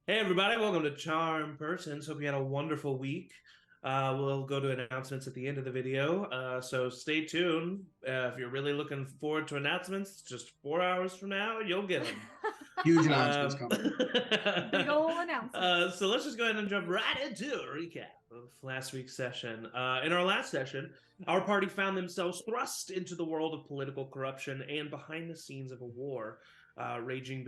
Hey everybody, welcome to Charm Persons. Hope you had a wonderful week. We'll go to announcements at the end of the video, so stay tuned. If you're really looking forward to announcements, just 4 hours from now, you'll get them. Huge announcements Um, coming. Big ol' announcement. so let's just go ahead and jump right into a recap of last week's session. In our last session, our party found themselves thrust into the world of political corruption and behind the scenes of a war raging in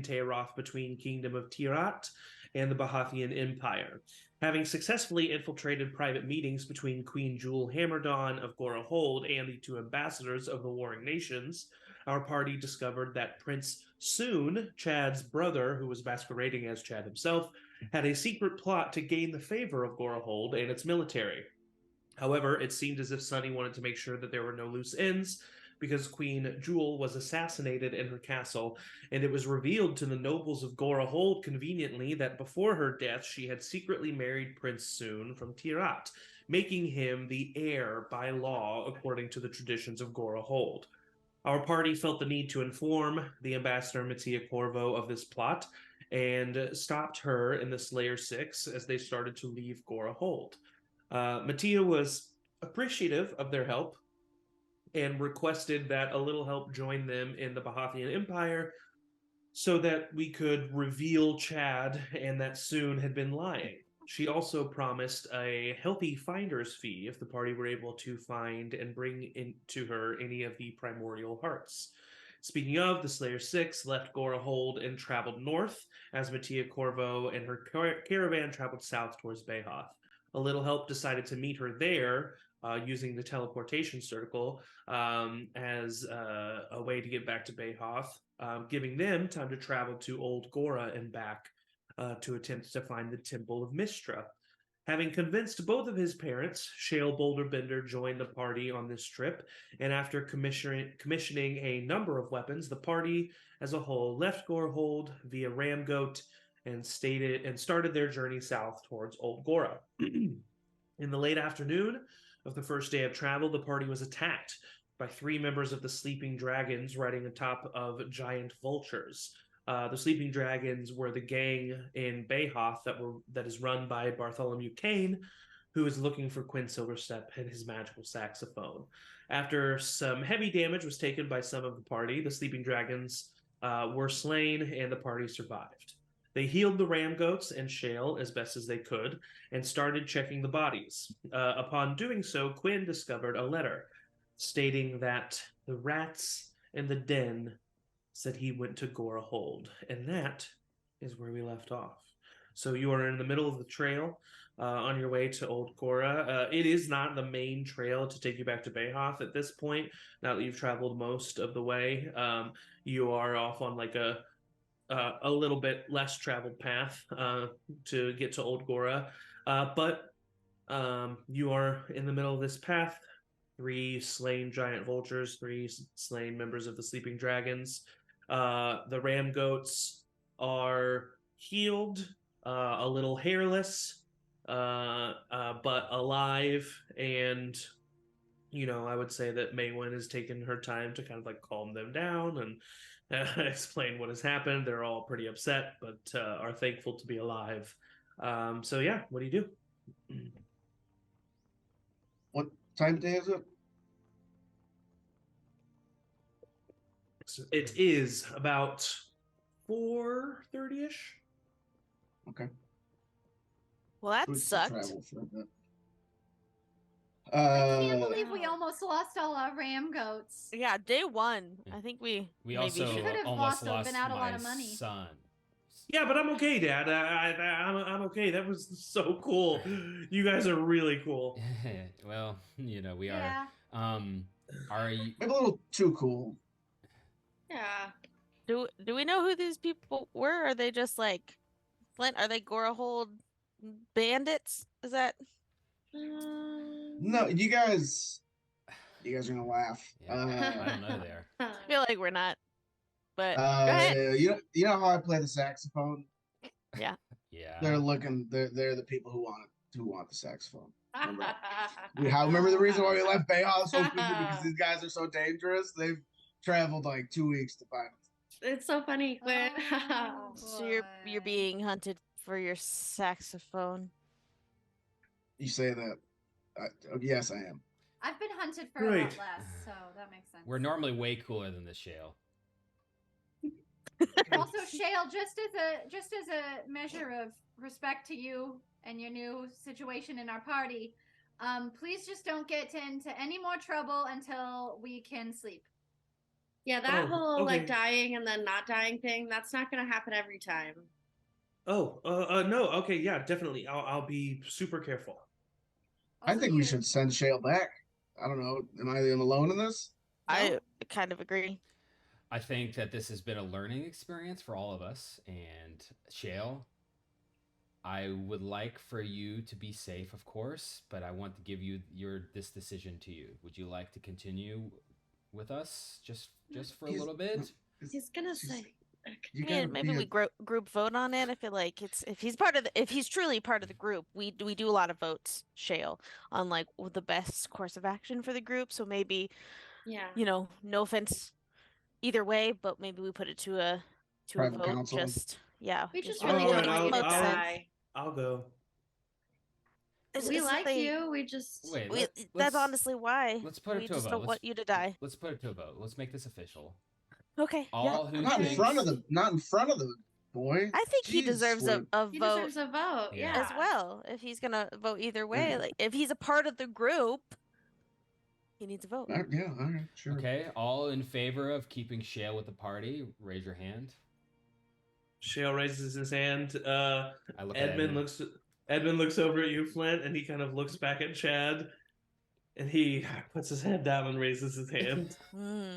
Tayaroth between Kingdom of Tirat and the Bahathian Empire. Having successfully infiltrated private meetings between Queen Jewel Hammerdawn of Gorra Hold and the two ambassadors of the warring nations, our party discovered that Prince Soon, Chad's brother, who was masquerading as Chad himself, had a secret plot to gain the favor of Gorra Hold and its military. However, it seemed as if Sunny wanted to make sure that there were no loose ends because Queen Jewel was assassinated in her castle, and it was revealed to the nobles of Gorra Hold conveniently that before her death she had secretly married Prince Soon from Tirat, making him the heir by law according to the traditions of Gorra Hold. Our party felt the need to inform the ambassador Mattia Corvo of this plot and stopped her and the Slayer Six as they started to leave Gorra Hold. Mattia was appreciative of their help and requested that a little help join them in the Bahathian Empire so that we could reveal Chad and that Soon had been lying. She also promised a healthy finder's fee if the party were able to find and bring into her any of the primordial hearts. Speaking of, the Slayer Six left Gorra Hold and traveled north, as Mattia Corvo and her caravan traveled south towards Behath. A little help decided to meet her there using the teleportation circle as a way to get back to Behath, giving them time to travel to Old Gorra and back to attempt to find the Temple of Mistra. Having convinced both of his parents, Shale Boulderbender joined the party on this trip, and after commissioning a number of weapons, the party as a whole left Gorehold via Ramgoat and started their journey south towards Old Gorra. In the late afternoon of the first day of travel, the party was attacked by three members of the Sleeping Dragons riding atop of giant vultures. The Sleeping Dragons were the gang in Behath that is run by Bartholomew Kane, who is looking for Quinn Silverstep and his magical saxophone. After some heavy damage was taken by some of the party, the Sleeping Dragons were slain and the party survived. They healed the ram goats and Shale as best as they could and started checking the bodies. Upon doing so, Quinn discovered a letter stating that the rats in the den said he went to Gorra Hold, and that is where we left off. So you are in the middle of the trail on your way to Old Gorra. It is not the main trail to take you back to Behath at this point. Now that you've traveled most of the way, you are off on like a little bit less traveled path to get to Old Gorra. But you are in the middle of this path. Three slain giant vultures, three slain members of the Sleeping Dragons. The ram goats are healed, a little hairless, but alive. And, I would say that Maywin has taken her time to kind of like calm them down and explain what has happened. They're all pretty upset, but are thankful to be alive. So, yeah, what do you do? What time of day is it? It is about 4:30 ish. Okay. Well, that We can sucked. travel for a bit. I can't Uh, believe we almost lost all our ram goats. Yeah, day one. I think we We maybe also We could have almost lost been out a lot my of money. son. Yeah, but I'm okay, Dad. I'm okay. That was so cool. You guys are really cool. Well, we Yeah. are. Are you? maybe a little too cool. Yeah. do we know who these people were? Are they just like Flint? Are they Gorra Hold bandits? Is that? No, you guys are gonna laugh. Yeah, I don't know there. I feel like we're not. But go ahead. You know how I play the saxophone? Yeah. Yeah. They're the people who want the saxophone. Remember the reason why we left Behath so quickly because these guys are so dangerous. They've traveled like 2 weeks to find It's so funny, Quinn. Oh, So you're boy. being hunted for your saxophone. You say that. Yes, I am. I've been hunted for a Great. lot less, so that makes sense. We're normally way cooler than this, Shale. Also, Shale, just as a measure of respect to you and your new situation in our party, please just don't get into any more trouble until we can sleep. Yeah, that Oh, whole like okay. dying and then not dying thing, that's not gonna happen every time. Oh, no. Okay, yeah, definitely. I'll be super careful. I Also, think we should send Shale back. I don't know. Am I alone in this? I kind of agree. I think that this has been a learning experience for all of us. And Shale, I would like for you to be safe, of course, but I want to give you this decision to you. Would you like to continue with us just for a little bit? He's gonna say. You Yeah, gotta maybe be we group vote on it. I feel like if he's truly part of the group, we do a lot of votes, Shale, on like the best course of action for the group. So maybe, Yeah. no offense either way, but maybe we put it to a Private vote. council. Just yeah, We just All really right, don't want you to makes sense. die. I'll go. We like you. We just Wait, that's honestly why let's put it we to a just vote. don't want you to die. Let's put it to a vote. Let's make this official. Okay. All who not in thinks- front of the boy. I think he Jeez, deserves a he vote deserves a vote. Yeah. Yeah. as well. If he's gonna vote either way, Yeah. like if he's a part of the group, he needs a vote. Yeah, all right, sure. Okay, all in favor of keeping Shale with the party, raise your hand. Shale raises his hand. I look at Edmund looks over at you, Flint, and he kind of looks back at Chad, and he puts his head down and raises his hand.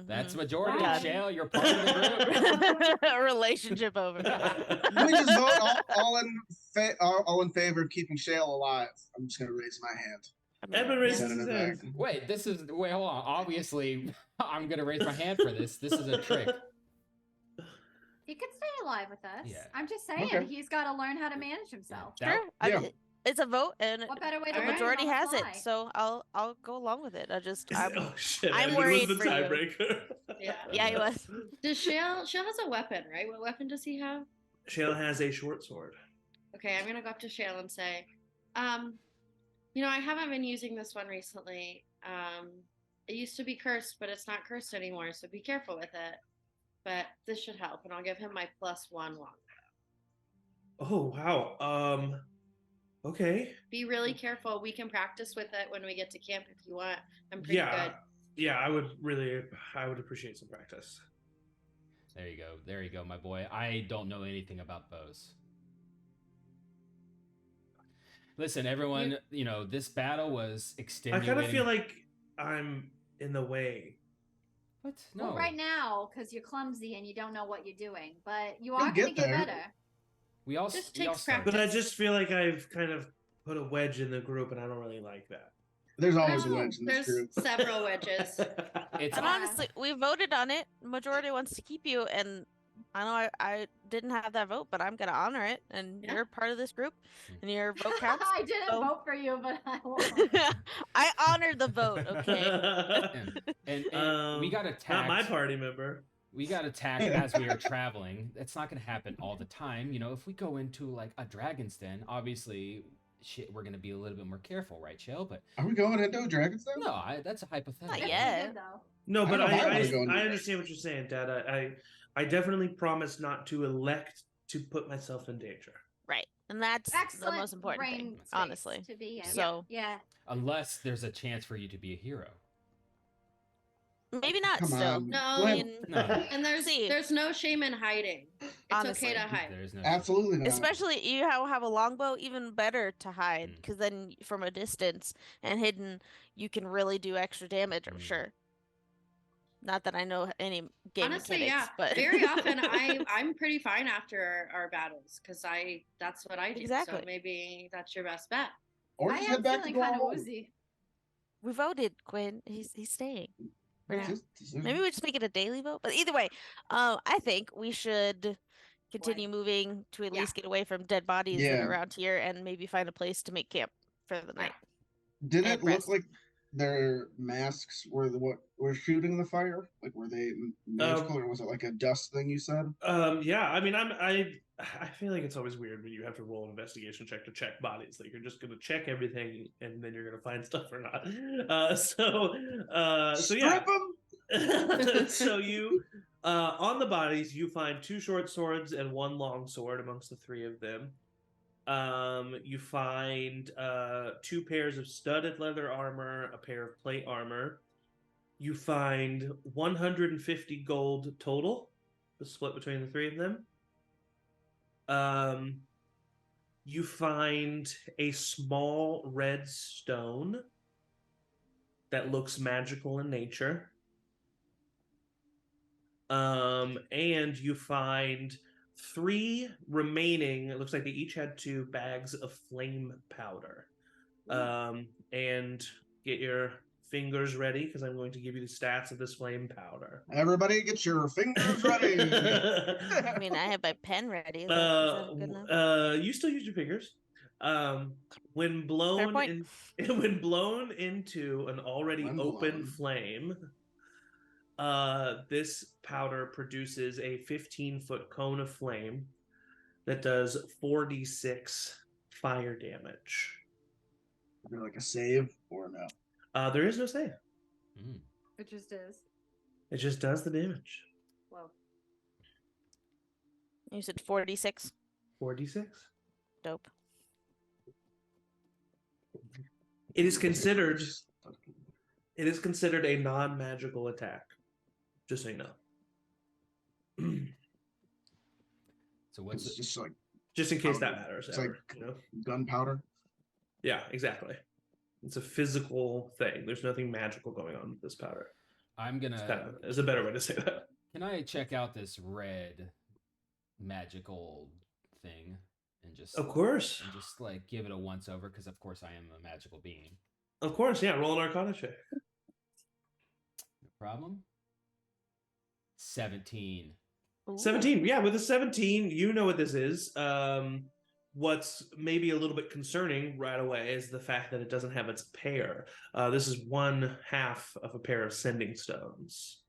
That's majority. God. Shale, you're part of the group. A relationship over. Can we just vote all in favor of keeping Shale alive? I'm just gonna raise my hand. Edmund raises Send his it hand. back. Wait, hold on. Obviously, I'm gonna raise my hand for this. This is a trick. He could stay alive with us. Yeah. I'm just saying, Okay. he's got to learn how to manage himself. That- Sure. I Yeah. mean, it's a vote, and What better way to the Alright. majority has fly? it. So I'll go along with it. Oh shit! I'm Edmund worried was the for you. tiebreaker. Yeah. Yeah, he was. Does Shale has a weapon, right? What weapon does he have? Shale has a short sword. Okay, I'm gonna go up to Shale and say, I haven't been using this one recently. It used to be cursed, but it's not cursed anymore, so be careful with it. But this should help, and I'll give him my +1 longbow. Oh wow. Okay. Be really careful. We can practice with it when we get to camp if you want. I'm pretty Yeah. good. Yeah, I would appreciate some practice. There you go, my boy. I don't know anything about bows. Listen, everyone, this battle was I extenuating. kind of feel like I'm in the way. What? No. Well, right now, because you're clumsy and you don't know what you're doing, but you You'll are going to get get there. better. We all Just we all takes started. But I just feel like I've kind of put a wedge in the group, and I don't really like that. There's always a No, wedge in this there's group. several wedges. It's And Yeah. honestly, we voted on it. Majority wants to keep you, and I know I didn't have that vote, but I'm gonna honor it. And Yeah. you're part of this group, and your vote counts. I didn't so- vote for you, but I will. I honor the vote. Okay. and we got Not attacked. my party member. We got attacked as we were traveling. That's not going to happen all the time. If we go into like a dragon's den, obviously, we're going to be a little bit more careful, right, Shale? But Are we going into a dragon's den? no, that's a hypothetical. Not That's yet. good, though. No, I but don't know how I we're going to understand what you're saying, Dad. I definitely promise not to elect to put myself in danger. Right, and that's Excellent the most important brain thing, space honestly. To be in. So- yeah. Unless there's a chance for you to be a hero. Maybe not. Come Still, on. No. I Glenn, mean, No, And See. there's no shame in hiding. It's Honestly. okay to hide. there's no. Absolutely not. especially you have a longbow, even better to hide, Mm. because then from a distance and hidden, you can really do extra damage. I'm Mm. sure. Not that I know any game Honestly, mechanics, yeah. but Very often I'm pretty fine after our battles because that's what I do. Exactly. So maybe that's your best bet. Or I just am head back to feeling kind of Gorra. woozy. we voted Quinn. He's staying. For now. Just- Maybe we just make it a daily vote. But either way, I think we should continue moving to at Yeah. least get away from dead bodies that Yeah. are around here and maybe find a place to make camp for the night. Did and it look rest. like their masks were what were shooting the fire? Like, were they magical, or was it like a dust thing you said? Yeah. I mean, I feel like it's always weird when you have to roll an investigation check to check bodies. Like you're just gonna check everything and then you're gonna find stuff or not. So yeah. Strip 'em! So you on the bodies you find 2 short swords and 1 long sword amongst the 3 of them. You find 2 pairs of studded leather armor, a pair of plate armor. You find 150 gold total, the split between the 3 of them. You find a small red stone that looks magical in nature. And you find 3 remaining, it looks like they each had 2 bags of flame powder. And get your fingers ready because I'm going to give you the stats of this flame powder. Everybody, get your fingers ready. I mean, I have my pen ready. Is that good enough? You still use your fingers. When blown point. when blown into an already open flame, this powder produces a 15-foot cone of flame that does 4d6 fire damage. Is there like a save or no? There is no save. It just is. It just does the damage. Well, You said 46. 4d6. Dope. It is considered a non-magical attack. Just so you know. So what's It's just like Just in case that matters. It's Ever, like- you know? gunpowder. Yeah, exactly. It's a physical thing. There's nothing magical going on with this powder. I'm gonna. There's a better way to say that. Can I check out this red magical thing and just Of course. and just like give it a once over because of course I am a magical being. Of course, yeah. Roll an Arcana check. No problem. 17. Ooh. 17. Yeah, with a 17, you know what this is. What's maybe a little bit concerning right away is the fact that it doesn't have its pair. This is 1/2 of a pair of sending stones.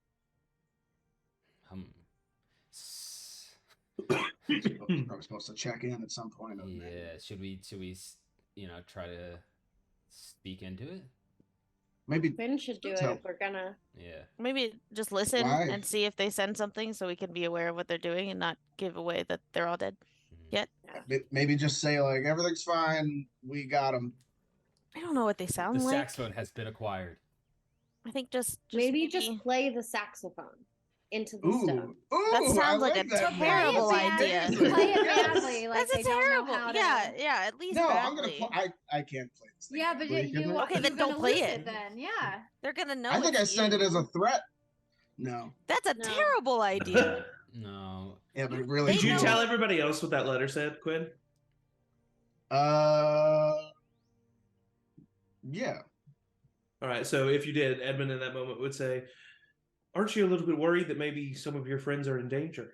You're probably supposed to check in at some point. Yeah. Should we try to speak into it? Maybe Finn should do it Tell- if we're gonna. Yeah. Maybe just listen Why? and see if they send something so we can be aware of what they're doing and not give away that they're all dead. Mhm. Yet. maybe just say like everything's fine. We got them. I don't know what they The sound like. saxophone has been acquired. I think just Maybe just play the saxophone into the stone. Ooh, That sounds I like a that. terrible play it idea. badly. Play it Yes. badly, like That's they a don't know terrible. how to. Yeah, at least No, badly. I'm gonna. I can't play this thing. Yeah, but badly, can I? you Okay, you're then don't gonna play lose it. then. Yeah. They're gonna know. I think it's I sent you. it as a threat. No. That's a No. terrible idea. No. Yeah, but really. Did you know- tell everybody else what that letter said, Quinn? Yeah. All right, so if you did, Edmund in that moment would say, aren't you a little bit worried that maybe some of your friends are in danger?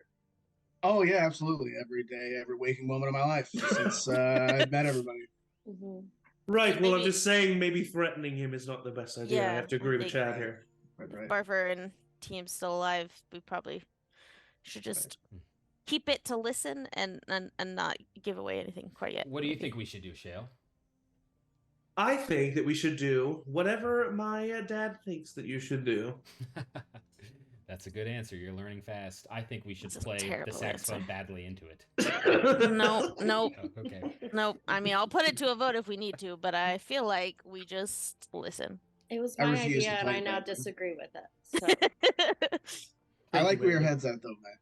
Oh yeah, absolutely. Every day, every waking moment of my life since I've met everybody. Mhm. Right, well, I'm Maybe- just saying maybe threatening him is not the best idea. I Yeah, have to I agree with think- Chad here. Right. Barfer and team's still alive. We probably should just keep it to listen and not give away anything quite yet. What do you maybe. think we should do, Shale? I think that we should do whatever my dad thinks that you should do. That's a good answer. You're learning fast. I think we should That's a play the terrible saxophone answer. badly into it. No, nope, Oh, okay. nope. I mean, I'll put it to a vote if we need to, but I feel like we just listen. It was I my refuse idea, to and play I now that. disagree with it. So I Thank like you, where your Brandon. head's at though, man.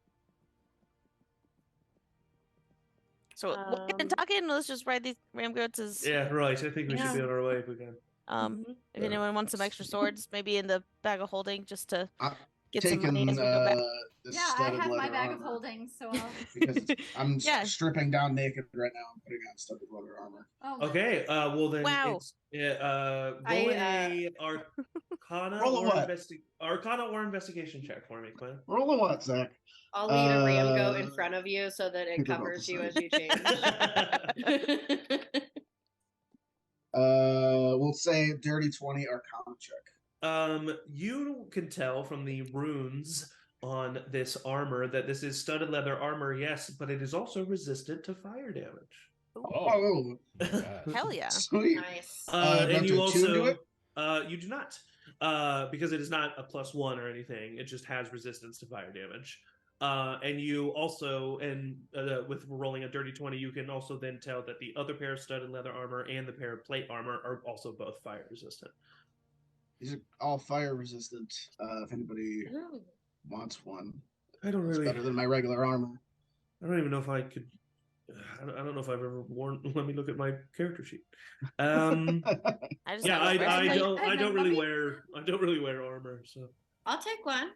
So we'll get talking. Let's just ride these ramgoats as Yeah, right. I think we Yeah. should be on our way if we can. Mhm. if anyone wants some extra swords, maybe in the bag of holding just to I'm get some taking money as we go back. this Yeah, I studded have my leather bag of armor holding, so I'll. because I'm Yeah. stripping down naked right now. I'm putting on studded leather armor. Oh, my- Okay, well then Wow. it's roll I, a Arcana Roll a or what? Arcana or investigation check for me, Quinn. Roll a what, Zach? I'll lead a ramgo in Uh, front of you so that it people don't covers you as decide. you change. We'll say dirty 20 Arcana check. You can tell from the runes on this armor that this is studded leather armor, yes, but it is also resistant to fire damage. Oh, my gosh. Hell yeah. sweet. Nice. do I And have you to attune to also you do not, because it is not a +1 or anything. It just has resistance to fire damage. And you also, with rolling a dirty 20, you can also then tell that the other pair of studded leather armor and the pair of plate armor are also both fire resistant. These are all fire resistant. If anybody Ooh. wants one, I don't it's really. better than my regular armor. I don't even know if I could. I don't know if I've ever worn. Let me look at my character sheet. I just Yeah, have a I breastplate. don't. I don't really Puppy? wear. I don't really wear armor. So, I'll take one.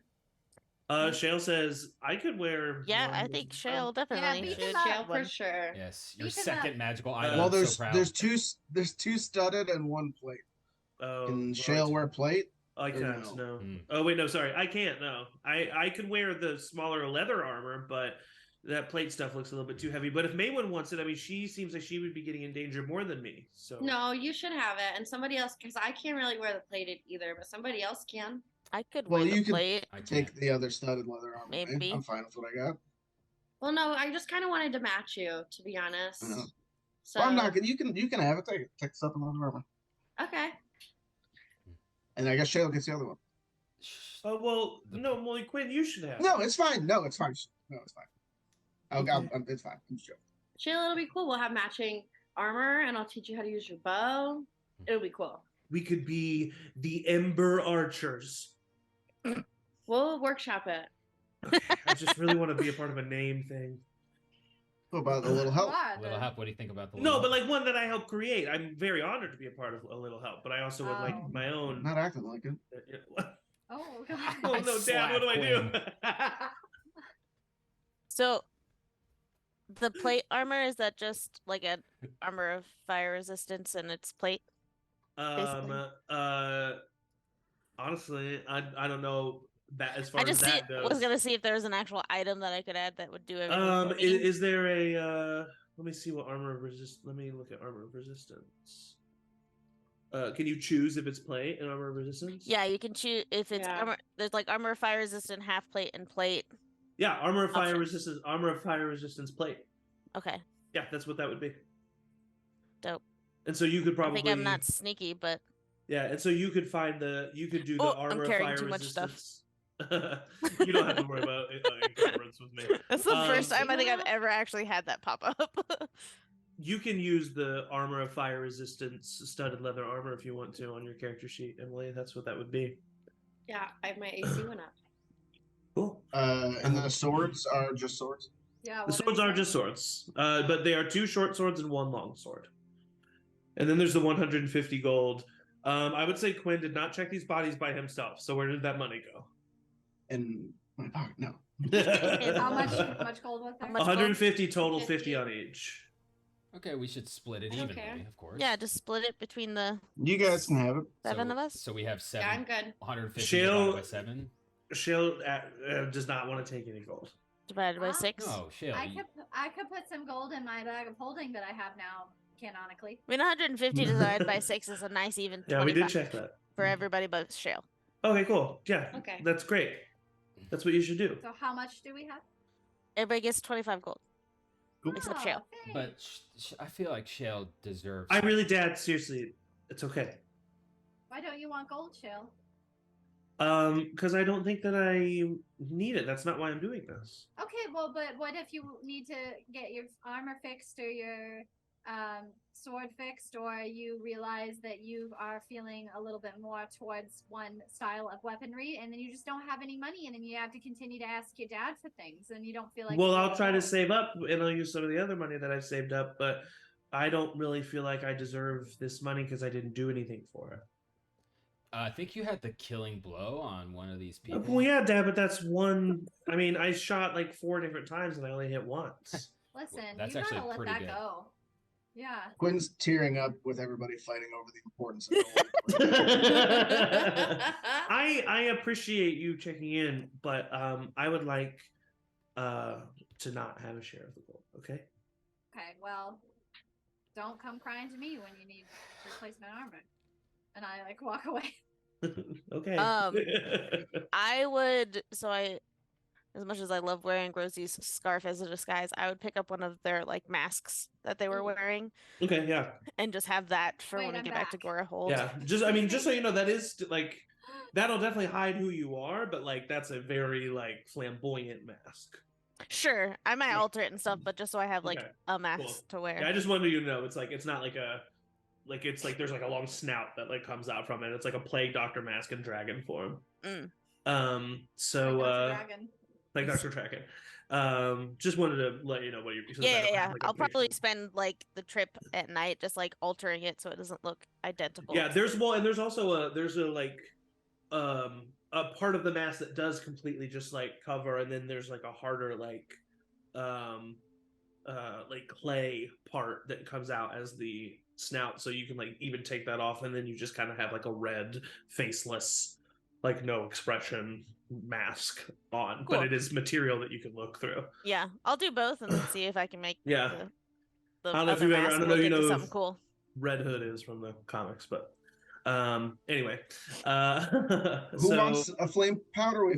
Shale says I could wear. Yeah, one I with- think Shale definitely beat should. him up. Shale for one. sure. Yes, your Beat 'em up. second magical item. Well, I'm there's so proud. there's two studded and one plate. Can well, Shale wear plate? I or can't. no? No. Hmm. Oh wait, no. Sorry, I can't. No. I could wear the smaller leather armor, but that plate stuff looks a little bit too heavy. But if Maywin wants it, I mean, she seems like she would be getting in danger more than me. So No, you should have it, and somebody else, because I can't really wear the plated either, but somebody else can. I could Well, wear the you could plate. I can't. Take the other studded leather armor. eh? Maybe. I'm fine with what I got. Well, no, I just kind of wanted to match you, to be honest. I know. So Well, I'm not gonna. You can have it. Take the studded leather armor, okay. and I guess Shale gets the other one. Oh well, The- no, Molly Quinn, you should have. No, it's fine. No, it's fine. No, it's fine. Okay. It's fine. I'm just joking. Sheila, it'll be cool. We'll have matching armor, and I'll teach you how to use your bow. It'll be cool. We could be the Ember Archers. We'll workshop it. I just really want to be a part of a name thing. What about a little help? What? Little help. What do you think about the? No, little but help? like one that I helped create. I'm very honored to be a part of A Little Help, but I also would like Oh. my own. Not acting like it. Oh god. Oh no, Dad! What do I do? So the plate armor, is that just like an armor of fire resistance and it's plate? Honestly, I don't know that as far I as just that goes. was gonna see if there was an actual item that I could add that would do everything. for me. Is there a? Let me see what armor of resist. Let me look at armor of resistance. Can you choose if it's plate and armor of resistance? Yeah, you can choose if it's Yeah. armor. There's like armor of fire resistant, half plate, and plate. Yeah, armor of fire Option. resistance. Armor of fire resistance plate. Okay, Yeah, that's what that would be. dope. And so you could probably. I think I'm not sneaky, but Yeah, and so you could find the. You could do the Oh, I'm armor of carrying fire too much stuff. resistance. You don't have to worry about encumbrance with me. that's the first Um, time I think I've Yeah. ever actually had that pop up. You can use the armor of fire resistance studded leather armor if you want to on your character sheet, Emily. That's what that would be. Yeah, I have my AC went up. Cool. And the swords are just swords. Yeah. The swords are just swords, but they are 2 short swords and 1 long sword. And then there's the 150 gold. I would say Quinn did not check these bodies by himself. So where did that money go? In my pocket. No. How much gold was there? How much gold? 150 total, 50. 50 on each. Okay, we should split it Okay. evenly, of course. Yeah, just split it between the You guys can have it. 7 so, of us. So we have Yeah, I'm 7. good. 150 Shale- divided by 7. Shale does not want to take any gold. divided by Ah. 6. No, Shale. I could put some gold in my bag of holding that I have now, canonically. I mean, 150 divided by 6 is a nice even 25 Yeah, we did check that. for everybody but Shale. Okay, cool. Yeah. Okay. That's great. That's what you should do. So how much do we have? Everybody gets 25 gold. Cool. Except Oh, Shale. But thanks. I feel like Shale deserves. I really, Dad, seriously, it's okay. Why don't you want gold, Shale? Because I don't think that I need it. That's not why I'm doing this. Okay, well, but what if you need to get your armor fixed or your sword fixed, or you realize that you are feeling a little bit more towards one style of weaponry, and then you just don't have any money, and then you have to continue to ask your dad for things, and you don't feel like. Well, you I'll get try to gold. save up, and I'll use some of the other money that I've saved up. But I don't really feel like I deserve this money because I didn't do anything for it. I think you had the killing blow on one of these people. Well, yeah, Dad, but that's one. I mean, I shot like 4 different times, and I only hit once. Listen, That's you actually gotta let pretty that good. go. Yeah. Quinn's tearing up with everybody fighting over the importance of gold. I appreciate you checking in, but I would like to not have a share of the gold. Okay. Okay. Well, don't come crying to me when you need replacement armor. And I like walk away. Okay. I would, as much as I love wearing Rosie's scarf as a disguise, I would pick up one of their like masks that they were Ooh. wearing Okay, yeah. and just have that for Wait, when we I'm get back to back. Gorra hold. Yeah. Just so you know, that is like that'll definitely hide who you are, but like that's a very like flamboyant mask. Sure, I might Yeah. alter it and stuff, but just so I have like Okay, a mask cool. to wear. Yeah, I just wanted you to know it's not like it's like there's like a long snout that like comes out from it. It's like a plague doctor mask in dragon form. So Dragon. like Dr. Dragon. Just wanted to let you know what you Yeah. like, I'll probably spend like the trip at night just like altering it so it doesn't look identical. Yeah, there's also there's a like a part of the mask that does completely just like cover, and then there's like a harder like clay part that comes out as the snout, so you can like even take that off, and then you just kind of have like a red faceless, like no expression mask on. Cool. But it is material that you can look through. Yeah, I'll do both and then see if I can make Yeah. the I don't know if other you ever, I mask don't know look you into know something if cool. Red Hood is from the comics, but anyway. Who wants a flame powder? We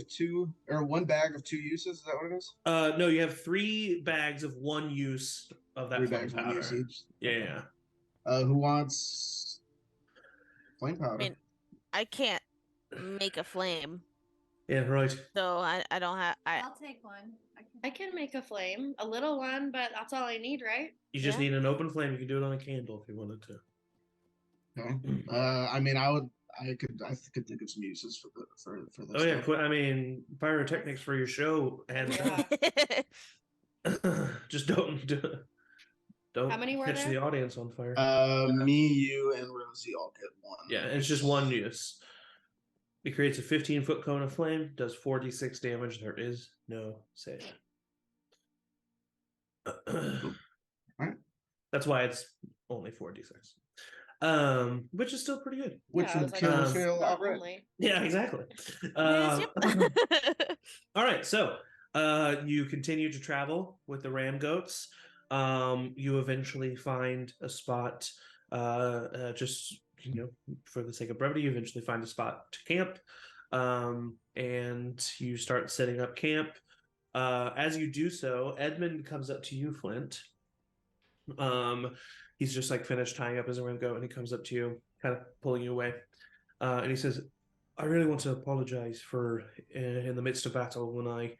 have one bag of 2 uses. Is that what it is? No, you have 3 bags of 1 use of that 3 flame bags, 1 powder. use each. Yeah. Who wants flame powder? I mean, I can't make a flame, Yeah, right. so I don't have. I'll take one. I can make a flame, a little one, but that's all I need, right? You just Yeah. need an open flame. You can do it on a candle if you wanted to. Okay. I mean, I could think of some uses for this. Oh yeah, I mean, pyrotechnics for your show, and just don't How many were catch there? the audience on fire. Me, you, and Rosie all get 1. Yeah, it's just 1 use. It creates a 15-foot cone of flame, does 4d6 damage. There is no save. Alright. That's why it's only 4d6. Which is still pretty good. Which I would was like, kill that's Shale not outright. only. Yeah, exactly. Yep. All right, so you continue to travel with the ram goats. You eventually find a spot. Just for the sake of brevity, you eventually find a spot to camp, and you start setting up camp. As you do so, Edmund comes up to you, Flint. He's just like finished tying up his ram goat, and he comes up to you, kind of pulling you away, and he says, "I really want to apologize for in the midst of battle when I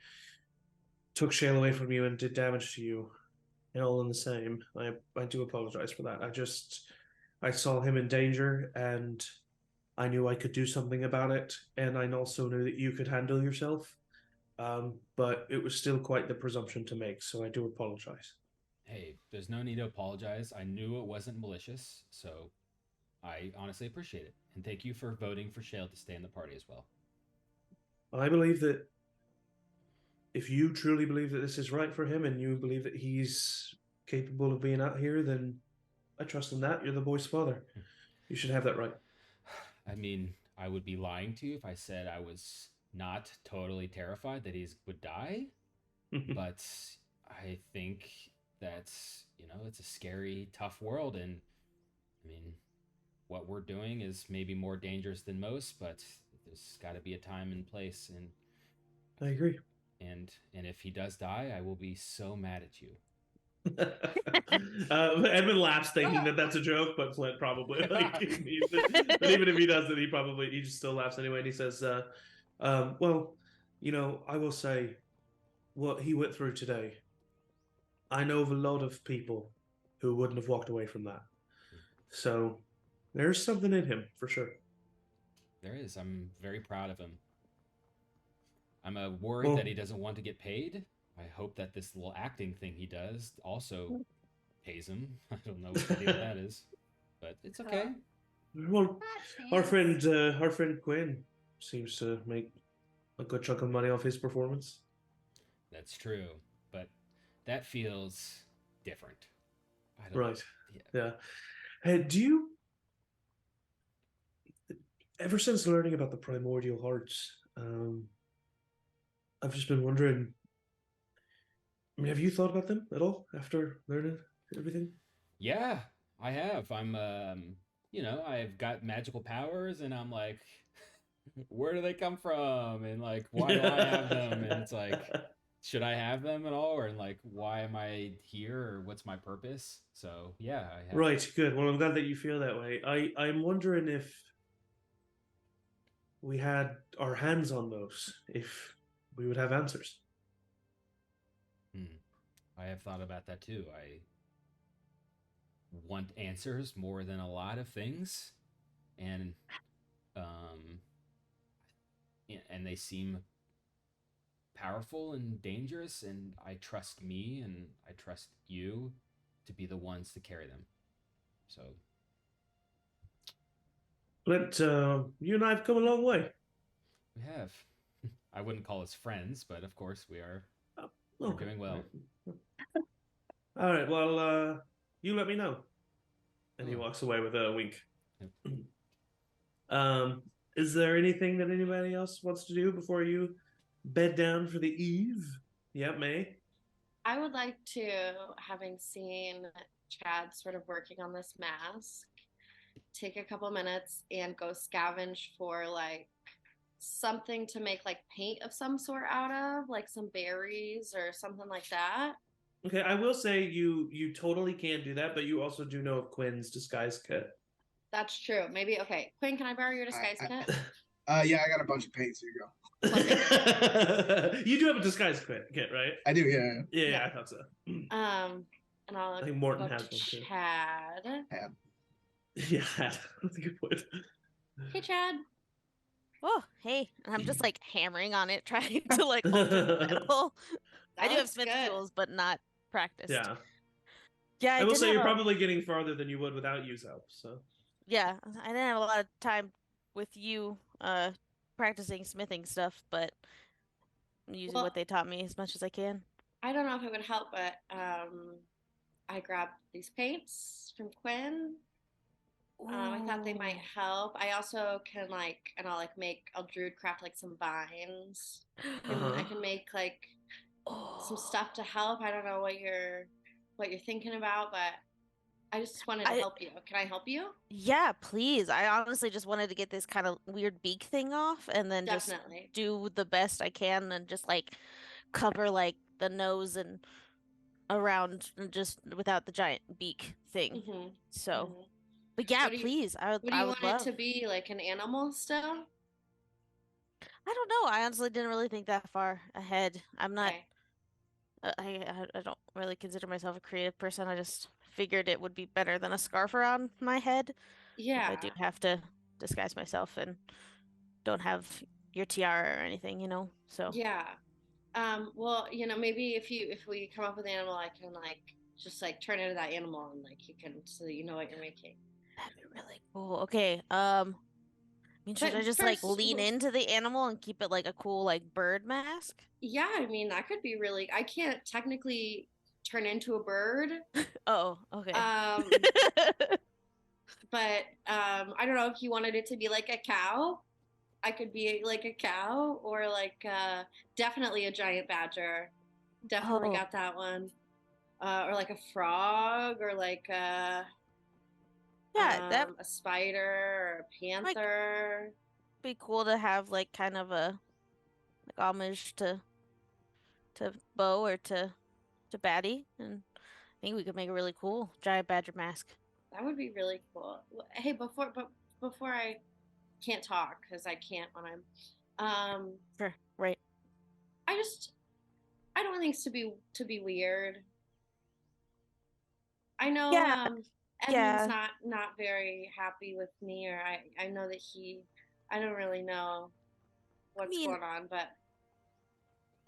took Shale away from you and did damage to you, and all in the same. I do apologize for that. I saw him in danger, and I knew I could do something about it, and I also knew that you could handle yourself. But it was still quite the presumption to make, so I do apologize." Hey, there's no need to apologize. I knew it wasn't malicious, so I honestly appreciate it. And thank you for voting for Shale to stay in the party as well. I believe that if you truly believe that this is right for him, and you believe that he's capable of being out here, then I trust in that. You're the boy's father. You should have that right. I mean, I would be lying to you if I said I was not totally terrified that he would die, but I think that's, it's a scary, tough world, and I mean, what we're doing is maybe more dangerous than most, but there's got to be a time and place, and I agree. And if he does die, I will be so mad at you. Edmund laughs, thinking that that's a joke, but Flint probably but even if he doesn't, he just still laughs anyway, and he says, "Well, I will say, what he went through today, I know of a lot of people who wouldn't have walked away from that. So there's something in him for sure." There is. I'm very proud of him. I'm worried that he doesn't want to get paid. I hope that this little acting thing he does also pays him. I don't know what the deal that is, but it's okay. Well, our friend Quinn seems to make a good chunk of money off his performance. That's true, but that feels different. Right. Yeah. Hey, do you? Ever since learning about the primordial hearts, I've just been wondering. I mean, have you thought about them at all after learning everything? Yeah, I have. I've got magical powers, and I'm like, where do they come from? And like, why do I have them? And it's like, should I have them at all? Or like, why am I here? Or what's my purpose? So yeah, I have. Right, good. Well, I'm glad that you feel that way. I'm wondering if we had our hands on those, if we would have answers. I have thought about that too. I want answers more than a lot of things, and and they seem powerful and dangerous, and I trust me and I trust you to be the ones to carry them. So But you and I have come a long way. we have. I wouldn't call us friends, but of course we are. We're Okay. doing well. All right. Well, you let me know. And he Oh. walks away with a wink. Yep. Is there anything that anybody else wants to do before you bed down for the eve? Yeah, May. I would like to, having seen Chad sort of working on this mask, take a couple minutes and go scavenge for like something to make like paint of some sort out of, like some berries or something like that. Okay, I will say you totally can't do that, but you also do know of Quinn's disguise kit. That's true. Maybe, okay. Quinn, can I borrow your disguise kit? Yeah, I got a bunch of paints. Here you go. You do have a disguise kit, right? I do, yeah. Yeah, I thought so. And I'll I think Morton go has up one to too. Chad. Yeah, that's a good point. Hey, Chad. Oh, hey. And I'm just like hammering on it, trying to like alter the metal. I do have looks smith good. tools, but not practiced. Yeah. Yeah, I will did say have you're a- probably getting farther than you would without use help, so. Yeah, I didn't have a lot of time with you practicing smithing stuff, but I'm using Well, what they taught me as much as I can. I don't know if it would help, but I grabbed these paints from Quinn. I thought they might help. I also can I'll druid craft like some vines. And I can make like some stuff to help. I don't know what you're thinking about, but I just wanted to help you. Can I help you? Yeah, please. I honestly just wanted to get this kind of weird beak thing off and then Definitely. just do the best I can and just like cover like the nose and around and just without the giant beak thing. Mm-hmm. So, Mm-hmm. but yeah, What do you- please. What do I you would want love. it to be? Like an animal still? I don't know. I honestly didn't really think that far ahead. I'm not. Okay. I don't really consider myself a creative person. I just figured it would be better than a scarf around my head. Yeah. I do have to disguise myself and don't have your tiara or anything, you know. So Yeah. Well, maybe if we come up with an animal, I can like just like turn into that animal and like you can so that you know what you're making. that'd be really cool. Okay. I mean, should But I just like first, lean into the animal and keep it like a cool like bird mask? yeah, I mean that could be really. I can't technically turn into a bird. Oh, okay. But I don't know if you wanted it to be like a cow. I could be like a cow or like definitely a giant badger. Definitely Oh. got that one. Or like a frog or like Yeah, that'd a spider or a panther. be cool to have like kind of a like homage to Bo or to Batty, and I think we could make a really cool giant badger mask. That would be really cool. Hey, before I can't talk because I can't when I'm Sure, right. I don't want things to be weird. I know Yeah, Edmund's yeah. not very happy with me, or I know that I don't really know what's mean- going on, but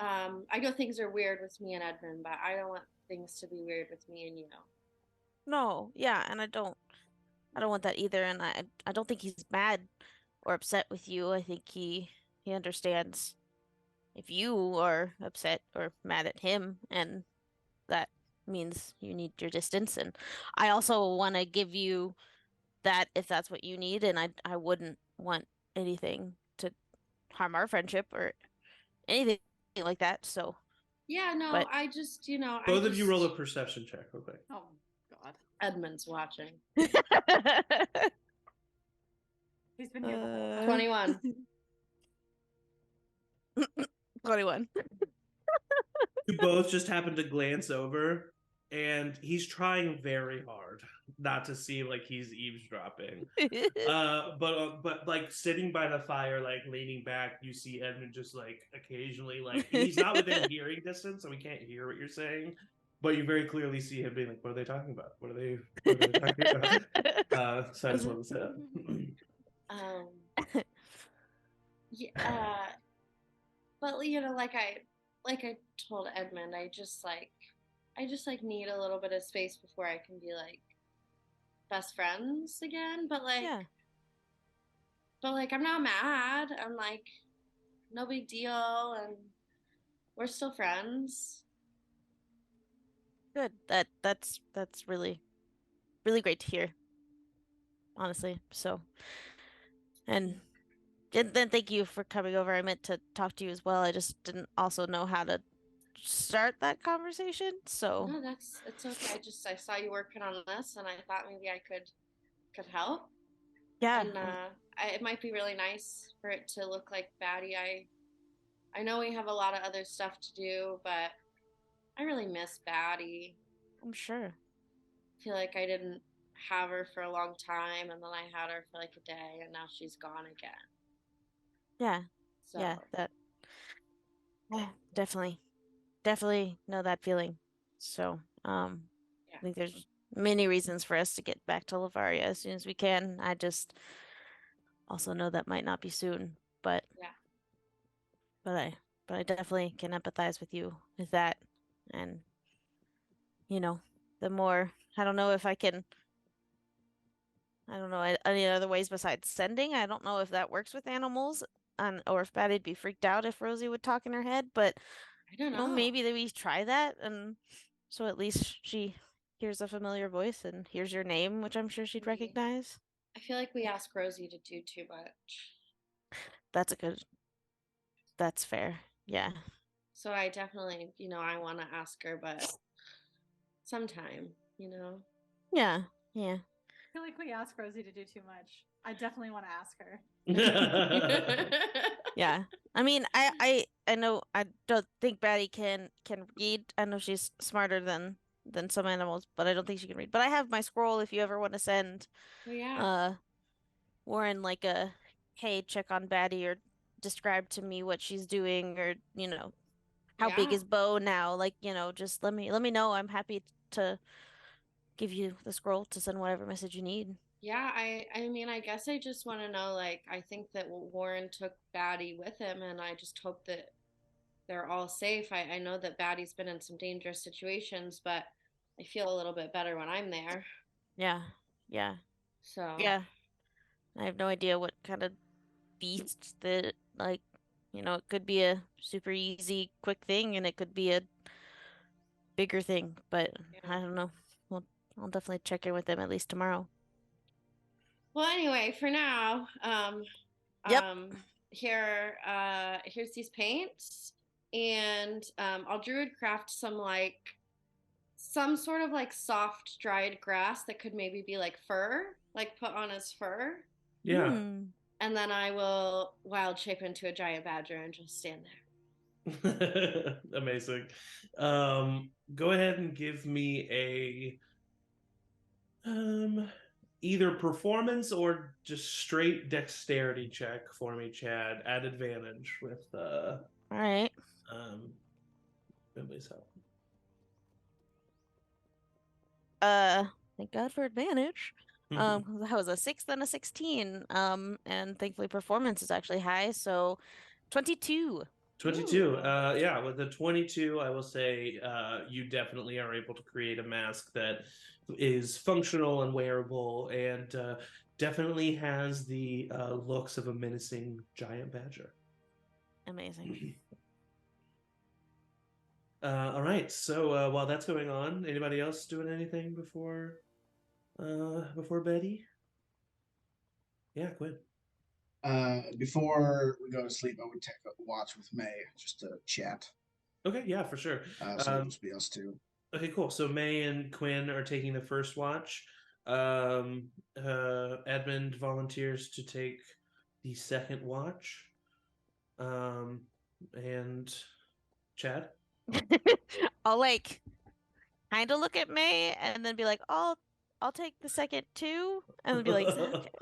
I know things are weird with me and Edmund, but I don't want things to be weird with me and you. No, yeah, and I don't want that either, and I don't think he's mad or upset with you. I think he understands if you are upset or mad at him, and that means you need your distance. And I also want to give you that if that's what you need, and I wouldn't want anything to harm our friendship or anything like that. So Yeah, no, But- I just Both of you roll a perception check, real quick. Oh God. Edmund's watching. He's been here the whole time. 21. 21. You both just happen to glance over, and he's trying very hard not to seem like he's eavesdropping. But like sitting by the fire, like leaning back, you see Edmund just like occasionally, like he's not within hearing distance, so we can't hear what you're saying. But you very clearly see him being like, "What are they talking about? What are they talking about?" So I just wanted to say that. Yeah, but you know, like I told Edmund, I just need a little bit of space before I can be like best friends again. But like, Yeah. but like, I'm not mad. I'm like, no big deal, and we're still friends. Good. That's really great to hear. Honestly. So, and then thank you for coming over. I meant to talk to you as well. I just didn't also know how to start that conversation. So No, it's okay. I saw you working on this, and I thought maybe I could help. yeah. And it might be really nice for it to look like Batty. I know we have a lot of other stuff to do, but I really miss Batty. I'm sure. I feel like I didn't have her for a long time, and then I had her for like a day, and now she's gone again. Yeah. So Yeah. That. Yeah, definitely know that feeling. So, yeah. I think there's many reasons for us to get back to Lavaria as soon as we can. I just also know that might not be soon, but Yeah. but I definitely can empathize with you with that. And you know, the more I don't know if I can I don't know any other ways besides sending. I don't know if that works with animals and or if Batty'd be freaked out if Rosie would talk in her head, but I don't you know. know, maybe that we try that and so at least she hears a familiar voice and hears your name, which I'm sure she'd Maybe. recognize. I feel like we ask Rosie to do too much. That's fair. Yeah. So I definitely, I want to ask her, but sometime, Yeah. Yeah. I feel like we ask Rosie to do too much. I definitely want to ask her. Yeah. I mean, I know I don't think Batty can read. I know she's smarter than some animals, but I don't think she can read. But I have my scroll if you ever want to send Oh, yeah. Warren like a hey, check on Batty or describe to me what she's doing or, how big Yeah. is Bo now? Like, just let me know. I'm happy to give you the scroll to send whatever message you need. Yeah, I mean, I guess I just want to know, like, I think that Warren took Batty with him, and I just hope that they're all safe. I know that Batty's been in some dangerous situations, but I feel a little bit better when I'm there. Yeah. Yeah. So Yeah. I have no idea what kind of beast that like, it could be a super easy, quick thing and it could be a bigger thing, but yeah. I don't know. Well, I'll definitely check in with them at least tomorrow. Well, anyway, for now, Yep. here's these paints, and I'll druid craft some sort of like soft dried grass that could maybe be like fur, like put on his fur. Yeah. And then I will wild shape into a giant badger and just stand there. Amazing. Go ahead and give me either performance or just straight dexterity check for me, Chad, at advantage with All right. Finley's help. Thank God for advantage. That was a 6 and a 16. And thankfully performance is actually high, so 22. 22. Yeah, with the 22, I will say you definitely are able to create a mask that is functional and wearable and definitely has the looks of a menacing giant badger. Amazing. All right, so while that's going on, anybody else doing anything before Betty? Yeah, Quinn. Before we go to sleep, I would take a watch with May just to chat. Okay, yeah, for sure. So it'll just be us two. Okay, cool. So May and Quinn are taking the first watch. Edmund volunteers to take the second watch. And Chad. I'll like kind of look at May and then be like, I'll take the second too, and then be like,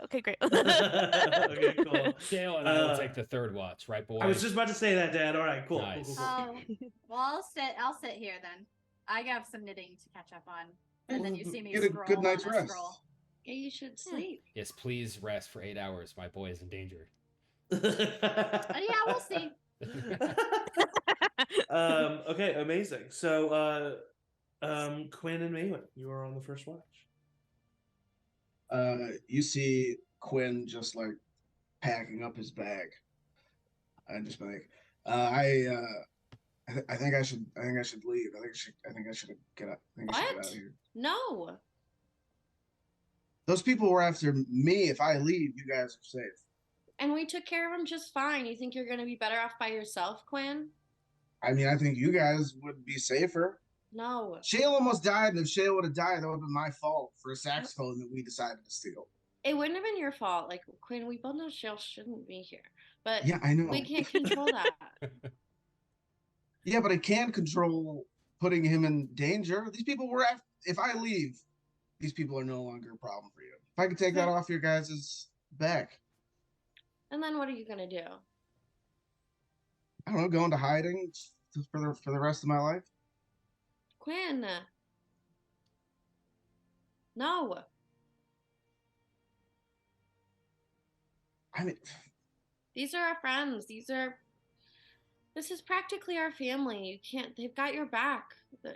okay, great. Okay, cool. Shale and I will take the third watch, right, boys? I was just about to say that, Dad. All right, cool. Nice. Cool. Oh, well, I'll sit here then. I have some knitting to catch up on, and then you see me Get a scroll good night's on a rest. scroll. Yeah, you should sleep. Yes, please rest for 8 hours. My boy is in danger. Yeah, we'll see. Okay, amazing. So, Quinn and Maywin, you are on the first watch. You see Quinn just like packing up his bag, and just like, I think I should leave. I think I should get up. I think I should get What? out of here. No. Those people were after me. If I leave, you guys are safe. And we took care of him just fine. You think you're going to be better off by yourself, Quinn? I mean, I think you guys would be safer. No. Shale almost died, and if Shale would have died, that would have been my fault for a saxophone that we decided to steal. It wouldn't have been your fault. Like, Quinn, we both know Shale shouldn't be here. But Yeah, I know. we can't control that. Yeah, but I can control putting him in danger. These people were after. If I leave, these people are no longer a problem for you. If I could take that off your guys' back, And then what are you going to do? I don't know, go into hiding for the rest of my life. Quinn. No. I mean, These are our friends. This is practically our family. They've got your back.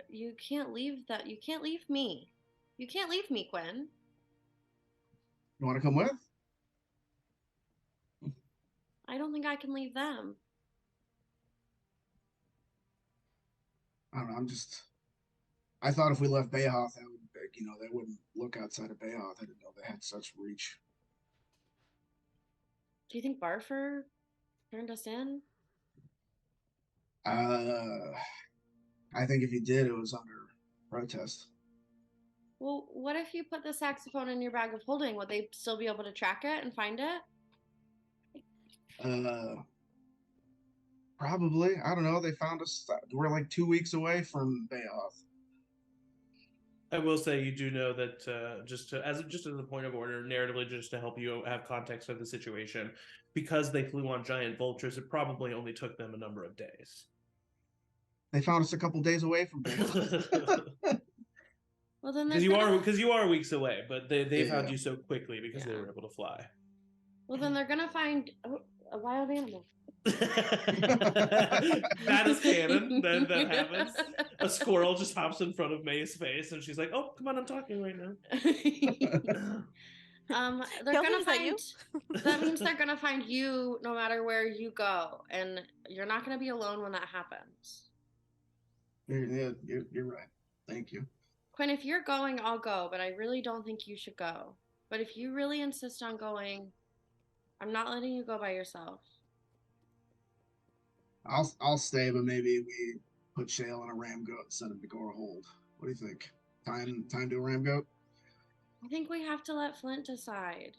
You can't leave that. You can't leave me. You can't leave me, Quinn. you want to come with? I don't think I can leave them. I don't know. I thought if we left Bayhoth, they wouldn't look outside of Bayhoth. I didn't know they had such reach. Do you think Barfer turned us in? I think if he did, it was under protest. Well, what if you put the saxophone in your bag of holding? Would they still be able to track it and find it? Probably. I don't know. They found us. We're like 2 weeks away from Bayhoth. I will say you do know that just as a point of order, narratively, just to help you have context of the situation, because they flew on giant vultures, it probably only took them a number of days. They found us a couple days away from Bayhoth. Well, then Because you are weeks away, but they found Yeah. you so quickly because they Yeah. were able to fly. Well, then they're gonna find a wild animal. That is canon. That happens. A squirrel just hops in front of May's face, and she's like, "Oh, come on, I'm talking right now." They're Kelvin, gonna is that you? find. That means they're gonna find you no matter where you go, and you're not gonna be alone when that happens. You're right. Thank you. Quinn, if you're going, I'll go, but I really don't think you should go. But if you really insist on going, I'm not letting you go by yourself. I'll stay, but maybe we put Shale on a ram goat and send him to Gorra hold. What do you think? Time to a ram goat? I think we have to let Flint decide.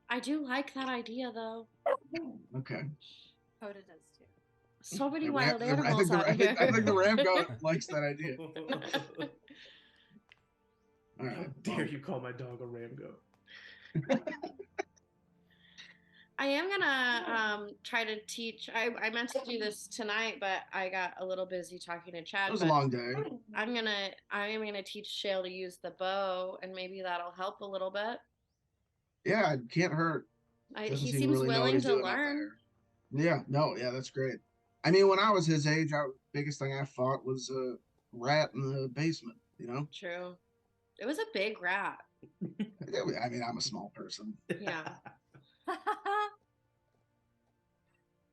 I do like that idea, though. Okay. Hoda does too. So many The wild ram- the- animals out here. I think the ram goat likes that idea. All How right. dare you call my dog a ram goat? I am gonna try to teach. I meant to do this tonight, but I got a little busy talking to Chad. It was a but long day. I am gonna teach Shale to use the bow, and maybe that'll help a little bit. Yeah, it can't hurt. Doesn't He seem seems really know what willing he's to doing out learn. there. Yeah, no, yeah, that's great. I mean, when I was his age, biggest thing I fought was a rat in the basement. You know. True. It was a big rat. I mean, I'm a small person. Yeah.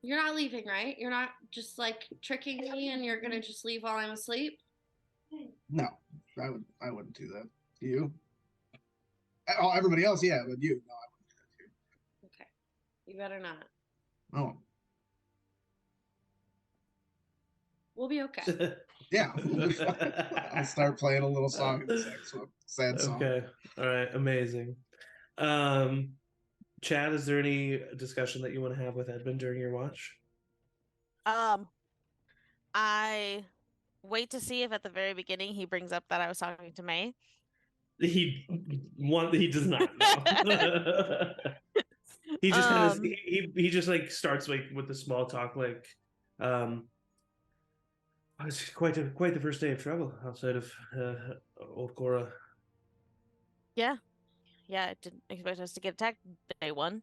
You're not leaving, right? You're not just like tricking me, and you're gonna just leave while I'm asleep. No, I wouldn't do that. You? Oh, everybody else, yeah, but you? No, I wouldn't Okay. You better not. do that. Oh, We'll be okay. Yeah, I'll start playing a little song in the next one. Sad song. Okay. All right. Amazing. Chad, is there any discussion that you want to have with Edmund during your watch? I wait to see if at the very beginning he brings up that I was talking to May. He does not know. He just kind of he just like starts like with the small talk like it's quite the first day of travel outside of old Gorra. Yeah. Yeah, I didn't expect us to get attacked day one.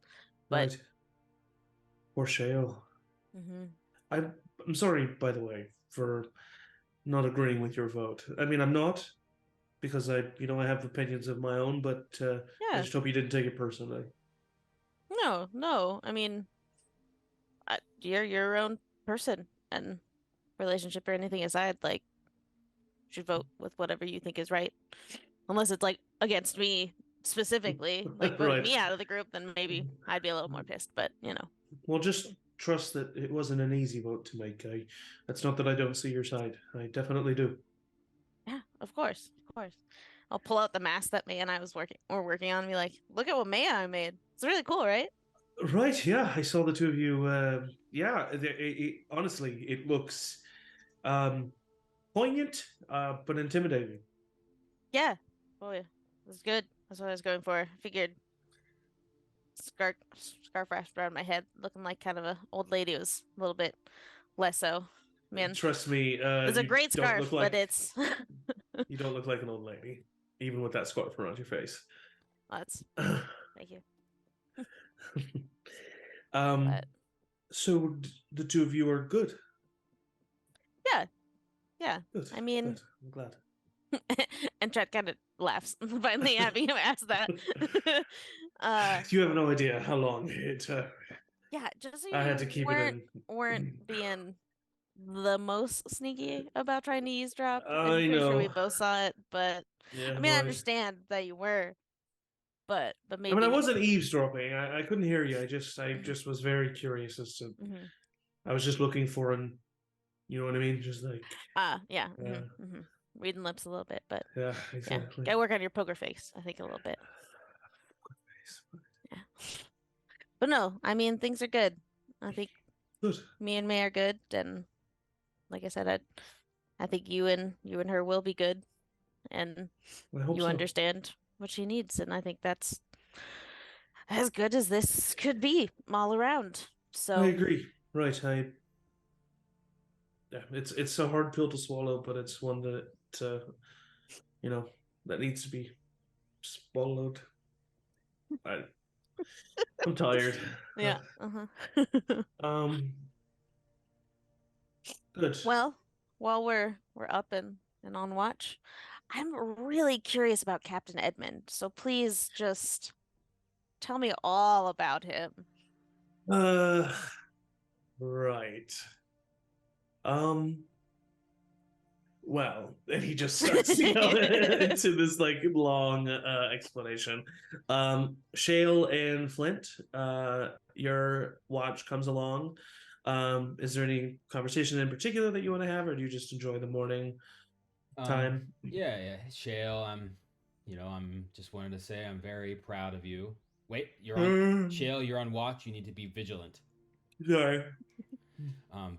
But Right. Poor Shale. mhm. I'm sorry, by the way, for not agreeing with your vote. I mean, I'm not, because I have opinions of my own, but I Yeah. just hope you didn't take it personally. No. I mean, you're your own person, and relationship or anything aside, like, you should vote with whatever you think is right. Unless it's like against me specifically, like voting Right. me out of the group, then maybe I'd be a little more pissed. But Well, just trust that it wasn't an easy vote to make. That's not that I don't see your side. I definitely do. yeah, of course. I'll pull out the mask that May and I were working on and be like, look at what May and I made. It's really cool, right? Right, yeah, I saw the two of you. Yeah, honestly, it looks poignant, but intimidating. Yeah. Oh yeah. It was good. That's what I was going for. Figured scarf wrapped around my head, looking like kind of a old lady, was a little bit less so. Man, Trust me, it's a you great don't scarf, look like but it's you don't look like an old lady, even with that scarf around your face. that's thank you. But So the two of you are good. yeah. Good. I mean, good. I'm glad. and Chet kind of laughs finally having him ask that. You have no idea how long it. Yeah, just so I had you to keep it in. weren't being the most sneaky about trying to eavesdrop. I'm I pretty sure we know. both saw it, but Yeah, I mean, I right. understand that you were, but I maybe mean, I wasn't eavesdropping. I couldn't hear you. I just Mhm. was very curious as to. Mhm. I was just looking for an. You know what I mean? Just like. Yeah. Yeah. Reading lips a little bit, but Yeah. yeah, Exactly. gotta work on your poker face. I think a little bit. Yeah, but no, I mean things are good. I think Good. me and May are good, and like I said, I think you and her will be good, and I hope you so. understand what she needs, and I think that's as good as this could be all around. I So agree. Right. Yeah. It's a hard pill to swallow, but it's one that you know that needs to be swallowed. I'm tired. yeah. Um. Good. Well, while we're up and on watch, I'm really curious about Captain Edmund. So please just tell me all about him. Right. Um. Well, and he just starts to go into this like long explanation. Shale and Flint, your watch comes along. Is there any conversation in particular that you want to have, or do you just enjoy the morning time? Yeah. Shale, I'm just wanted to say I'm very proud of you. Wait, you're on Shale, you're on watch. You need to be vigilant. Sorry.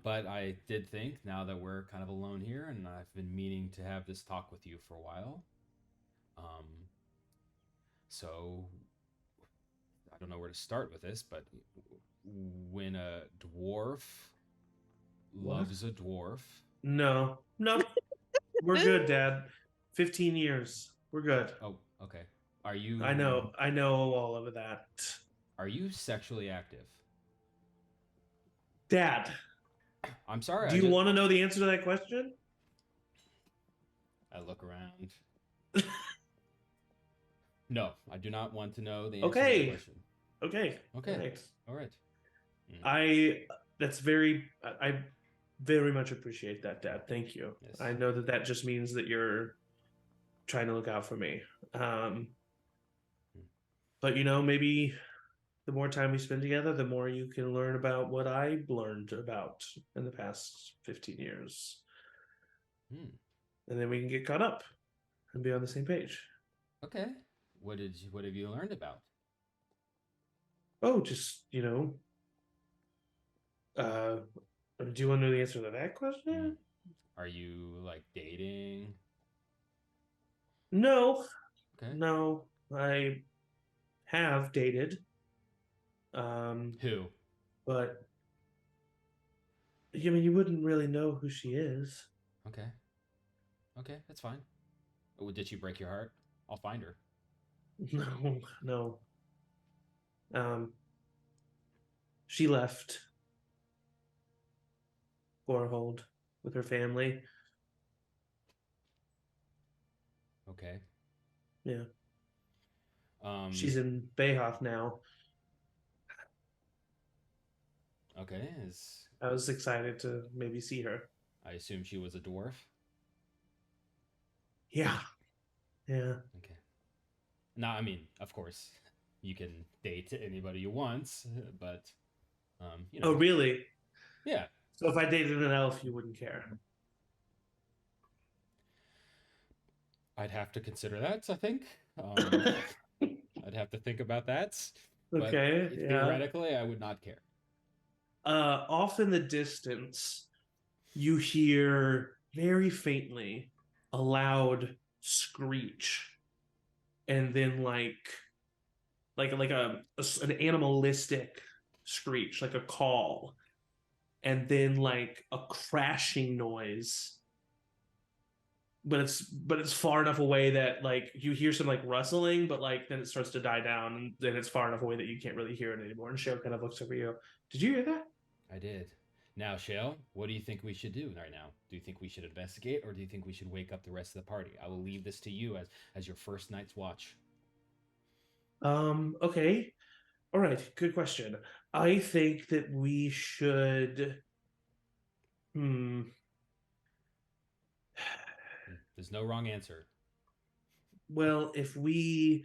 But I did think now that we're kind of alone here, and I've been meaning to have this talk with you for a while. So I don't know where to start with this, but when a dwarf loves a dwarf. No. We're good, Dad. 15 years. We're good. Oh, okay. Are you? I know all of that. Are you sexually active? Dad, I'm sorry. do you want to know the answer to that question? I look around. No, I do not want to know the answer to Okay. the question. Okay. Thanks. All right. I very much appreciate that, Dad. Thank you. Yes. I know that just means that you're trying to look out for me. But maybe the more time we spend together, the more you can learn about what I learned about in the past 15 years. Hmm. and then we can get caught up and be on the same page. Okay. What have you learned about? Oh, just do you want to know the answer to that question? Are you like dating? No, Okay. no, I have dated, Who? but you wouldn't really know who she is. Okay. Okay, that's fine. Oh, did she break your heart? I'll find her. No, no. Um, she left Gorhold with her family. Okay. Yeah, Um. she's in Bayhoff now. Okay. Is I was excited to maybe see her. I assume she was a dwarf. Yeah, yeah. Okay. No, I mean, of course, you can date anybody you want, but Oh, really? yeah, So if I dated an elf, you wouldn't care? I'd have to consider that. I think I'd have to think about that, but Okay, yeah. theoretically, I would not care. Off in the distance, you hear very faintly a loud screech, and then an animalistic screech, like a call, and then like a crashing noise. But it's far enough away that like you hear some like rustling, but like then it starts to die down, and then it's far enough away that you can't really hear it anymore. And Shale kind of looks over you. Did you hear that? I did. Now, Shale, what do you think we should do right now? Do you think we should investigate, or do you think we should wake up the rest of the party? I will leave this to you as your first night's watch. Okay. All right, good question. I think that we should. There's no wrong answer. Well, if we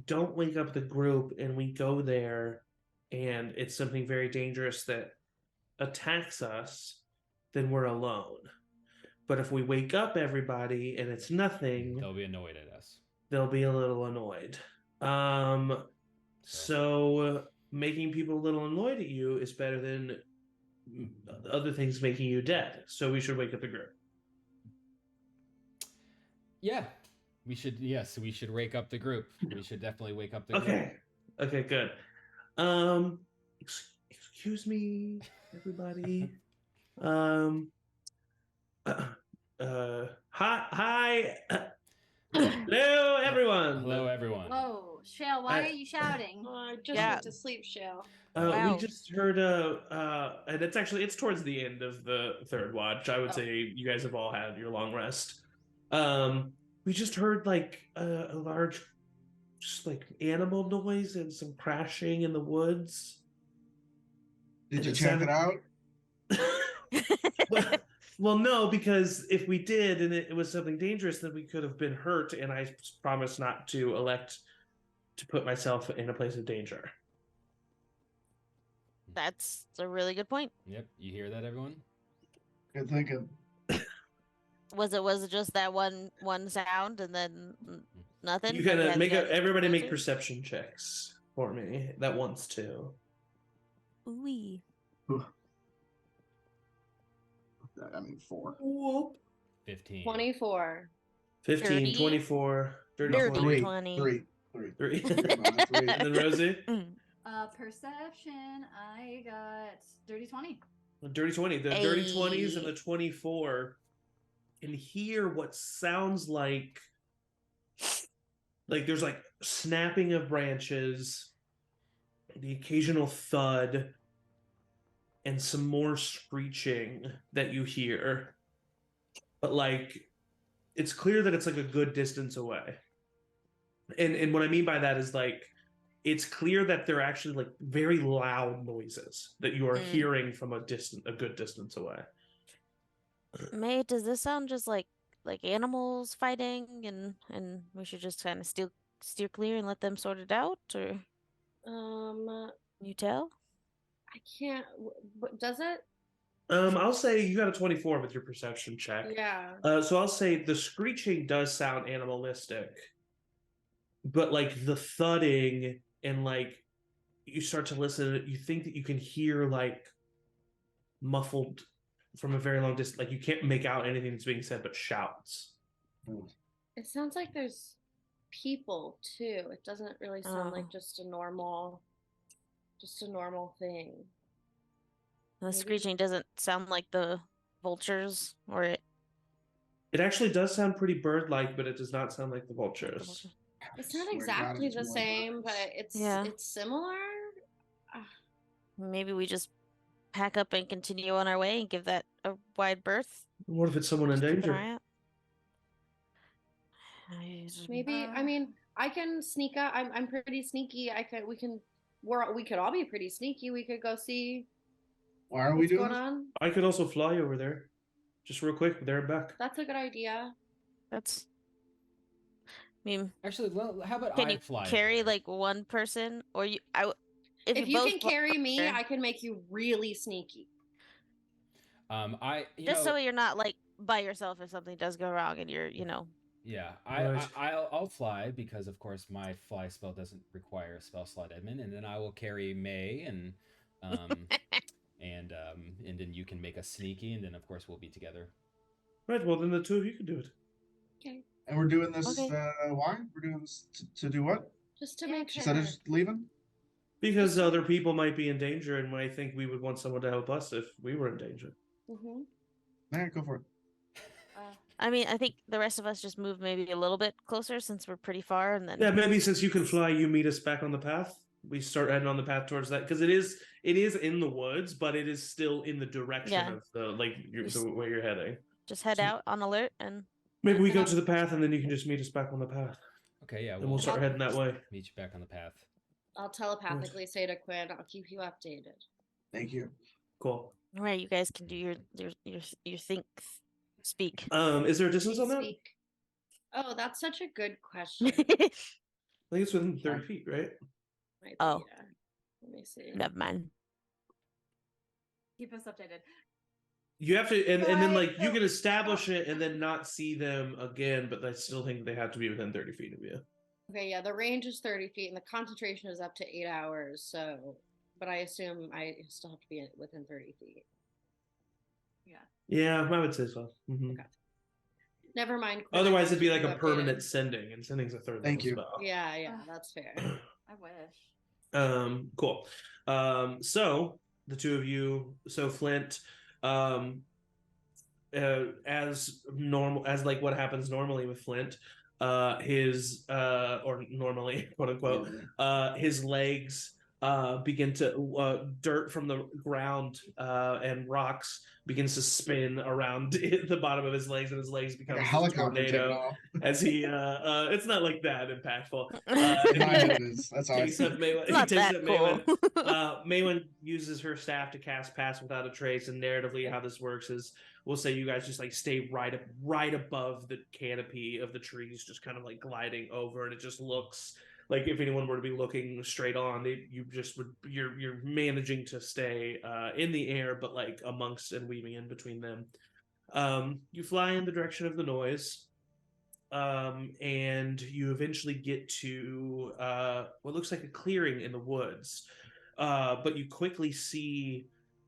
don't wake up the group and we go there and it's something very dangerous that attacks us, then we're alone. But if we wake up everybody and it's nothing, They'll be annoyed at us. they'll be a little annoyed. So making people a little annoyed at you is better than other things making you dead. So we should wake up the group. Yeah, we should. Yes, we should wake up the group. We should definitely wake up the group. Okay, good. Excuse me, everybody. Hi. Hello, everyone. Hello, everyone. Whoa, Shale, why are you shouting? I just Yeah. went to sleep, Shale. We Wow. just heard and it's towards the end of the third watch. I would say you guys have all had your long rest. We just heard like a large, just like animal noise and some crashing in the woods. Did you It check it sounded- out? Well, no, because if we did and it was something dangerous, then we could have been hurt, and I promised not to elect to put myself in a place of danger. That's a really good point. Yep, you hear that, everyone? Good thinking. Was it just that one sound and then nothing? You Like, gotta had make to get everybody make closer? perception checks for me that wants to. Ooh-wee. I mean, 4. Whoop. 15. 24. 15, 30. 24, 30, Dirty 20, 20. 3. 3. Come on, 3. And then Rosie? Perception. I got dirty 20. Dirty 20. The dirty 20s and Ayy. the 24 can hear what sounds like there's like snapping of branches, the occasional thud, and some more screeching that you hear. But like it's clear that it's like a good distance away. And what I mean by that is like it's clear that they're actually like very loud noises that you are hearing from a good distance away. May, does this sound just like animals fighting and we should just kind of steer clear and let them sort it out, or Um, can you tell? I can't. Does it? I'll say you got a 24 with your perception check. Yeah. So I'll say the screeching does sound animalistic, but like the thudding and like you start to listen, you think that you can hear like muffled from a very long distance. Like you can't make out anything that's being said, but shouts. It sounds like there's people too. It doesn't really sound like just a normal thing. The Maybe- screeching doesn't sound like the vultures or it. It actually does sound pretty bird-like, but it does not sound like the vultures. It's not Swear to God, exactly it's the more same, birds. but it's Yeah. it's similar. Maybe we just pack up and continue on our way and give that a wide berth. What if it's someone in Just keep an danger? eye out. Maybe I mean I can sneak up. I'm pretty sneaky. We could all be pretty sneaky. We could go see Why are we what's doing going this? on. I could also fly over there, just real quick, there and back. That's a good idea. That's. I mean, Actually, well, how about can I you fly carry there? like one person, or you? If you both can fly carry me, there, I can make you really sneaky. just so you're not like by yourself if something does go wrong and you're, Yeah, Right. I'll fly because of course my fly spell doesn't require a spell slot admin, and then I will carry May and and then you can make us sneaky, and then of course we'll be together. Right, well then the two of you can do it. Okay. And we're doing this. Okay. Why? We're doing this to do what? Just to Yeah, make to- sure. Instead of just leaving? Because other people might be in danger and might think we would want someone to help us if we were in danger. Mm-hmm. Yeah, go for it. I mean, I think the rest of us just move maybe a little bit closer since we're pretty far, and then Yeah, maybe since you can fly, you meet us back on the path. We start heading on the path towards that because it is in the woods, but it is still in the direction Yeah. of the the way you're heading. just head So- out on alert and. Maybe we go to the path and then you can just meet us back on the path, Okay, yeah, and we'll start heading that way. meet you back on the path. I'll telepathically say to Quinn, "I'll keep you updated." Thank you. Cool. Right, you guys can do your speak. Is there a distance on that? Speak. Oh, that's such a good question. I think it's within 30 feet, right? Might be, Oh. yeah. Let me see. Never mind. Keep us updated. You have to, and then Right, like you so- can establish it and then not see them again, but I still think they have to be within 30 feet of you. Okay, yeah, the range is 30 feet and the concentration is up to 8 hours. So, but I assume I still have to be within 30 feet. Yeah, I would say so. Mhm. Okay. Never mind. Quinn, Otherwise, I'll it'd be keep like you a updated. permanent sending, and sending's a third Thank level you. spell. Yeah, that's fair. I wish. Cool. So the two of you, so Flint, as normal, as like what happens normally with Flint, his or normally quote unquote, his legs begin to dirt from the ground and rocks begins to spin around the bottom of his legs, and his legs become Like a this helicopter taking tornado off. as he it's not like that impactful. In my head it is. That's how I Takes see up it. Maywin. It's He not takes that up cool. Maywin. Maywin uses her staff to cast Pass Without a Trace, and narratively, how this works is we'll say you guys just like stay right above the canopy of the trees, just kind of like gliding over, and it just looks like if anyone were to be looking straight on, you're managing to stay in the air, but like amongst and weaving in between them. You fly in the direction of the noise. And you eventually get to what looks like a clearing in the woods, but you quickly see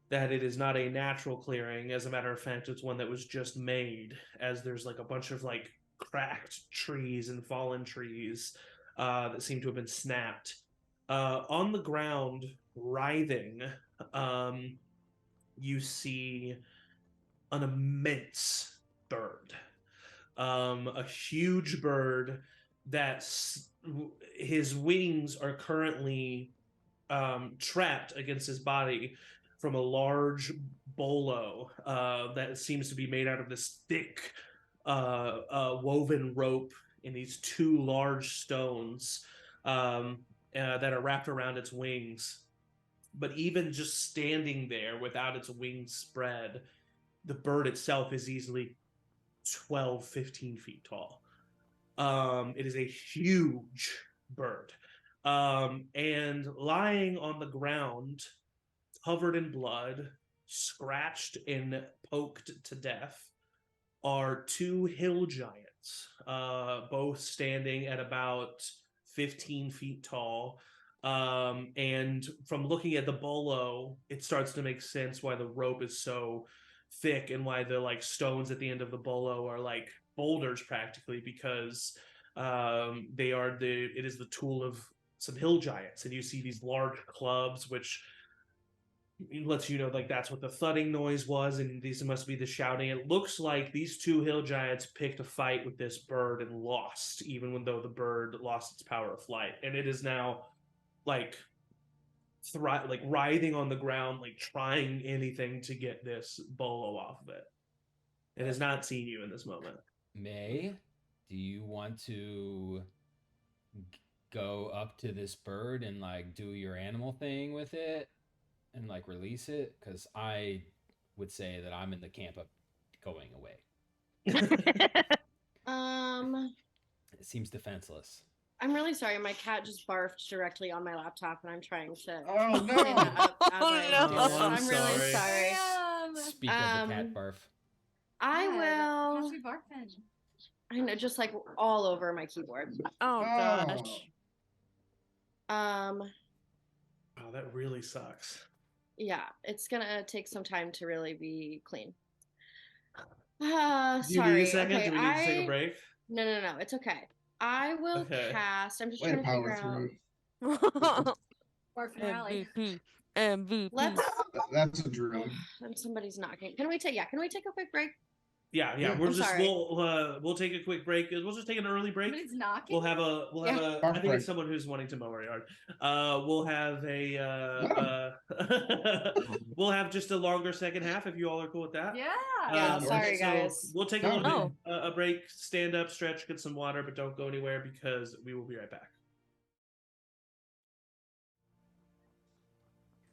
that it is not a natural clearing. As a matter of fact, it's one that was just made, as there's like a bunch of like cracked trees and fallen trees that seem to have been snapped. On the ground, writhing, you see an immense bird. A huge bird that his wings are currently trapped against his body from a large bolo that seems to be made out of this thick woven rope in these two large stones that are wrapped around its wings. But even just standing there without its wings spread, the bird itself is easily 12, 15 feet tall. It is a huge bird. And lying on the ground, covered in blood, scratched and poked to death, are two hill giants, both standing at about 15 feet tall. And from looking at the bolo, it starts to make sense why the rope is so thick and why the like stones at the end of the bolo are like boulders practically, because it is the tool of some hill giants. And you see these large clubs, which lets you know like that's what the thudding noise was, and these must be the shouting. It looks like these two hill giants picked a fight with this bird and lost, even though the bird lost its power of flight, and it is now like writhing on the ground, like trying anything to get this bolo off of it. It has not seen you in this moment. May, do you want to go up to this bird and like do your animal thing with it and like release it? Because I would say that I'm in the camp of going away. It seems defenseless. I'm really sorry. My cat just barfed directly on my laptop, and I'm trying to Oh clean it no! up as I no. do this. I'm I'm really sorry. sorry. Speak of the cat barf. I Cats will. be barfing. I know, just like all over my keyboard. Oh gosh. Um, Oh, that really sucks. yeah, it's gonna take some time to really be clean. Do you Sorry. need a second? Okay, Do we need to take a break? No. It's okay. I will Okay. cast. I'm just Way trying to to figure power out. through. Barfing rally. MVP. Let's. That's a drug. And somebody's knocking. Can we take? Yeah. Can we take a quick break? Yeah. I'm We'll sorry. we'll take a quick break. We'll just take an early break. Somebody's knocking. We'll have a I think Break. it's someone who's wanting to mow our yard. We'll have we'll have just a longer second half if you all are cool with that. Yeah. Yeah, Um, sorry, so guys. We'll take a little No. bit a break, stand up, stretch, get some water, but don't go anywhere because we will be right back.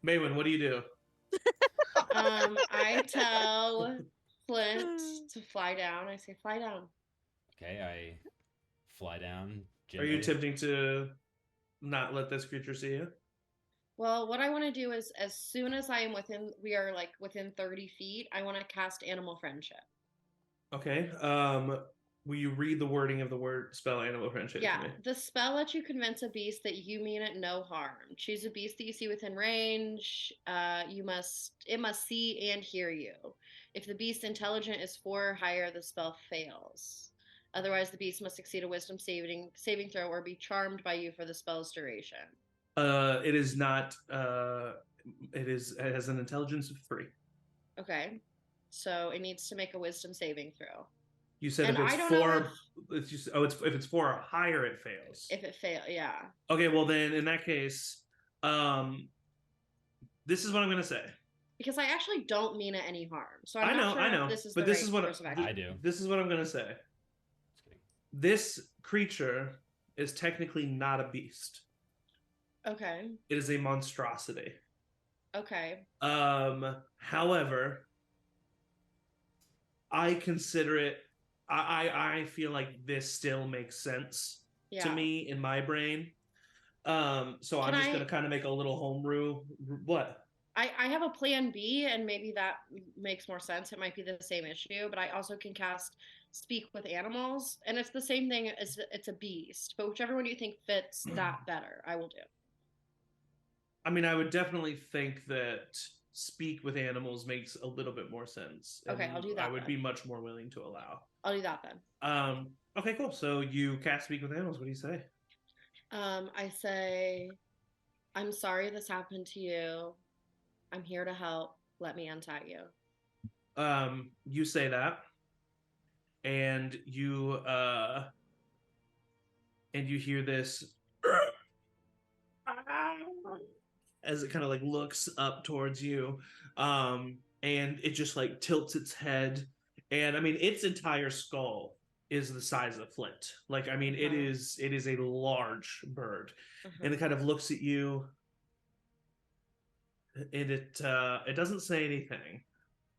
Maywin, what do you do? I tell Flint to fly down. I say, fly down. Okay, I fly down. Are you gently. attempting to not let this creature see you? Well, what I want to do is, as soon as I am we are like within 30 feet, I want to cast Animal Friendship. Okay. Will you read the wording of the word spell animal friendship Yeah, to me? the spell lets you convince a beast that you mean it no harm. Choose a beast that you see within range. It must see and hear you. If the beast's intelligence is 4 or higher, the spell fails. Otherwise, the beast must succeed a wisdom saving throw or be charmed by you for the spell's duration. It is not. It has an intelligence of 3. Okay, so it needs to make a wisdom saving throw. You said And if it's I don't know 4, if it's 4 or higher, it fails. If it fails, yeah. Okay, well then in that case, this is what I'm gonna say. Because I actually don't mean it any harm. So I'm I not know, sure if this is but the this right is what course of action. I do. This is what I'm gonna say. Just kidding. This creature is technically not a beast. Okay. It is a monstrosity. Okay. However, I consider it. I feel like this still makes sense Yeah. to me in my brain. So I'm Can just I- gonna kind of make a little homebrew. What? I have a plan B, and maybe that makes more sense. It might be the same issue, but I also can cast Speak with Animals, and it's the same thing as it's a beast. But whichever one you think fits that better, I will do. I mean, I would definitely think that Speak with Animals makes a little bit more sense. Okay, and I'll do that I would then. be much more willing to allow. I'll do that then. Okay, cool. So you cast Speak with Animals. What do you say? I say, I'm sorry this happened to you. I'm here to help. Let me untie you. You say that, and you hear this as it kind of like looks up towards you, and it just like tilts its head, and I mean its entire skull is the size of Flint. Like, I mean, it is a large bird, and it kind of looks at you. And it doesn't say anything,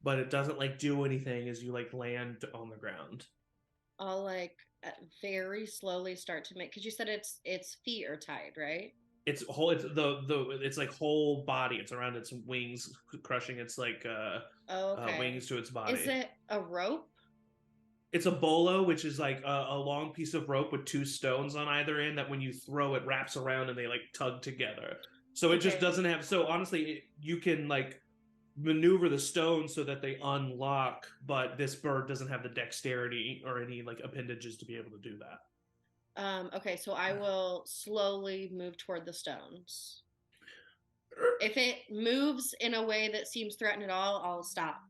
but it doesn't like do anything as you like land on the ground. I'll like very slowly start to make, because you said its feet are tied, right? It's whole. It's the. It's like whole body. It's around its wings, crushing its like Okay. wings to its body. Is it a rope? It's a bolo, which is like a long piece of rope with 2 stones on either end that when you throw it wraps around and they like tug together. So it just Okay. doesn't have. So honestly, you can like maneuver the stones so that they unlock, but this bird doesn't have the dexterity or any like appendages to be able to do that. Okay, so I will slowly move toward the stones. If it moves in a way that seems threatened at all, I'll stop.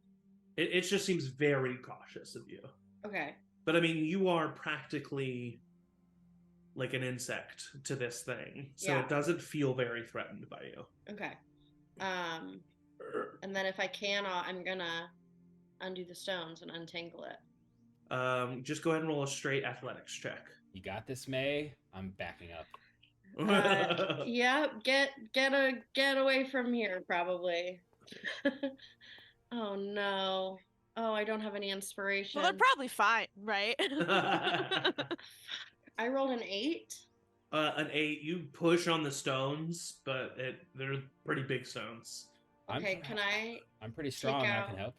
It just seems very cautious of you. Okay. But I mean, you are practically like an insect to this thing, so Yeah. it doesn't feel very threatened by you. Okay. And then if I can, I'm gonna undo the stones and untangle it. Just go ahead and roll a straight athletics check. You got this, May. I'm backing up. Yeah, get away from here, probably. Oh no. Oh, I don't have any inspiration. Well, they're probably fine, right? I rolled an 8. An 8. You push on the stones, but they're pretty big stones. Okay, can I? I'm pretty strong. I can help.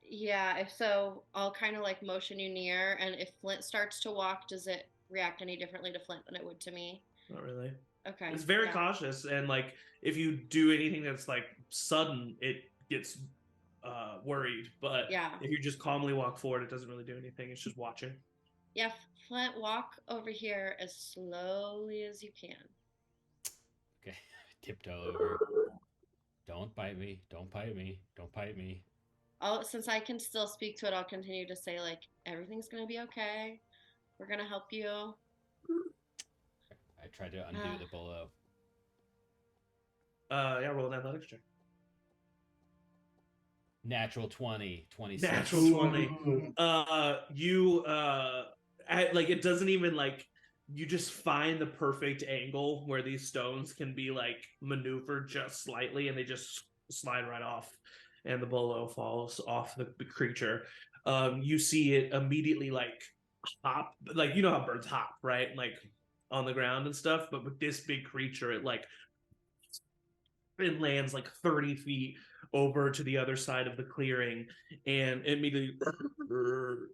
Yeah. If so, I'll kind of like motion you near, and if Flint starts to walk, does it react any differently to Flint than it would to me? Not really. Okay. It's very cautious, and like if you do anything that's like sudden, it gets worried. But yeah, if you just calmly walk forward, it doesn't really do anything. It's just watching. Yeah, Flint, walk over here as slowly as you can. Okay, tiptoe over. Don't bite me. Don't bite me. Don't bite me. Oh, since I can still speak to it, I'll continue to say like everything's gonna be okay. We're gonna help you. I tried to undo the bolo. Yeah, roll an athletics check. Natural 20, 26. Natural 20. Like it doesn't even like you just find the perfect angle where these stones can be like maneuvered just slightly and they just slide right off and the bolo falls off the creature. You see it immediately like hop, like you know how birds hop, right? Like on the ground and stuff, but with this big creature, it lands like 30 feet over to the other side of the clearing and immediately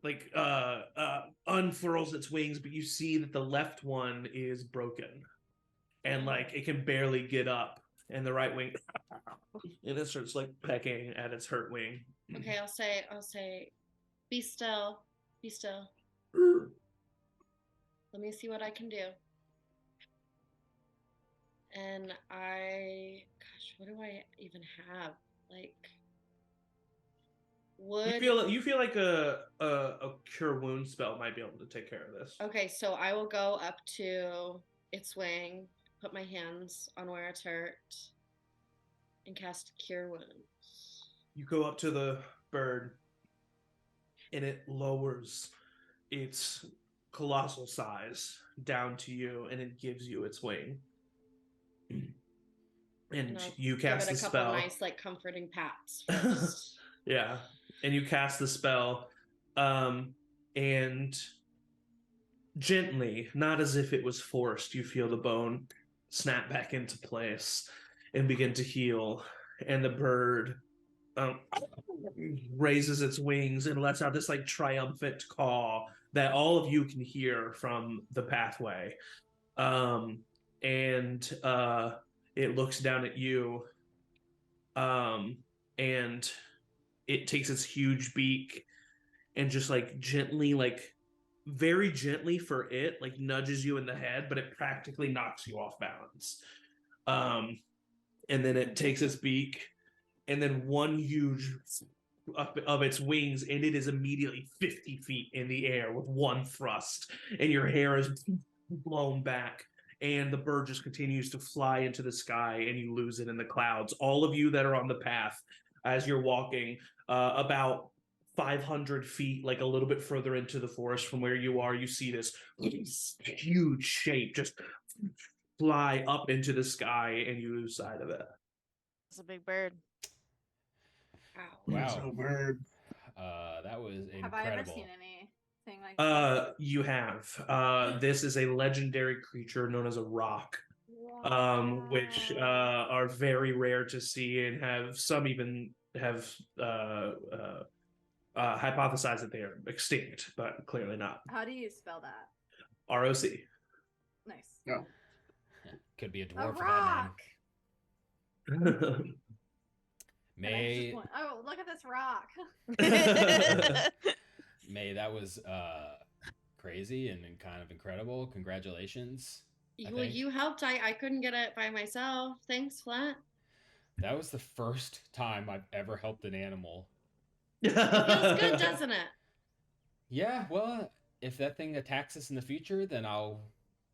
like unfurls its wings, but you see that the left one is broken and like it can barely get up, and the right wing and it starts like pecking at its hurt wing. Okay, I'll say be still. Be still. Let me see what I can do. And gosh, what do I even have? Like, would you feel like a cure wound spell might be able to take care of this. Okay, so I will go up to its wing, put my hands on where it's hurt, and cast Cure Wounds. You go up to the bird, and it lowers its colossal size down to you, and it gives you its wing. And you cast the spell. Give it a couple nice, like, comforting pats first. Yeah, and you cast the spell, and gently, not as if it was forced, you feel the bone snap back into place and begin to heal, and the bird raises its wings and lets out this like triumphant caw that all of you can hear from the pathway, and it looks down at you, and it takes its huge beak and just like gently, like very gently for it, like nudges you in the head, but it practically knocks you off balance. And then it takes its beak, and then one huge up of its wings, and it is immediately 50 feet in the air with one thrust, and your hair is blown back, and the bird just continues to fly into the sky, and you lose it in the clouds. All of you that are on the path, as you're walking, about 500 feet, like a little bit further into the forest from where you are, you see this huge shape just fly up into the sky, and you lose sight of it. It's a big bird. Wow. So bird. That was incredible. Have I ever seen any thing like that? You have. This is a legendary creature known as a rock. Which Wow. are very rare to see, and have some even have hypothesized that they are extinct, but clearly not. How do you spell that? ROC. Nice. No. Could be a A dwarf for rock. that name. And I just May went, oh, look at this rock. May, that was crazy and kind of incredible. Congratulations. Well, think. you helped. I couldn't get it by myself. Thanks, Flint. That was the first time I've ever helped an animal. It feels good, doesn't it? Yeah, well, if that thing attacks us in the future, then I'll,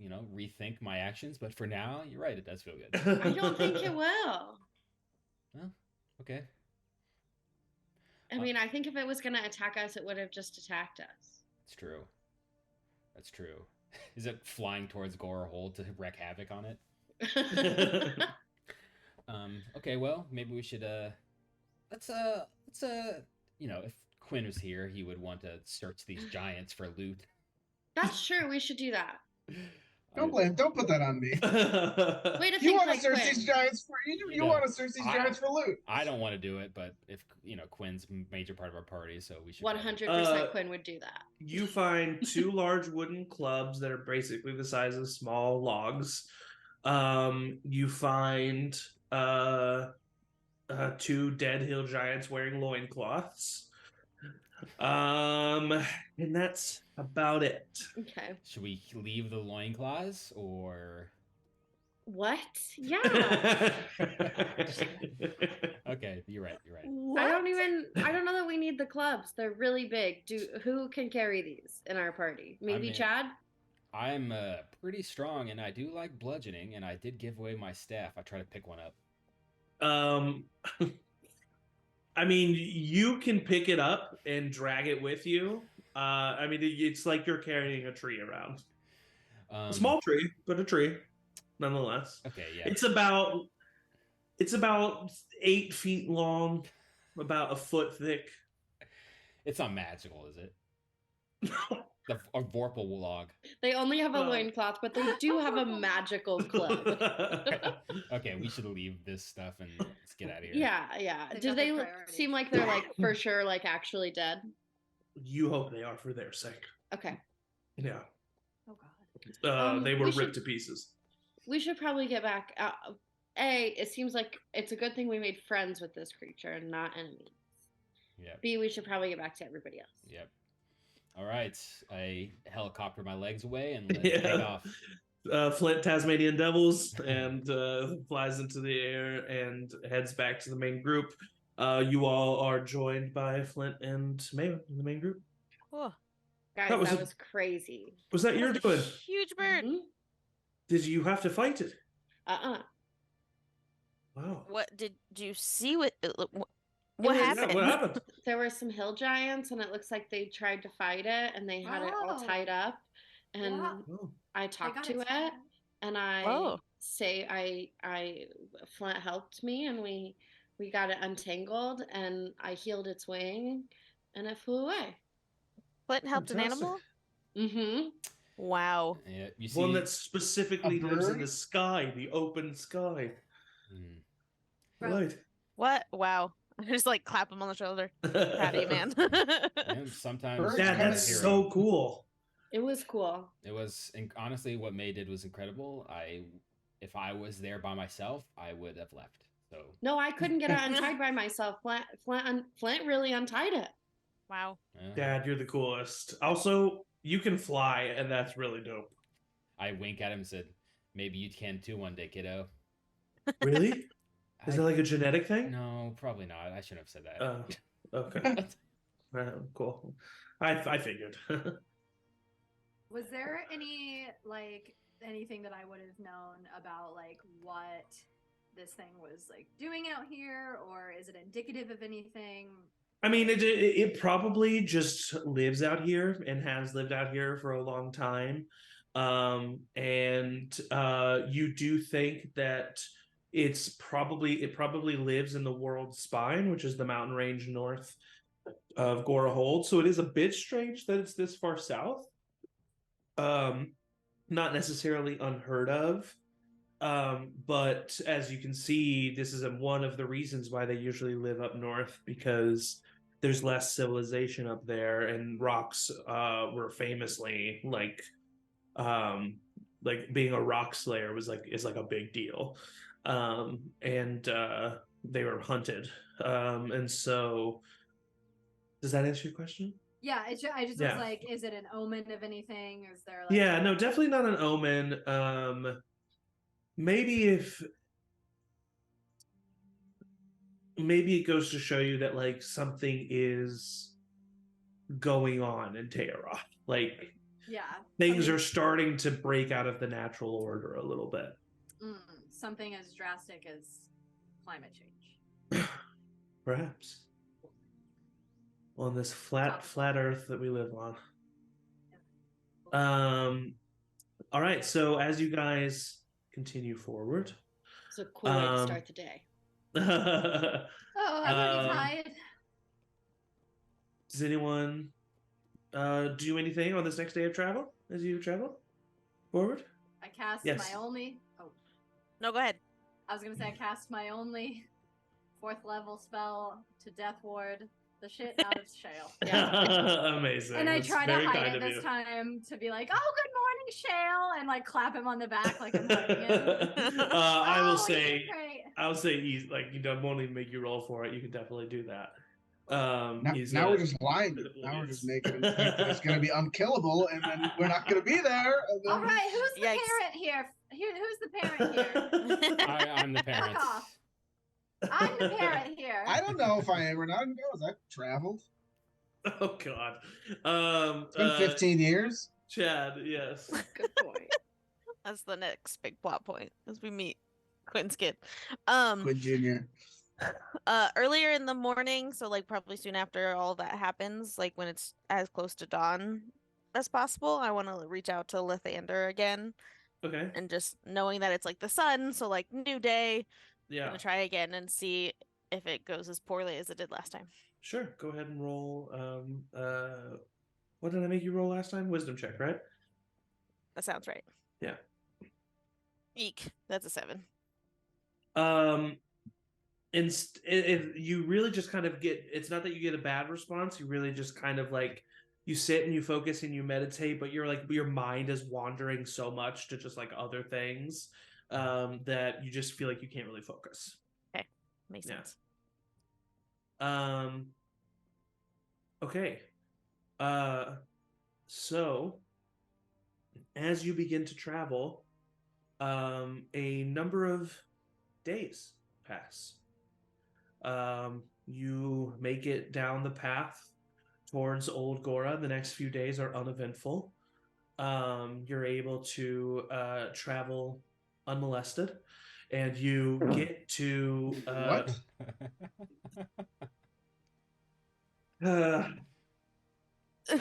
rethink my actions. But for now, you're right, it does feel good. I don't think it will. Well, okay. I mean, I think if it was going to attack us, it would have just attacked us. It's true. That's true. Is it flying towards Gorra Hole to wreak havoc on it? Okay, well, maybe we should let's if Quinn was here, he would want to search these giants for loot. That's true. We should do that. Don't put that on me. Way to You think want to like search Quinn. these giants for you want to search these giants for loot. I don't want to do it, but if Quinn's a major part of our party, so we should 100% Quinn would do that. You find 2 large wooden clubs that are basically the size of small logs. You find 2 dead hill giants wearing loincloths. And that's about it. Okay. Should we leave the loincloths or? What? Yeah. Okay, you're right. I don't know that we need the clubs. They're really big. Who can carry these in our party? Maybe Chad? I'm pretty strong, and I do like bludgeoning, and I did give away my staff. I try to pick one up. I mean, you can pick it up and drag it with you. I mean, it's like you're carrying a tree around. A small tree, but a tree, nonetheless. Okay, yeah. It's about 8 feet long, about a foot thick. It's not magical, is it? A vorpal log. They only have a loincloth, but they do have a magical club. Okay, we should leave this stuff and let's get out of here. Yeah. They Do got they their priorities. seem like they're for sure actually dead? You hope they are for their sake. Okay. Yeah. Oh god. They were we ripped should- to pieces. We should probably get back. It seems like it's a good thing we made friends with this creature and not enemies. Yep. B, we should probably get back to everybody else. Yep. All right. I helicopter my legs away and let it take off. Flint Tasmanian Devils and flies into the air and heads back to the main group. You all are joined by Flint and Maven in the main group. Cool. Guys, That was that a- was crazy. Was that your doing? Huge bird. Mhm. Did you have to fight it? Wow. What did you see? What was- happened? Yeah, what happened? There were some hill giants, and it looks like they tried to fight it, and they had it all Oh. tied up. And Wow. Oh. I I talked got to it, tied. and I Oh. say Flint helped me, and we got it untangled, and I healed its wing, and it flew away. Flint helped an Fantastic. animal? Mm-hmm. Wow. Yeah, you see. One that specifically A lives in bird? the sky, the open sky. Hmm. Right. What? Wow. I just clap him on the shoulder. Proud of you, man. And sometimes Birds Dad, kinda that's hero. so cool. It was cool. It was, and honestly, what May did was incredible. If I was there by myself, I would have left. So No, I couldn't get it untied by myself. Flint really untied it. Wow. Dad, you're the coolest. Also, you can fly, and that's really dope. I wink at him and said, "Maybe you can too one day, kiddo." Really? Is that like a genetic thing? No, probably not. I shouldn't have said that. Okay. Cool. I figured. Was there anything that I would have known about what this thing was doing out here, or is it indicative of anything? I mean, it probably just lives out here and has lived out here for a long time. And you do think that it probably lives in the world's spine, which is the mountain range north of Gorra Hold. So it is a bit strange that it's this far south. Not necessarily unheard of. But as you can see, this is one of the reasons why they usually live up north, because there's less civilization up there, and rocks were famously like being a rock slayer is like a big deal. And they were hunted. And so does that answer your question? Yeah, I just Yeah. was like, is it an omen of anything? Is there like Yeah, no, definitely not an omen. Maybe it goes to show you that like something is going on in Tayaroth. Like yeah, things something- are starting to break out of the natural order a little bit. something as drastic as climate change. Perhaps. On this flat earth that we live on. All right, so as you guys continue forward. It's a cool way to start the day. Oh, I'm already tired. Does anyone do anything on this next day of travel as you travel forward? I cast Yes. my only. Oh, No, go ahead. I was gonna say I cast my only 4th level spell to Death Ward the shit out of Shale. Yeah. Amazing. And I That's try to very hide kind it of this you. time to be like, "Oh, good morning, Shale," and like clap him on the back like I'm hugging him. I will Oh, he's say, great. he's like, you don't want to make you roll for it. You can definitely do that. Now we're just lying. Now we're just making him think that it's going to be unkillable, and then we're not going to be there. And then... All right, who's the Yikes. parent here? Who's the parent here? I'm the parent. Fuck off. I'm the parent here. I don't know if I am or not. Who knows? I've traveled. Oh God. It's been 15 years. Chad, yes. Good point. That's the next big plot point as we meet Quinn's kid. Quinn Jr. Earlier in the morning, so like probably soon after all that happens, like when it's as close to dawn as possible, I want to reach out to Lathander again, Okay. and just knowing that it's like the sun, so like new day, Yeah. gonna try again and see if it goes as poorly as it did last time. Sure. Go ahead and roll. What did I make you roll last time? Wisdom check, right? That sounds right. Yeah. Eek, that's a 7. If you really just kind of get, it's not that you get a bad response. You really just kind of like, you sit and you focus and you meditate, but you're like, your mind is wandering so much to just like other things that you just feel like you can't really focus. Okay, makes Yeah. sense. Okay. So as you begin to travel, a number of days pass. You make it down the path towards Old Gorra. The next few days are uneventful. You're able to travel unmolested, and you get to What?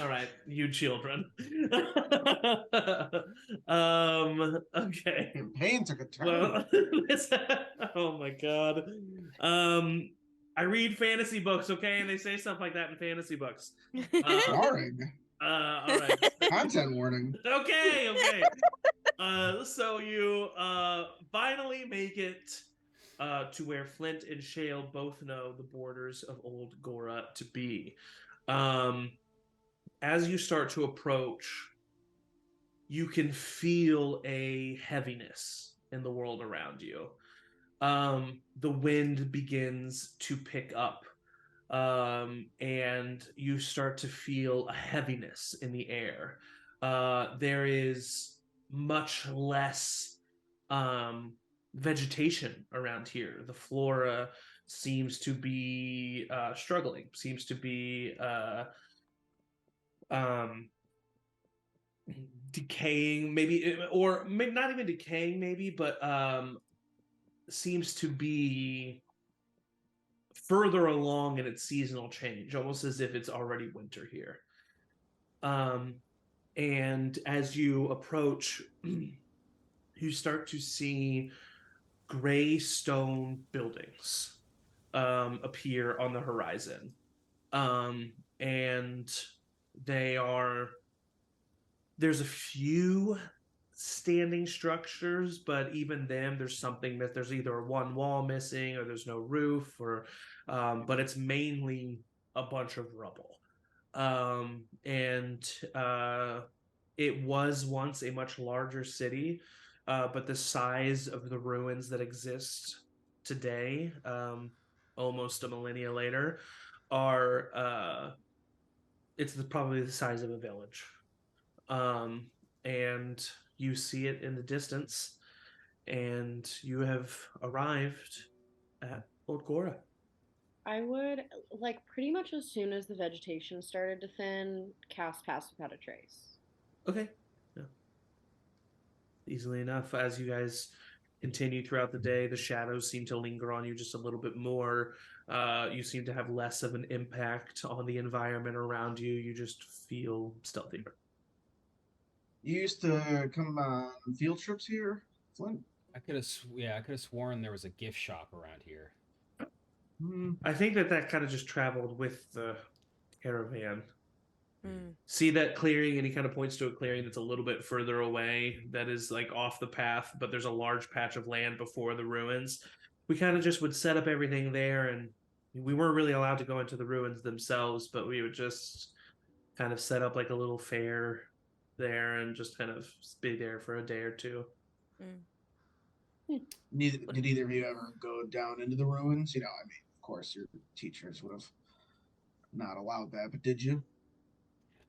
All right, you children. Okay. Campaign took a turn. Well, oh my God. I read fantasy books, okay, and they say stuff like that in fantasy books. Boring. All right. Content warning. Okay. So you finally make it to where Flint and Shale both know the borders of Old Gorra to be. As you start to approach, you can feel a heaviness in the world around you. The wind begins to pick up, and you start to feel a heaviness in the air. There is much less vegetation around here. The flora seems to be struggling, seems to be decaying, maybe, or maybe not even decaying, maybe, but seems to be further along in its seasonal change, almost as if it's already winter here. And as you approach, you start to see gray stone buildings appear on the horizon. And there's a few standing structures, but even then there's something that there's either one wall missing or there's no roof, or but it's mainly a bunch of rubble. And it was once a much larger city, but the size of the ruins that exist today, almost a millennia later, are probably the size of a village. And you see it in the distance, and you have arrived at Old Gorra. I would, like, pretty much as soon as the vegetation started to thin, cast Pass Without a Trace. Okay. Yeah. Easily enough. As you guys continue throughout the day, the shadows seem to linger on you just a little bit more. You seem to have less of an impact on the environment around you. You just feel stealthier. You used to come on field trips here, Flint? I could have sworn there was a gift shop around here. I think that kind of just traveled with the caravan. Mm. See that clearing, and he kind of points to a clearing that's a little bit further away, that is like off the path, but there's a large patch of land before the ruins. We kind of just would set up everything there, and we weren't really allowed to go into the ruins themselves, but we would just kind of set up like a little fair there and just kind of be there for a day or two. Did either of you ever go down into the ruins? You know, I mean, of course, your teachers would have not allowed that, but did you?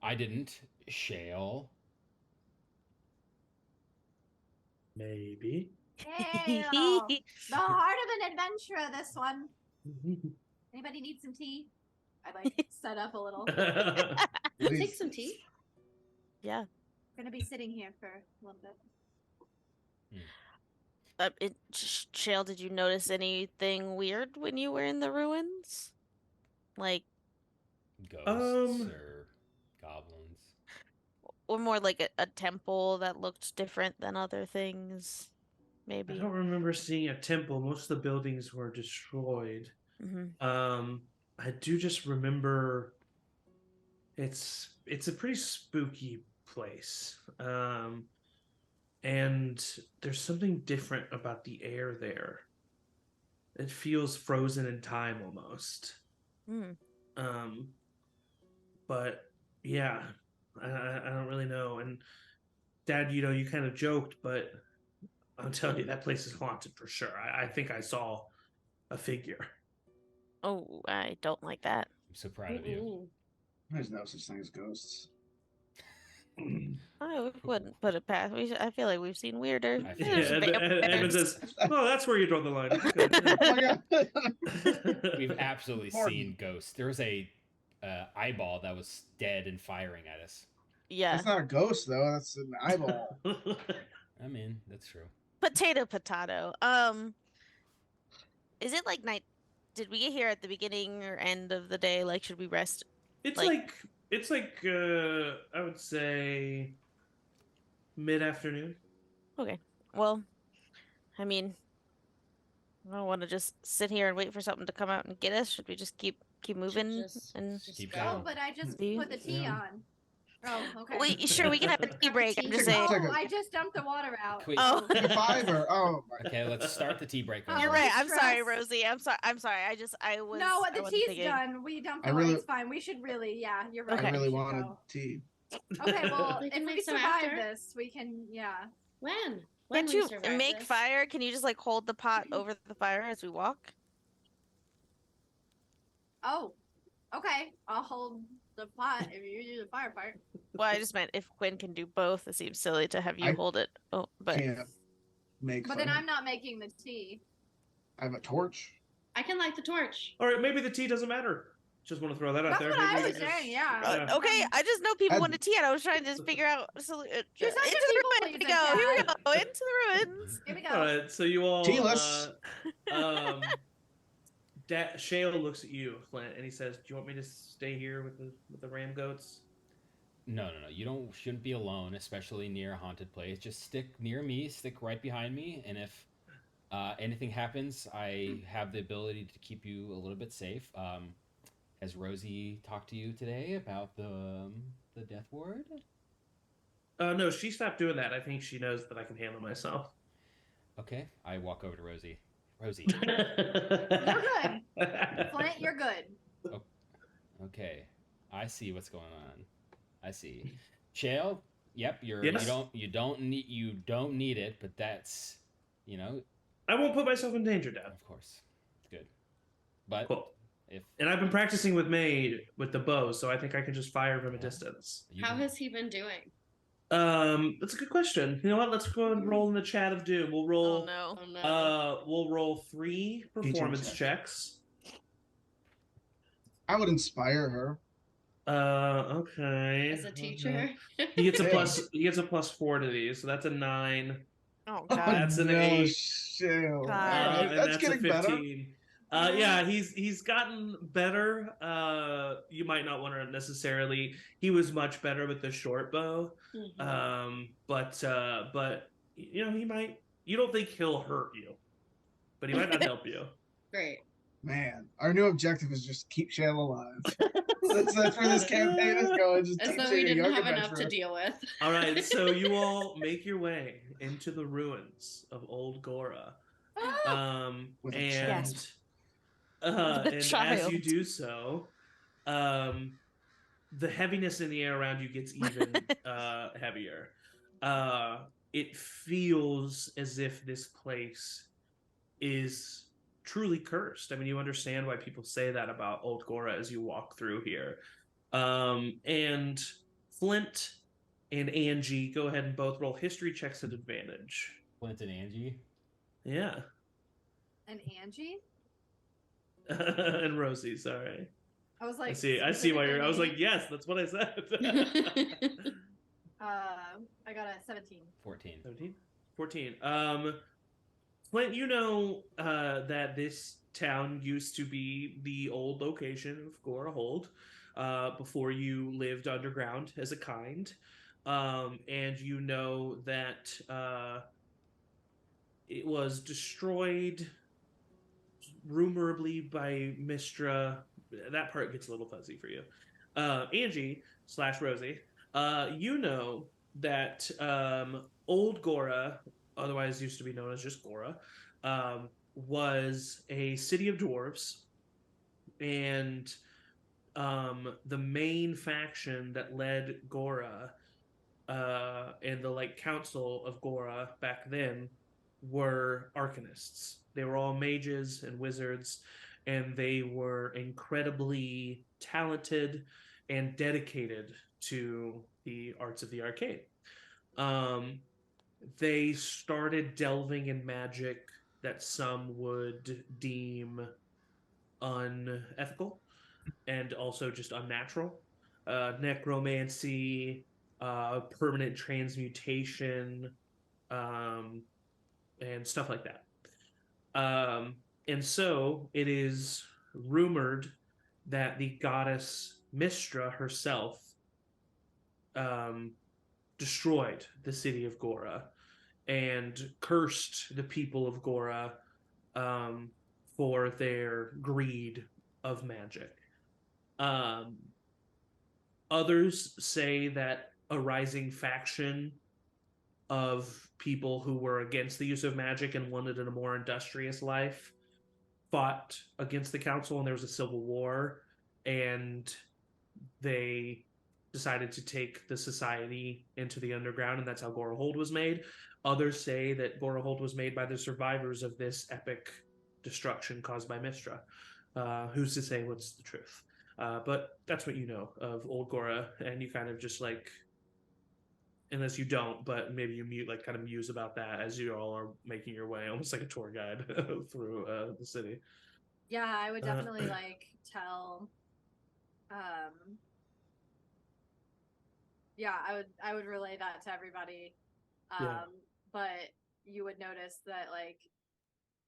I didn't. Shale. Maybe. Hail! The heart of an adventurer, this one. Anybody need some tea? I'd like set up a little. I'll take some tea. Yeah. Gonna be sitting here for a little bit. Shale, did you notice anything weird when you were in the ruins? Like Ghosts or goblins? Or more like a temple that looked different than other things, maybe? I don't remember seeing a temple. Most of the buildings were destroyed. I do just remember it's a pretty spooky place. And there's something different about the air there. It feels frozen in time almost. But yeah, I don't really know. And Dad, you know, you kind of joked, but I'm telling you, that place is haunted for sure. I think I saw a figure. Oh, I don't like that. I'm so proud of you. There's no such thing as ghosts. I wouldn't put it past. I feel like we've seen weirder. I feel There's like- Edmund vampires. says, "Oh, that's where you draw the line." Oh my God. We've absolutely Morton. seen ghosts. There was a eyeball that was dead and firing at us. Yeah. That's not a ghost, though. That's an eyeball. I mean, that's true. Potato. Is it like night? Did we get here at the beginning or end of the day? Like, should we rest? It's like I would say mid-afternoon. Okay. Well, I mean, I don't want to just sit here and wait for something to come out and get us. Should we just keep moving and Keep go. going. Oh, but I just See? put the tea Yeah. on. Oh, okay. wait? Sure, we can have a tea break. I'm just saying. Oh, I just dumped the water out. Wait. Oh. Like a fiver. Oh my. Okay, let's start the tea break. Oh, You're over. right. I'm sorry, stress. Rosie. I'm sorry. I was. No, I the wasn't tea's thinking. done. We dumped I the water. really- It's fine. We should really, yeah, you're right. Okay. I really we should wanted go. tea. Okay, well, We if can we make some survive after. this, we can, yeah. When Can't we you survive make this? fire? Can you just like hold the pot over the fire as we walk? Oh, okay. I'll hold the pot if you do the fire part. Well, I just meant if Quinn can do both, it seems silly to have you I hold it. Oh, but Can't make. But then fire. I'm not making the tea. I have a torch. I can light the torch. All right, maybe the tea doesn't matter. Just want to throw that out That's there. what Maybe I we was could just- saying, yeah. okay. I just know people I'd- want a tea, and I was trying to figure out. So, You're such a into the people ruins we pleaser, go. Here we Dad. go. Into the ruins. Here we All go. right, so you all. Tealess. Shale looks at you, Flint, and he says, "Do you want me to stay here with the ram goats?" No. You shouldn't be alone, especially near a haunted place. Just stick near me, stick right behind me, and if anything happens, I have the ability to keep you a little bit safe. Has Rosie talked to you today about the death ward? No, she stopped doing that. I think she knows that I can handle myself. Okay, I walk over to Rosie. Rosie. You're good. Flint, you're good. Okay, I see what's going on. I see. Shale, yep, Yes? you don't need it, but that's, I won't put myself in danger, Dad. of course, good. But Cool. if And I've been practicing with May with the bow, so I think I can just fire from a Yeah. distance. How has he been doing? That's a good question. You know what? Let's go and roll in the chat of doom. We'll Oh roll. no. Oh no. We'll roll 3 performance check. checks. I would inspire her. Okay. As a teacher. He gets a Yeah. plus. He gets a +4 to these, so that's a 9. Oh Oh, god. That's an no, 8. Shale. God. All right, And that's that's getting a better. 15. Yeah, he's gotten better. You might not want to necessarily. He was much better with the short bow. Mhm. But you know, he might. You don't think he'll hurt you, but he might not help you. Great. Man, our new objective is just keep Shale alive. that's where this campaign is going. Just As though teaching we a didn't young have enough to adventurer. deal with. All right, so you all make your way into the ruins of Old Gorra. With a And child. and as Child. you do so, the heaviness in the air around you gets even heavier. It feels as if this place is truly cursed. I mean, you understand why people say that about Old Gorra as you walk through here. And Flint and Angie, go ahead and both roll history checks at advantage. Flint and Angie. Yeah. And Angie? And Rosie, sorry. I was like, I see why you're. I was specifically like, yes, that's what I said. I got a 17. 14. 17? 14. Flint, you know that this town used to be the old location of Gorra Hold before you lived underground as a kind. And you know that it was destroyed rumorably by Mistra. That part gets a little fuzzy for you. Angie / Rosie, you know that Old Gorra, otherwise used to be known as just Gorra, was a city of dwarves, and the main faction that led Gorra and the council of Gorra back then were arcanists. They were all mages and wizards, and they were incredibly talented and dedicated to the arts of the arcane. They started delving in magic that some would deem unethical and also just unnatural. Necromancy, permanent transmutation, and stuff like that. And so it is rumored that the goddess Mistra herself destroyed the city of Gorra and cursed the people of Gorra for their greed of magic. Others say that a rising faction of people who were against the use of magic and wanted a more industrious life fought against the council, and there was a civil war, and they decided to take the society into the underground, and that's how Gorra Hold was made. Others say that Gorra Hold was made by the survivors of this epic destruction caused by Mistra. Who's to say what's the truth? But that's what you know of Old Gorra, and you kind of just unless you don't, but maybe you kind of muse about that as you all are making your way, almost like a tour guide through the city. Yeah, I would definitely tell. Yeah, I would relay that to everybody. Yeah. But you would notice that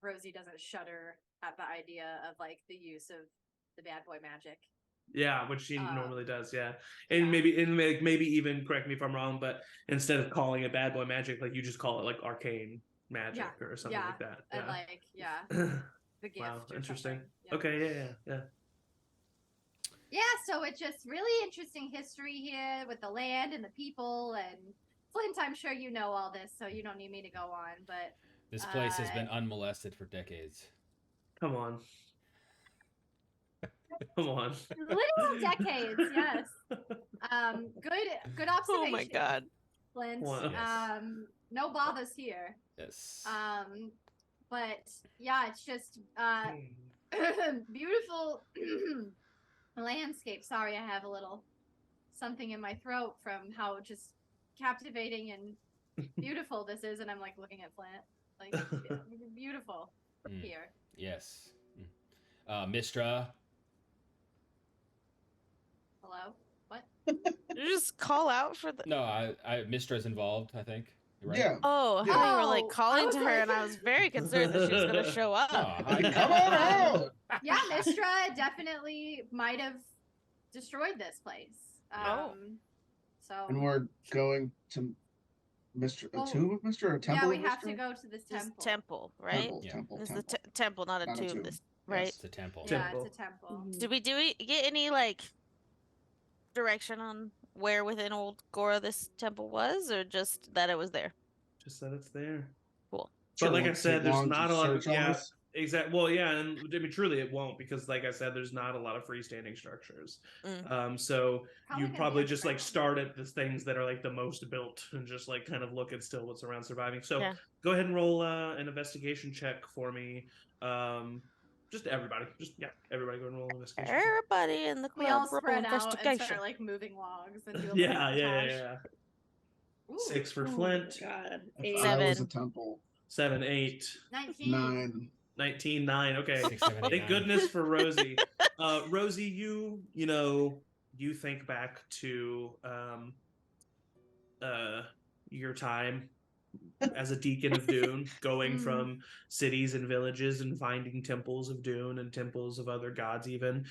Rosie doesn't shudder at the idea of the use of the bad boy magic. Yeah, which she normally does, yeah. Yeah. And maybe even, correct me if I'm wrong, but instead of calling it bad boy magic, you just call it arcane magic or something like that. Yeah. And the gift. Wow, or interesting. something. Yeah. Okay, yeah. Yeah, so it's just really interesting history here with the land and the people. And Flint, I'm sure you know all this, so you don't need me to go on. But This place has been unmolested for decades. Come on. Come on. literal decades, yes. Good observation. Oh my god. Flint. Wow. Yes. No bothers here. Yes. But yeah, it's just beautiful landscape. Sorry, I have a little something in my throat from how just captivating and beautiful this is, and I'm like looking at Flint, like beautiful here. Yes. Mistra. Hello? What? You just call out for the. No, Mistra's involved, I think. You're right. Yeah. Oh, I Yeah. thought you were Oh, like I calling was to her, like- and I was very concerned that she was gonna show up. No, Come on out. Yeah, Mistra definitely might have destroyed this place. Oh. So And we're going to Mr. Well, a tomb of Mr. or a temple yeah, we of have Mr.? to go to this This temple. temple, right? Temple, Yeah. temple, This is temple. the temple, not a Not a tomb. tomb. This, right? It's a temple. Yeah, Temple. it's a temple. Did we get any like direction on where within Old Gorra this temple was, or just that it was there? Just that it's there. Cool. But like I Won't said, take there's long to not a lot of search all yeah, this. exactly. Well, yeah, and I mean, truly, it won't because, like I said, there's not a lot of freestanding structures. So you gonna probably be just like underground. start at the things that are like the most built and just like kind of look at still what's around surviving. So Yeah. go ahead and roll an investigation check for me. Just everybody, everybody go and roll an investigation. check. Everybody in the We club all roll spread out and investigation. start like moving logs and do a little Yeah, montage. Ooh, 6 for Flint, God. If I was a 7. temple. 7, 8, 19. 9. 19, 9. Okay. 6, 7, 8, Thank 9. goodness for Rosie. Rosie, you think back to your time as a deacon of Dune, going from cities and villages and finding temples of Dune and temples of other gods even.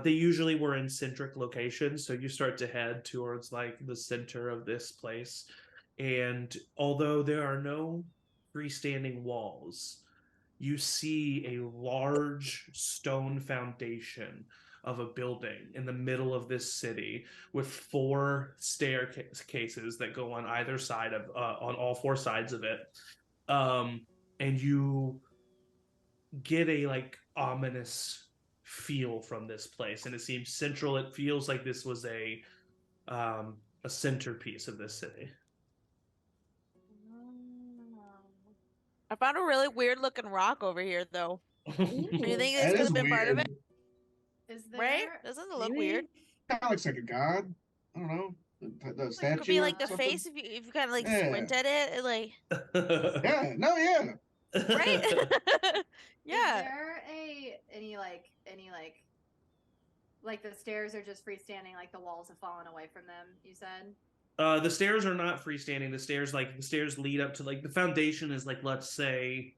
They usually were in centric locations, so you start to head towards like the center of this place. And although there are no freestanding walls, you see a large stone foundation of a building in the middle of this city with 4 staircases that go on either side of on all 4 sides of it. And you get a like ominous feel from this place, and it seems central. It feels like this was a centerpiece of this city. I found a really weird looking rock over here, though. Do you think this That could is have been part of weird. it? Is there Right? Doesn't it look Maybe. weird? Kind of looks like a god. I don't know. The statue. It could be or like the something. face if you kind of like Yeah. squint at it, and, like Yeah. No. Yeah. right? Yeah. Is there any like the stairs are just freestanding, like the walls have fallen away from them? You said. The stairs are not freestanding. The stairs lead up to like the foundation is like, let's say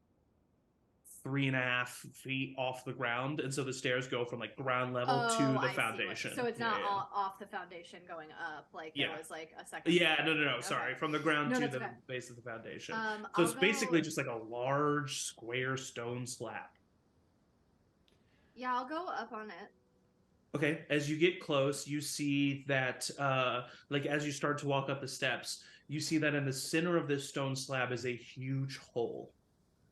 3.5 feet off the ground, and so the stairs go from like ground level to I the see what- foundation. So it's Yeah, not yeah. off the foundation going up, like Yeah. there was like a second. Yeah, floor. no. Okay. Sorry, from the ground No, to that's the okay. base of the foundation. So I'll it's basically go- just like a large square stone slab. Yeah, I'll go up on it. Okay, as you get close, you see that, like as you start to walk up the steps, you see that in the center of this stone slab is a huge hole,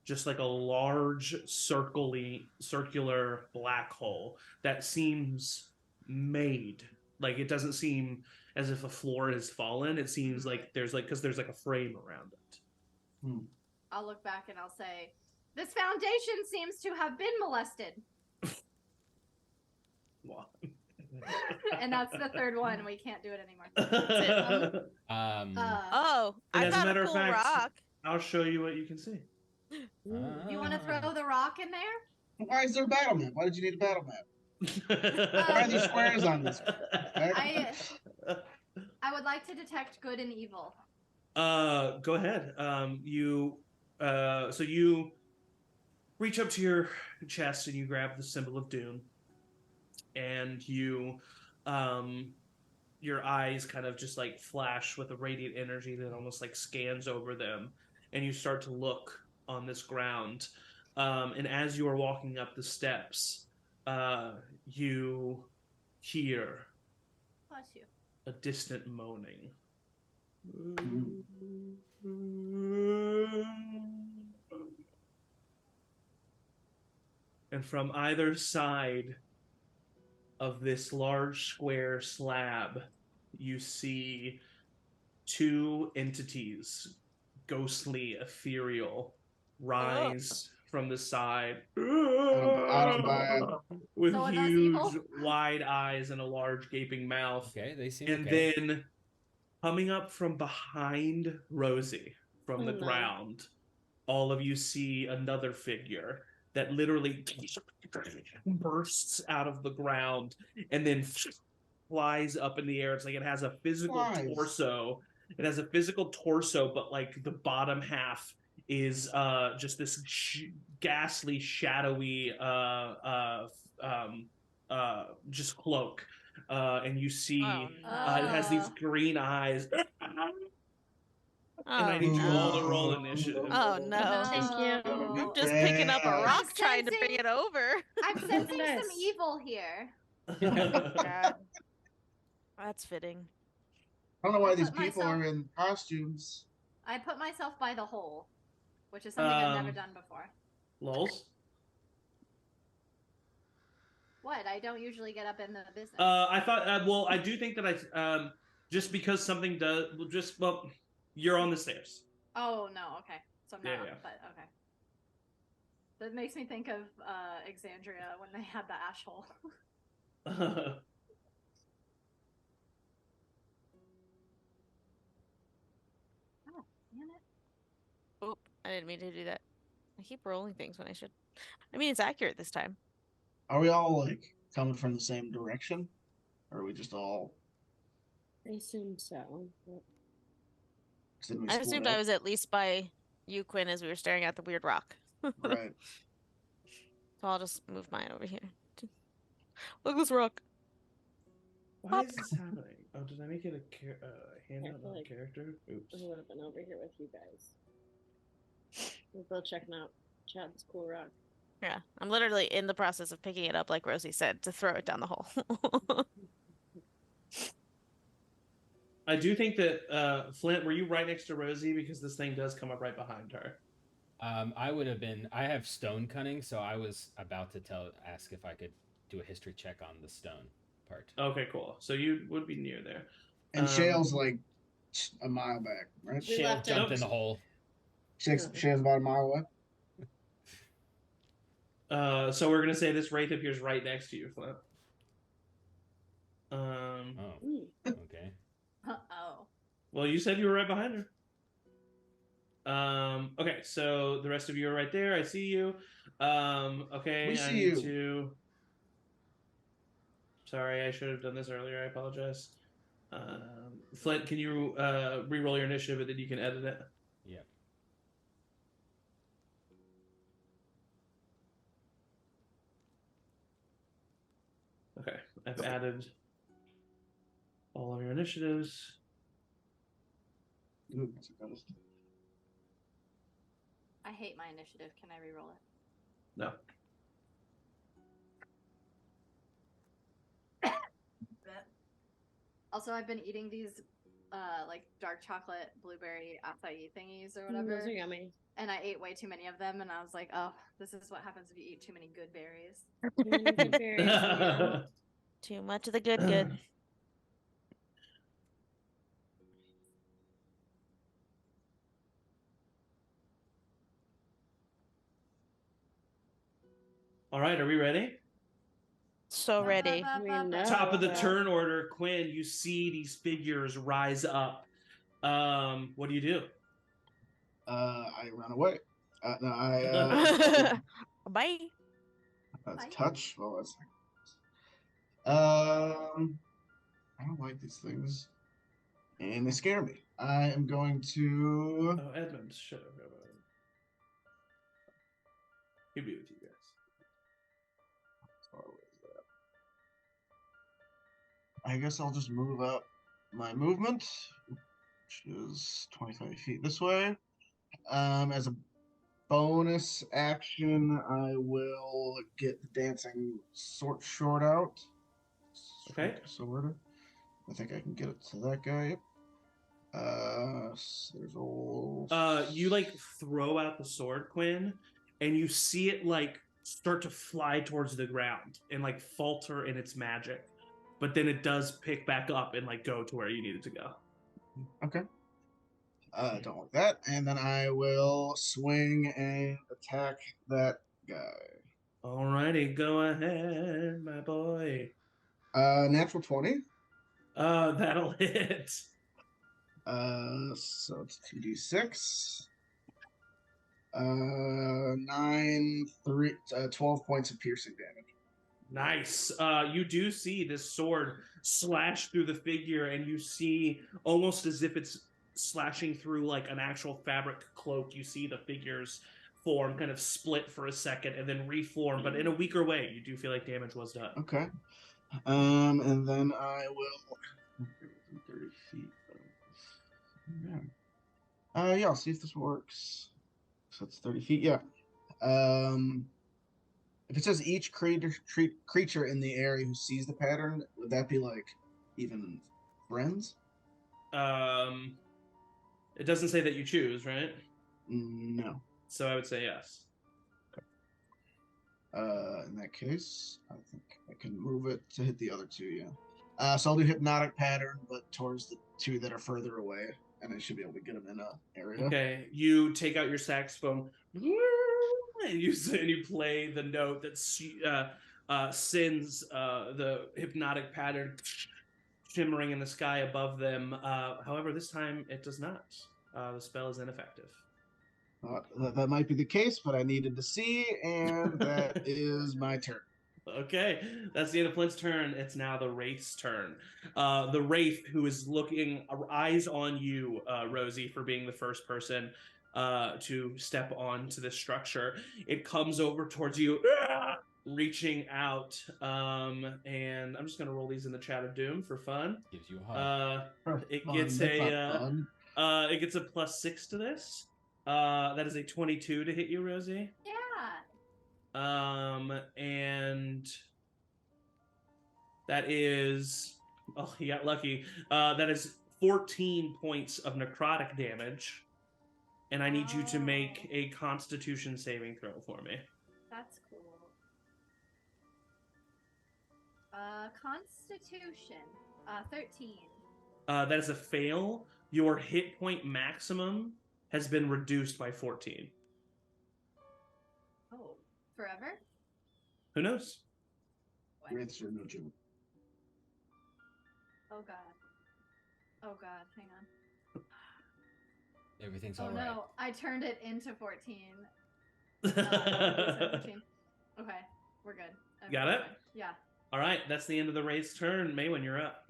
just like a large circular black hole that seems made. Like it doesn't seem as if a floor has fallen. It seems like there's like because there's like a frame around it. I'll look back and I'll say, this foundation seems to have been molested. Wow. And that's the third one. We can't do it anymore. Oh, And I as a got matter a of cool fact- rock. I'll show you what you can see. You want to throw the rock in there? Why is there a battle map? Why did you need a battle map? Why are there squares on this? I would like to detect good and evil. Go ahead. So you reach up to your chest and you grab the symbol of Dune, and you, your eyes kind of just like flash with a radiant energy that almost like scans over them, and you start to look on this ground. And as you are walking up the steps, you hear Bless you. a distant moaning. And from either side of this large square slab, you see two entities, ghostly, ethereal, rise from the side I don't buy it. with So are those huge, evil? wide eyes and a large, gaping mouth. Okay, they seem And okay. then coming up from behind Rosie, from Oh, the no. ground, all of you see another figure that literally bursts out of the ground and then flies up in the air. It's like it has a physical Flies. torso. It has a physical torso, but like the bottom half is just this ghastly, shadowy, just cloak. And you see it has these green eyes. And I Oh, need you all to no. roll initiative. Oh, no. Thank you. I'm just picking up a bad. rock I'm trying to bring sensing- it over. I'm sensing some Nice. evil here. God. That's fitting. I don't know why I these put people myself- are in costumes. I put myself by the hole, which is something I've never done before. Lols. What? I don't usually get up in the business. I thought. Well, I do think that I. Just because something does. Well, you're on the stairs. Oh no, okay. So I'm not, Yeah. but okay. That makes me think of Exandria when they had the ash hole. Oh, damn it. Oh, I didn't mean to do that. I keep rolling things when I should. I mean, it's accurate this time. Are we all like coming from the same direction? Or are we just all? I assume so. Didn't we I split assumed up? I was at least by you, Quinn, as we were staring at the weird rock. Right. So I'll just move mine over here. Look at this rock. Why is this happening? Oh, did I make it a handout feel on like- character? Oops. I would have been over here with you guys. We're both checking out Chad's cool rock. Yeah, I'm literally in the process of picking it up, like Rosie said, to throw it down the hole. I do think that Flint, were you right next to Rosie? Because this thing does come up right behind her. I would have been. I have stone cunning, so I was about to ask if I could do a history check on the stone part. Okay, cool. So you would be near there. And Shale's like a mile back, right? We Shale left it. jumped in the hole. Shale's about a mile away. So we're gonna say this wraith appears right next to you, Flint. Oh, Ooh. okay. Oh. Well, you said you were right behind her. Okay, so the rest of you are right there. I see you. Okay, We I see need you. to. Sorry, I should have done this earlier. I apologize. Flint, can you re-roll your initiative and then you can edit it? Yeah. Okay, I've added all of your initiatives. Ooh, that's a ghost. I hate my initiative. Can I re-roll it? No. Also, I've been eating these like dark chocolate blueberry acai thingies or Those whatever. are yummy. And I ate way too many of them, and I was like, oh, this is what happens if you eat too many good berries. Too many good berries, yeah. Too much of the good. All right, are we ready? So ready. Top of the Yeah. turn order, Quinn, you see these figures rise up. What do? I run away. No, I Bye. that's Bye. touch. Well, that's. I don't like these things, and they scare me. I am going to. Oh, Edmund, shut up. He'll be with you guys. How far away is that? I guess I'll just move up my movement, which is 25 feet this way. As a bonus action, I will get the dancing sword out. Okay. Sword. I think I can get it to that guy. Yep. So there's old. You like throw out the sword, Quinn, and you see it like start to fly towards the ground and like falter in its magic, but then it does pick back up and like go to where you need it to go. Okay. Don't like that. And then I will swing and attack that guy. Alrighty, go ahead, my boy. Natural 20. That'll hit. So it's 2d6. 9, 3, 12 points of piercing damage. Nice. You do see this sword slash through the figure, and you see almost as if it's slashing through like an actual fabric cloak. You see the figure's form kind of split for a second and then reform, but in a weaker way. You do feel like damage was done. Okay. And then I will 30 feet. Yeah, I'll see if this works. So it's 30 feet. Yeah. If it says each creature in the area who sees the pattern, would that be like even friends? It doesn't say that you choose, right? No. So I would say yes. In that case, I think I can move it to hit the other two, yeah. So I'll do hypnotic pattern, but towards the two that are further away, and I should be able to get them in an area. Okay, you take out your saxophone, and you play the note that sends the hypnotic pattern shimmering in the sky above them. However, this time it does not. The spell is ineffective. That might be the case, but I needed to see, and that is my turn. Okay, that's the end of Flint's turn. It's now the Wraith's turn. The Wraith, who is looking eyes on you, Rosie, for being the first person to step onto this structure. It comes over towards you, reaching out, and I'm just gonna roll these in the chat of doom for fun. Gives you a hug. It gets it gets a +6 to this. That is a 22 to hit you, Rosie. Yeah. And that is, oh, you got lucky. That is 14 points of necrotic damage. And I need you to make a Constitution saving throw for me. That's cool. Constitution. 13. That is a fail. Your hit point maximum has been reduced by 14. Oh, forever? Who knows? What? Wraiths are no joke. Oh god. Oh god, hang on. Everything's Oh all right. no, I turned it into 14. 17. Okay, we're good. Okay, Got it? Yeah. All right, that's the end of the Wraith's turn. Maywin, you're up.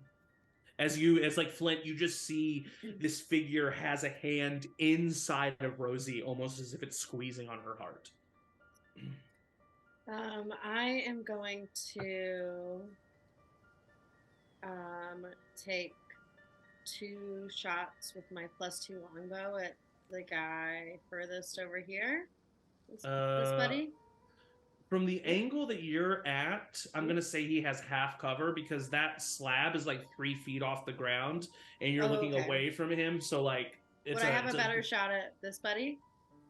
As like Flint, you just see this figure has a hand inside of Rosie, almost as if it's squeezing on her heart. I am going to take 2 shots with my +2 longbow at the guy furthest over here. This buddy. From the angle that you're at, I'm going to say he has half cover because that slab is like 3 feet off the ground and you're looking away from him. So like, would I have a better shot at this buddy?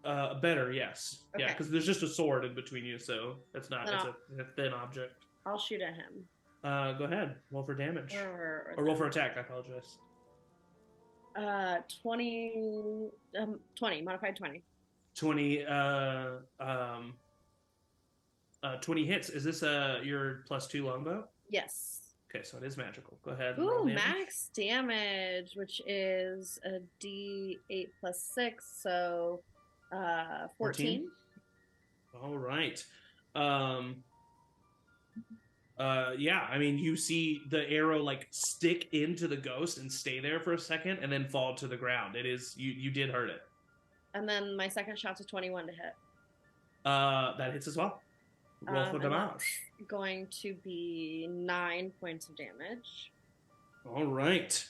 Better, yes. Okay. Yeah, because there's just a sword in between you, so it's not. It's a thin object. I'll shoot at him. Go ahead. Roll for damage. Or roll for attack. I apologize. 20, modified 20. 20. 20 hits. Is this your +2 longbow? Yes. Okay, so it is magical. Go ahead. Ooh, max damage, which is a D8 +6, so 14. All right. Yeah, I mean, you see the arrow like stick into the ghost and stay there for a second and then fall to the ground. It is you did hurt it. And then my second shot's a 21 to hit. That hits as well. Roll for damage. Going to be 9 points of damage. All right.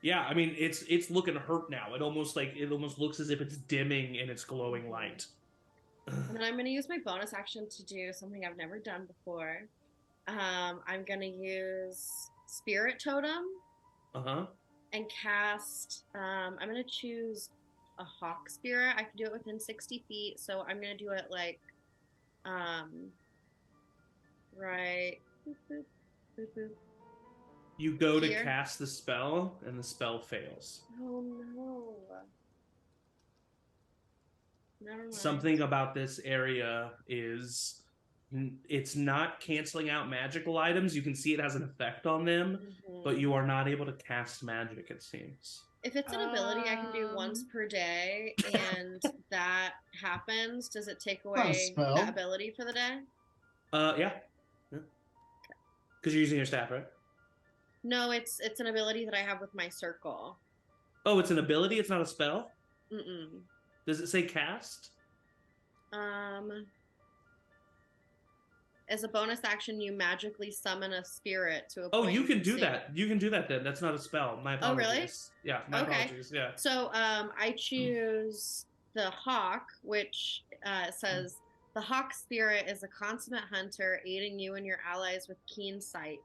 Yeah, I mean it's looking hurt now. It almost looks as if it's dimming in its glowing light. And then I'm going to use my bonus action to do something I've never done before. I'm gonna use Spirit Totem Uh-huh. and cast. I'm gonna choose a Hawk Spirit. I can do it within 60 feet, so I'm gonna do it like, right. Boop, boop, boop, boop. You go to Here. cast the spell, and the spell fails. Oh no. Never mind. Something about this area is it's not canceling out magical items. You can see it has an effect on them, but you are not able to cast magic, it seems. If it's an ability I can do once per day and that happens, does it take Not a away spell. that ability for the day? Yeah. Because you're using your staff, right? No, it's an ability that I have with my circle. Oh, it's an ability? It's not a spell? Mm-mm. Does it say cast? As a bonus action, you magically summon a spirit to a Oh, point you can do see. that. You can do that then. That's not a spell. My Oh, apologies. really? Yeah, my Okay. apologies. Yeah. So I choose the hawk, which says the hawk spirit is a consummate hunter, aiding you and your allies with keen sight.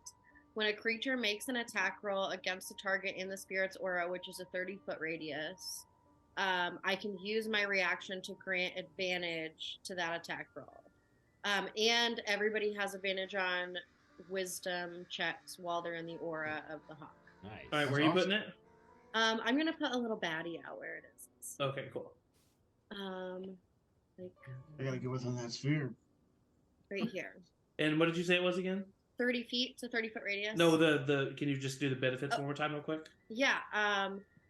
When a creature makes an attack roll against a target in the spirit's aura, which is a 30-foot radius, I can use my reaction to grant advantage to that attack roll. And everybody has advantage on wisdom checks while they're in the aura of the hawk. Nice. All right, That's where are you awesome. putting it? I'm gonna put a little baddie out where it is. Okay, cool. Like I gotta get within that sphere. right here. And what did you say it was again? 30 feet to 30-foot radius. No, the can you just do the benefits Oh. one more time real quick? Yeah.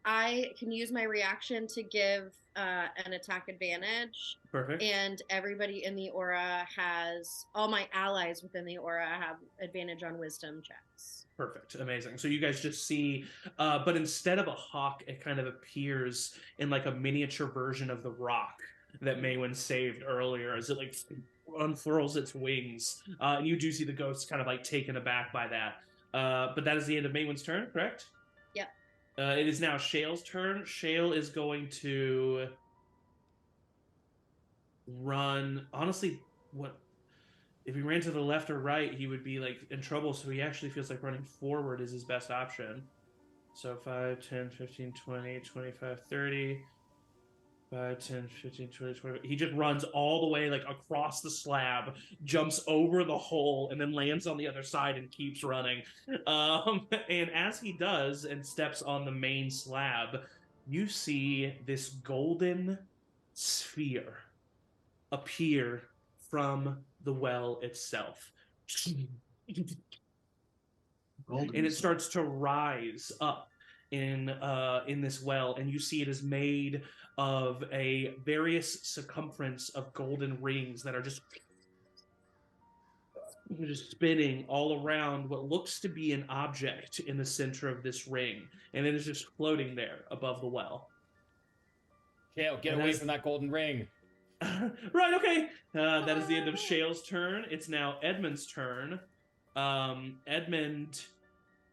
I can use my reaction to give an attack advantage, Perfect. and everybody in the aura has all my allies within the aura have advantage on wisdom checks. Perfect. Amazing. So you guys just see, but instead of a hawk, it kind of appears in like a miniature version of the rock that Maywin saved earlier as it like unfurls its wings. And you do see the ghost kind of like taken aback by that. But that is the end of Maywin's turn, correct? Yep. It is now Shale's turn. Shale is going to run. Honestly, what if he ran to the left or right, he would be like in trouble. So he actually feels like running forward is his best option. So 5, 10, 15, 20, 25, 30. 5, 10, 15, 20, 20. He just runs all the way like across the slab, jumps over the hole, and then lands on the other side and keeps running. And as he does and steps on the main slab, you see this golden sphere appear from the well itself. Golden. And it starts to rise up in this well, and you see it is made of a various circumference of golden rings that are just spinning all around what looks to be an object in the center of this ring, and it is just floating there above the well. Shale, get And away as- from that golden ring. Right, okay. That is the end of Shale's turn. It's now Edmund's turn. Edmund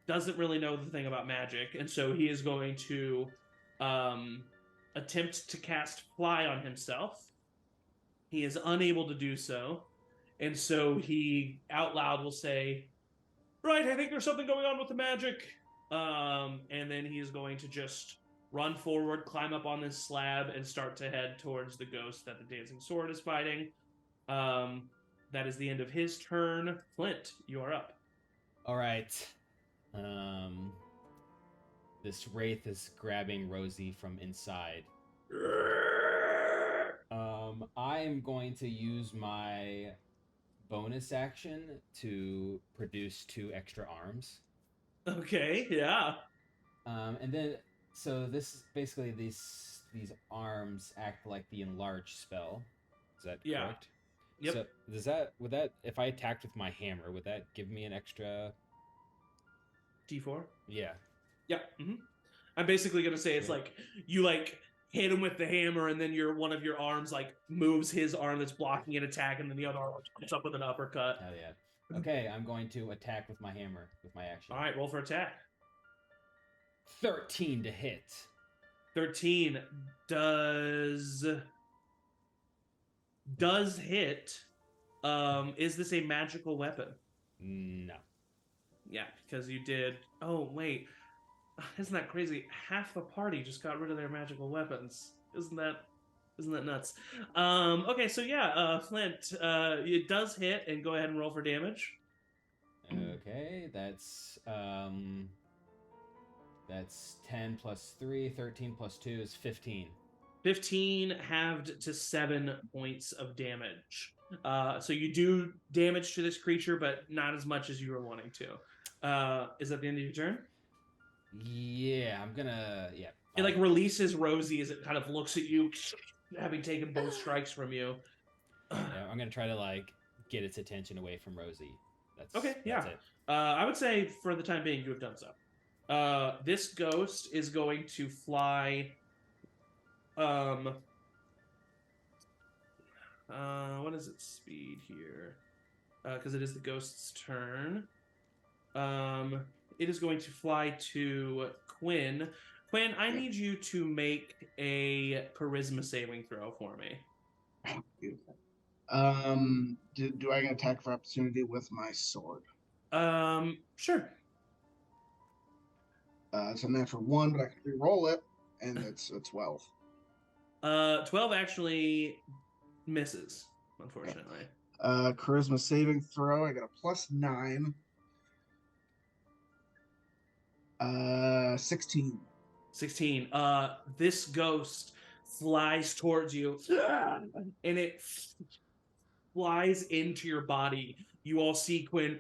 doesn't really know the thing about magic, and so he is going to attempt to cast Fly on himself. He is unable to do so, and so he out loud will say, "Right, I think there's something going on with the magic." And then he is going to just run forward, climb up on this slab, and start to head towards the ghost that the dancing sword is fighting. That is the end of his turn. Flint, you are up. All right. This wraith is grabbing Rosie from inside. I am going to use my bonus action to produce 2 extra arms. Okay, yeah. And then, so this is basically these arms act like the enlarge spell. Is that Yeah. correct? Yep. So would that if I attacked with my hammer, would that give me an extra? D4? Yeah. Yeah. I'm basically gonna say it's like you like hit him with the hammer, and then one of your arms like moves his arm that's blocking an attack, and then the other arm comes up with an uppercut. Hell yeah. Okay, I'm going to attack with my hammer with my action. All right, roll for attack. 13 to hit. 13 does hit. Is this a magical weapon? No. Yeah, because you did. Oh wait, isn't that crazy? Half the party just got rid of their magical weapons. Isn't that nuts? Okay, so yeah, Flint, it does hit, and go ahead and roll for damage. Okay, that's 10 plus 3, 13 plus 2 is 15. 15 halved to 7 points of damage. So you do damage to this creature, but not as much as you were wanting to. Is that the end of your turn? Yeah, I'm gonna. Yeah. It like releases Rosie as it kind of looks at you, having taken both strikes from you. Yeah, I'm gonna try to like get its attention away from Rosie. Okay, yeah. That's it. I would say for the time being, you have done so. This ghost is going to fly. What is its speed here? Because it is the ghost's turn. It is going to fly to Quinn. Quinn, I need you to make a charisma saving throw for me. Beautiful. Do I get attack for opportunity with my sword? Sure. It's a natural 1, but I can re-roll it, and it's a 12. 12 actually misses, unfortunately. Charisma saving throw. I got a +9. 16. 16. This ghost flies towards you, and it flies into your body. You all see Quinn.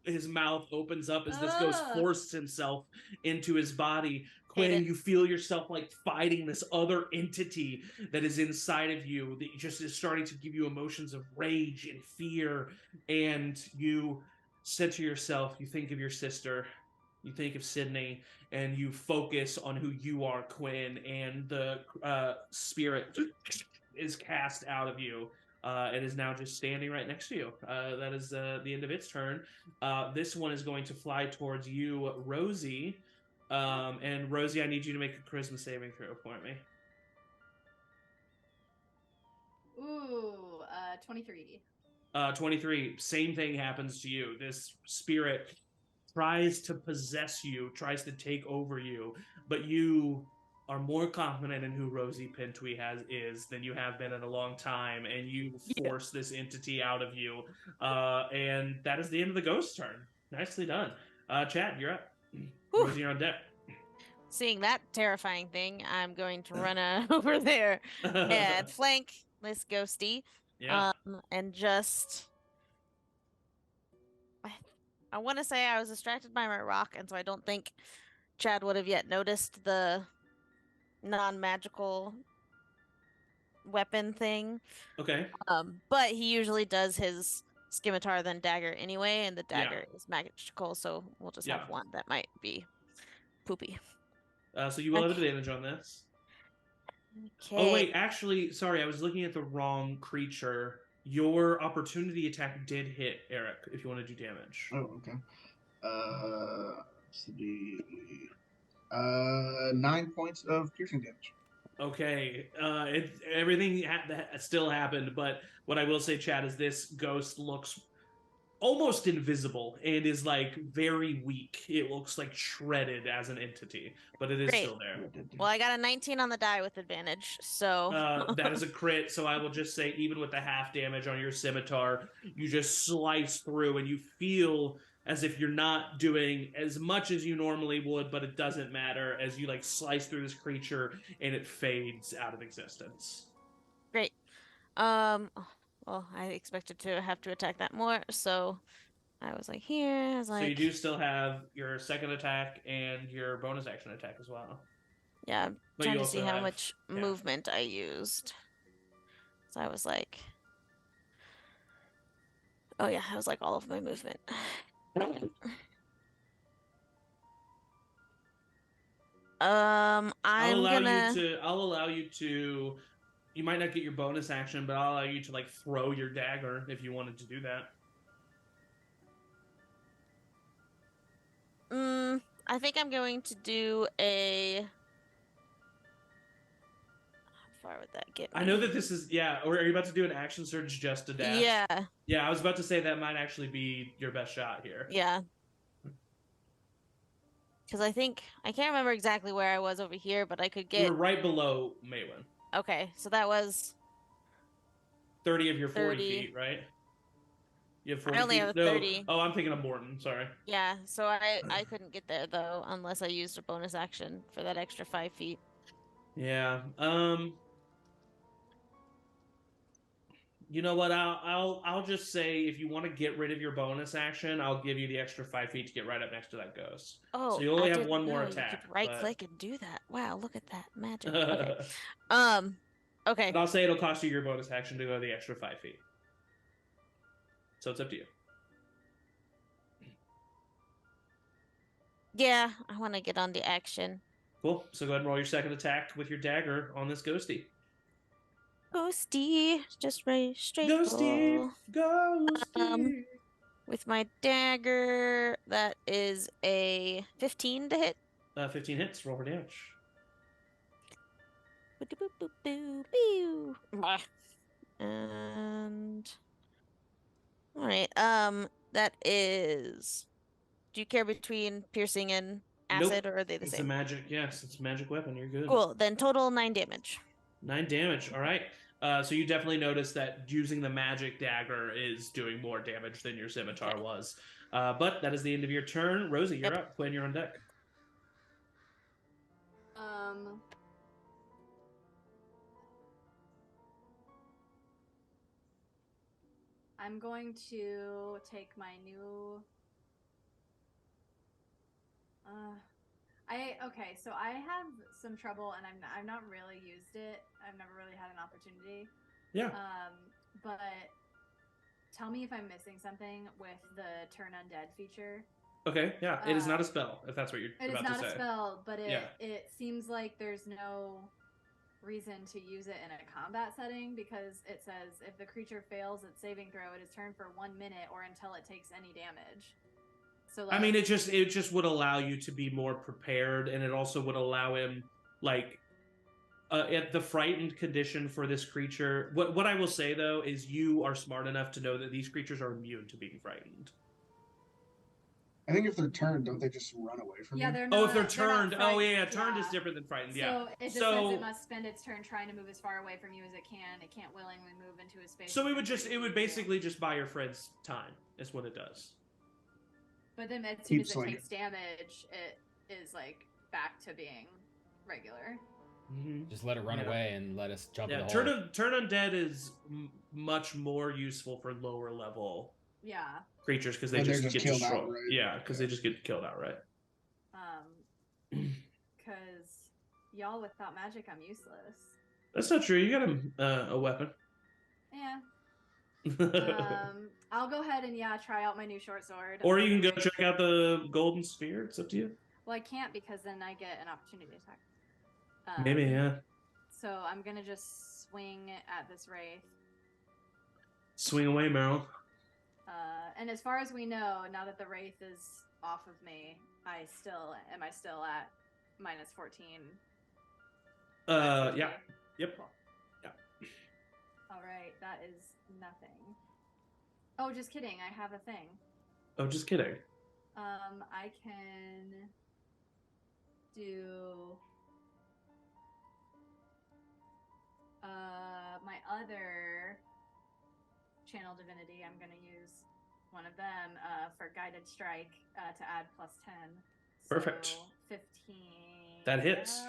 His mouth opens up as this ghost forces himself into his body. Quinn, you feel yourself like fighting this other entity that is inside of you that just is starting to give you emotions of rage and fear. And you said to yourself, you think of your sister, you think of Sydney, and you focus on who you are, Quinn, and the spirit is cast out of you. It is now just standing right next to you. That is the end of its turn. This one is going to fly towards you, Rosie. And Rosie, I need you to make a charisma saving throw for me. Ooh, 23. 23. Same thing happens to you. This spirit tries to possess you, tries to take over you, but you are more confident in who Rosie Pentwee is than you have been in a long time, and you force this entity out of you. And that is the end of the ghost turn. Nicely done. Chad, you're up. Whew. Rosie, you're on deck. Seeing that terrifying thing, I'm going to run over there and flank this ghosty. Yeah. And just I want to say I was distracted by my rock, and so I don't think Chad would have yet noticed the non-magical weapon thing. Okay. But he usually does his scimitar then dagger anyway, and the dagger is magical, so we'll just have one that might be poopy. So you will have advantage on this. Okay. Oh wait, actually, sorry, I was looking at the wrong creature. Your opportunity attack did hit, Eric, if you want to do damage. Oh, okay. So the 9 points of piercing damage. Okay, everything still happened, but what I will say, Chad, is this ghost looks almost invisible and is like very weak. It looks like shredded as an entity, but it is still there. Well, I got a 19 on the die with advantage, so that is a crit. So I will just say, even with the half damage on your scimitar, you just slice through, and you feel as if you're not doing as much as you normally would, but it doesn't matter as you like slice through this creature and it fades out of existence. Great. Well, I expected to have to attack that more, so I was like, here. I was like, so you do still have your second attack and your bonus action attack as well. Yeah, I'm trying to see how much movement I used. So I was like, oh yeah, I was like all of my movement. I'll allow you to. You might not get your bonus action, but I'll allow you to like throw your dagger if you wanted to do that. I think I'm going to do a far would that get me? I know that this is or are you about to do an action surge just to dash? Yeah. Yeah, I was about to say that might actually be your best shot here. Yeah. Because I think I can't remember exactly where I was over here, but I could You get. were right below Maywin. Okay, so that was 30 of your 40 30. feet, right? You have 40 I only feet? have No. 30. Oh, I'm thinking of Morton. Sorry. Yeah, so I couldn't get there though unless I used a bonus action for that extra 5 feet. Yeah. You know what? I'll just say if you want to get rid of your bonus action, I'll give you the extra 5 feet to get right up next to that ghost. Oh, so you only I have didn't one more know attack. You could right but- click and do that. Wow, look at that magic. Okay. Okay. But I'll say it'll cost you your bonus action to go the extra 5 feet. So it's up to you. Yeah, I want to get on the action. Cool. So go ahead and roll your second attack with your dagger on this ghosty. Ghosty, just right straight Ghosty, roll. ghosty. With my dagger, that is a 15 to hit. 15 hits. Roll for damage. Boo-doo-boo-boo-boo. Blah. And all right, that is. Do you care between piercing and acid, Nope. or are they the It's a same? magic. Yes, it's a magic weapon. You're good. Cool. Then total 9 damage. 9 damage. All right. So you definitely notice that using the magic dagger is doing more damage than your scimitar was. But that is the end of your turn. Rosie, you're up. Quinn, you're on deck. I'm going to take my new. So I have some trouble, and I've not really used it. I've never really had an opportunity. Yeah. But tell me if I'm missing something with the turn undead feature. Okay. Yeah. It is not a spell, if that's what you're It is about to not say. a spell, but Yeah. it seems like there's no reason to use it in a combat setting because it says if the creature fails its saving throw, it is turned for 1 minute or until it takes any damage. So I mean, it just would allow you to be more prepared, and it also would allow him, like, at the frightened condition for this creature. What I will say though is you are smart enough to know that these creatures are immune to being frightened. I think if they're turned, don't they just run away from you? they're not. Oh, if they're not turned, frightened, turned is different than frightened. Yeah. So it just says it must spend its turn trying to move as far away from you as it can. It can't willingly move into a space. So it would basically just buy your friends time. Is what it does. But then as soon as it Swinging. takes damage, it is like back to being regular. Mm-hmm. Just let it run away and let us jump in Yeah, the hole. turn undead is much more useful for lower level Yeah. creatures because they When they're just just get killed destroyed. outright. Yeah, because they just get killed outright. Because y'all without magic, I'm useless. That's not true. You got a weapon. Yeah. I'll go ahead and try out my new short sword. Or you can go check out the golden sphere. It's up to you. Well, I can't because then I get an opportunity attack. Maybe, yeah. So I'm gonna just swing at this wraith. Swing away, Meryl. And as far as we know, now that the wraith is off of me, am I still at minus 14? Yeah. Yep. Cool. Yeah. All right, that is nothing. Oh, just kidding. I have a thing. Oh, just kidding. I can do my other channel divinity. I'm gonna use one of them for guided strike to add +10. Perfect. So 15. That hits.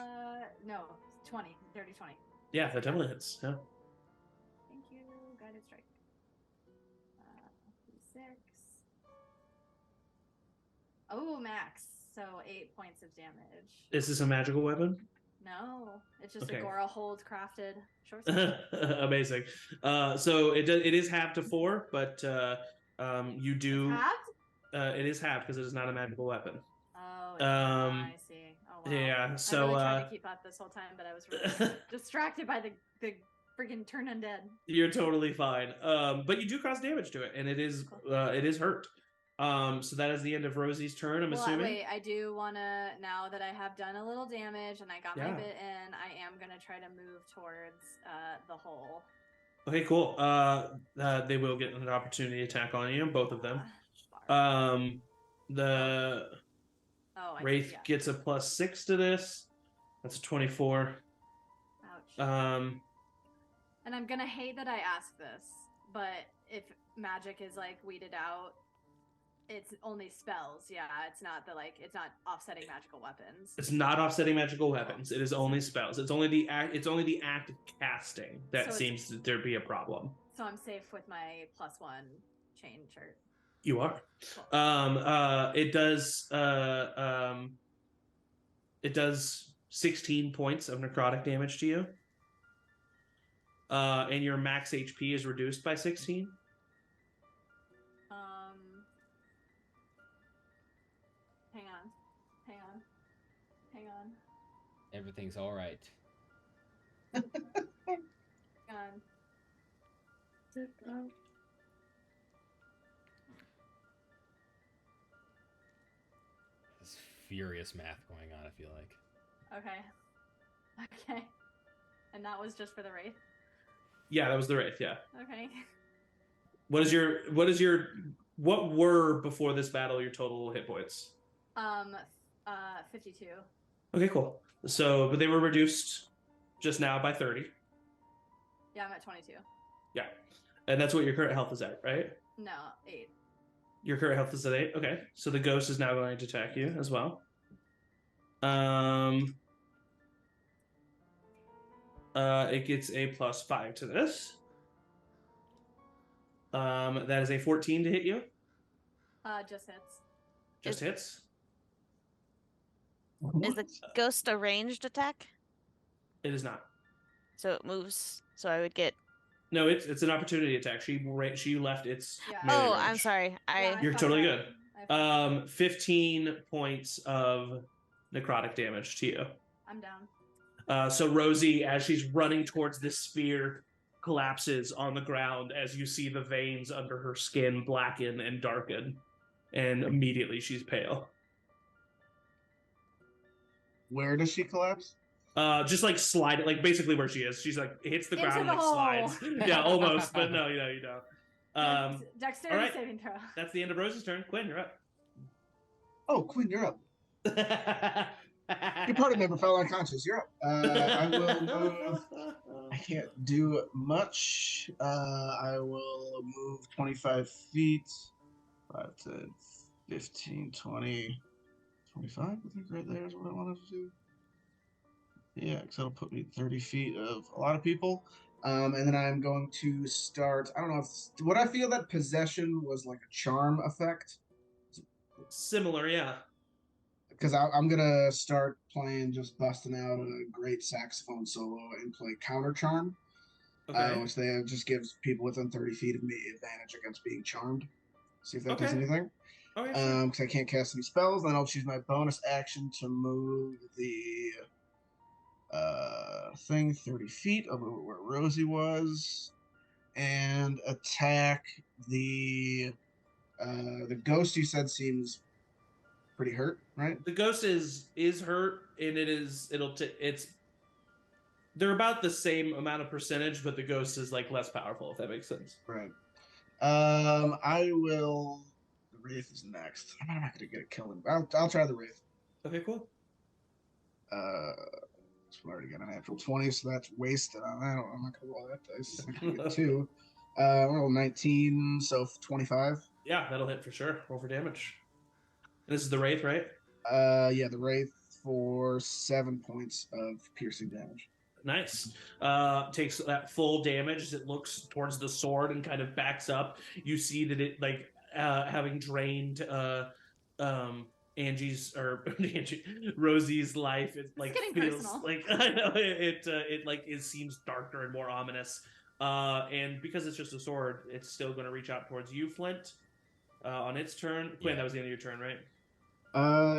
No, 20. Dirty 20. Yeah, that definitely hits. Yeah. Thank you. Guided strike. 6. Oh, max. So 8 points of damage. Is this a magical weapon? No, it's just Okay. a Gorra hold crafted short sword. Amazing. So it is halved to 4, but you do. It's halved? It is halved because it is not a magical weapon. Oh, I see. Oh, wow. Yeah. So I really tried to keep up this whole time, but I was really distracted by the freaking turn undead. you're totally fine. But you do cause damage to it, and it is hurt. So that is the end of Rosie's turn, I'm assuming. Wait, I do want to, now that I have done a little damage and I got my Yeah. bit in, I am going to try to move towards the hole. Okay, cool. They will get an opportunity attack on you, both of them. The Wraith gets a +6 to this. That's a 24. Ouch. And I'm gonna hate that I asked this, but if magic is like weeded out, it's only spells. Yeah, it's not it's not offsetting magical weapons. It's not offsetting magical weapons. It is only spells. It's only the act. It's only the act of casting that seems to there be a problem. So I'm safe with my +1 chain shirt. You are. Cool. It does 16 points of necrotic damage to you. And your max HP is reduced by 16. Hang on. Everything's all right. Hang on. There's furious math going on, I feel like. Okay. And that was just for the Wraith? Yeah, that was the Wraith, yeah. Okay. What were before this battle your total hit points? 52. Okay, cool. So, but they were reduced just now by 30. Yeah, I'm at 22. Yeah. And that's what your current health is at, right? No, 8. Your current health is at 8? Okay. So the ghost is now going to attack you as well. It gets a +5 to this. That is a 14 to hit you. Just hits. Just hits. Is the ghost a ranged attack? It is not. So it moves. So I would get. No, it's an opportunity attack. She left its. Yeah. melee Oh, range. I'm sorry. You're totally good. 15 points of necrotic damage to you. I'm down. So Rosie, as she's running towards this sphere, collapses on the ground as you see the veins under her skin blacken and darken, and immediately she's pale. Where does she collapse? Just like slide it, like basically where she is. She's like hits the Into ground, the and like hole. slides. Yeah, almost, but no, you don't. Dexterity all right. saving throw. That's the end of Rosie's turn. Quinn, you're up. Oh, Quinn, you're up. Your party member fell unconscious. You're up. I will move. I can't do much. I will move 25 feet. 5, 10, 15, 20, 25. I think right there is what I wanted to do. Yeah, because that'll put me 30 feet of a lot of people. And then I'm going to start. I don't know if. Would I feel that possession was like a charm effect? Similar, yeah. Because I'm gonna start playing, just busting out a great saxophone solo and play counter charm, Okay. which just gives people within 30 feet of me advantage against being charmed. See if that does Okay. anything. Okay, sure. Because I can't cast any spells, then I'll choose my bonus action to move the thing 30 feet over where Rosie was, and attack the ghost. You said seems pretty hurt, right? The ghost is hurt, and it's they're about the same amount of percentage, but the ghost is like less powerful, if that makes sense. Right. I will. The Wraith is next. I'm not gonna get a kill. I'll try the Wraith. Okay, cool. I already got a natural 20, so that's wasted on that. I'm not gonna roll that dice. I can get 2. Roll 19, so 25. Yeah, that'll hit for sure. Roll for damage. This is the Wraith, right? Yeah, the Wraith for 7 points of piercing damage. Nice. Takes that full damage as it looks towards the sword and kind of backs up. You see that it having drained Rosie's life. It feels personal. I know it seems darker and more ominous. And because it's just a sword, it's still going to reach out towards you, Flint. On its turn, Quinn, that was the end of your turn, right?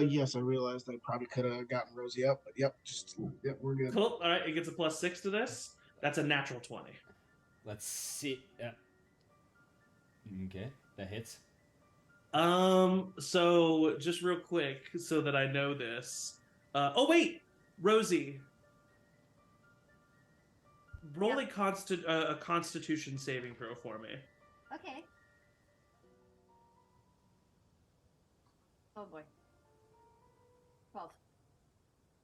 Yes, I realized I probably could have gotten Rosie up, but yep, we're good. Cool. All right, it gets a +6 to this. That's a natural 20. Let's see. Okay, that hits. So just real quick, so that I know this. Oh wait, Rosie, roll a Constitution saving throw for me. Okay. Oh boy. 12.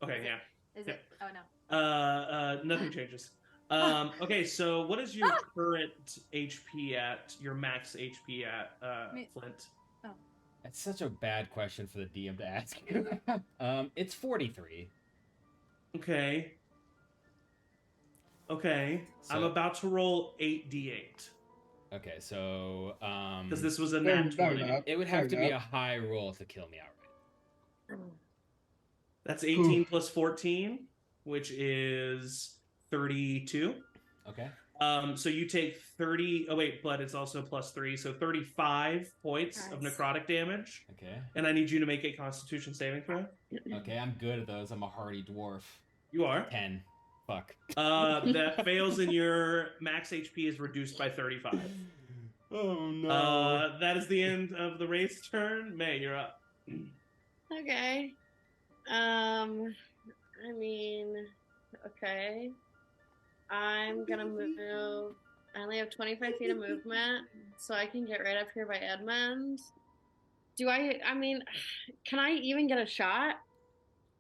Okay, Is yeah. Is it? Oh no. Nothing changes. Okay, so what is your current HP at? Your max HP at, Flint? That's such a bad question for the DM to ask you. It's 43. Okay. Okay. So- I'm about to roll 8d8 Okay, so because this was a Fair nat enough. 20. it would have to be a enough. high roll to kill me outright. That's 18 plus 14, which is 32. Okay. So you take 30. Oh wait, but it's also plus 3, so 35 points of Nice. necrotic damage. Okay. And I need you to make a Constitution saving throw. Okay, I'm good at those. I'm a hardy dwarf. You are. 10. Fuck. That fails, and your max HP is reduced by 35. Oh no. That is the end of the race turn. May, you're up. Okay. I mean, okay. I'm gonna move. I only have 25 feet of movement, so I can get right up here by Edmund. I mean, can I even get a shot?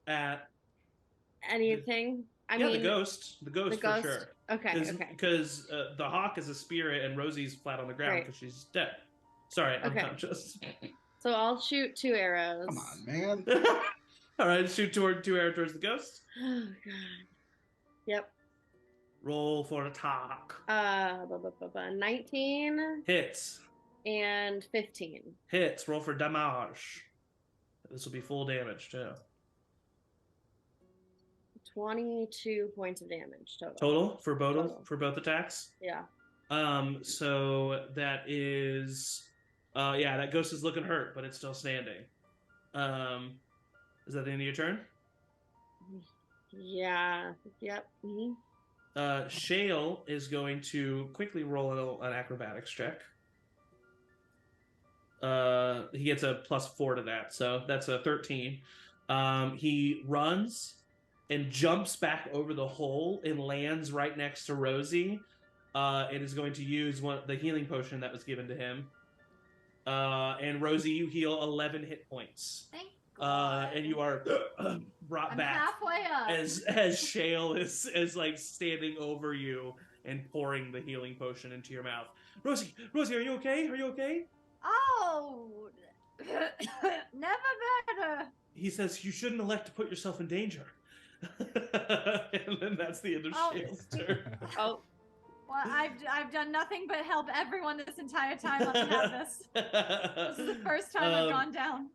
At Anything? I yeah, mean, the ghost for sure. Okay, okay. Because the hawk is a spirit, and Rosie's flat on the ground Right. because she's dead. Sorry, Okay. unconscious. So I'll shoot 2 arrows. Come on, man. All right, shoot two arrows towards the ghost. Oh god. Yep. Roll for attack. 19 Hits. and 15. Hits. Roll for damage. This will be full damage too. 22 points of damage total. Total for both Total. for both attacks. Yeah. So that is, yeah, that ghost is looking hurt, but it's still standing. Is that the end of your turn? Yeah. Yep. Hmm. Shale is going to quickly roll an acrobatics check. He gets a +4 to that, so that's a 13. He runs and jumps back over the hole and lands right next to Rosie. And is going to use the healing potion that was given to him. And Rosie, you heal 11 hit points. Thank God. And you are brought I'm back halfway up. as Shale is like standing over you and pouring the healing potion into your mouth. Rosie, are you okay? Are you okay? Oh, never better. He says you shouldn't elect to put yourself in danger. And then that's the end of Oh. Shale's turn. Oh. Well, I've done nothing but help everyone this entire time. Let me have this. This is the first time I've gone down.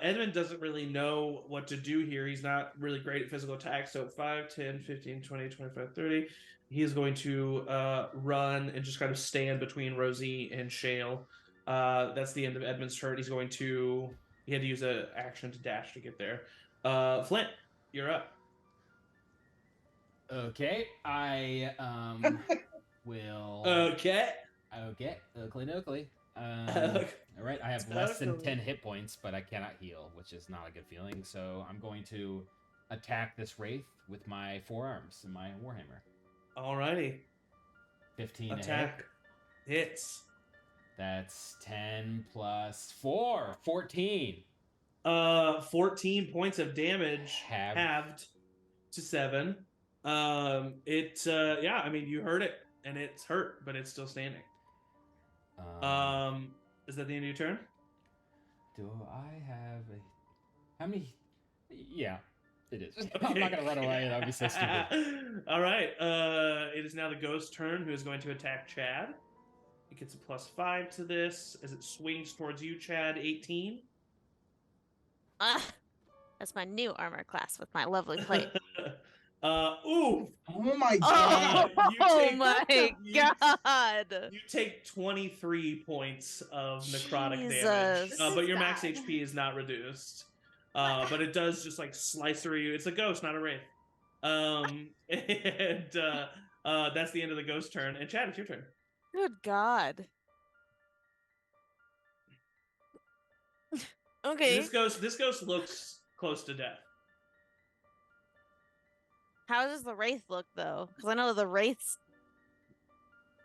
Edmund doesn't really know what to do here. He's not really great at physical attacks. So 5, 10, 15, 20, 25, 30. He is going to run and just kind of stand between Rosie and Shale. That's the end of Edmund's turn. He had to use an action to dash to get there. Flint, you're up. Okay, I will. Okay. Okay, Oakley. All right, I have less than 10 hit points, but I cannot heal, which is not a good feeling. So I'm going to attack this wraith with my forearms and my warhammer. Alrighty. 15 Attack. Hits. That's 10 plus 4, 14. 14 points of damage Halved. halved to 7. Yeah, I mean, you heard it, and it's hurt, but it's still standing. Is that the end of your turn? Do I have how many? Yeah, it is. I'm not gonna run away. That would be so stupid. All right. It is now the ghost turn, who is going to attack Chad. It gets a +5 to this as it swings towards you, Chad. 18. That's my new armor class with my lovely plate. Ooh. Oh my god. Oh You my take- god! You take 23 points of necrotic Jesus. damage, This but is your max bad. HP is not reduced. But it does just like slice through you. It's a ghost, not a wraith. And that's the end of the ghost turn. And Chad, it's your turn. Good god. Okay. This ghost looks close to death. How does the wraith look though? Because I know the wraiths.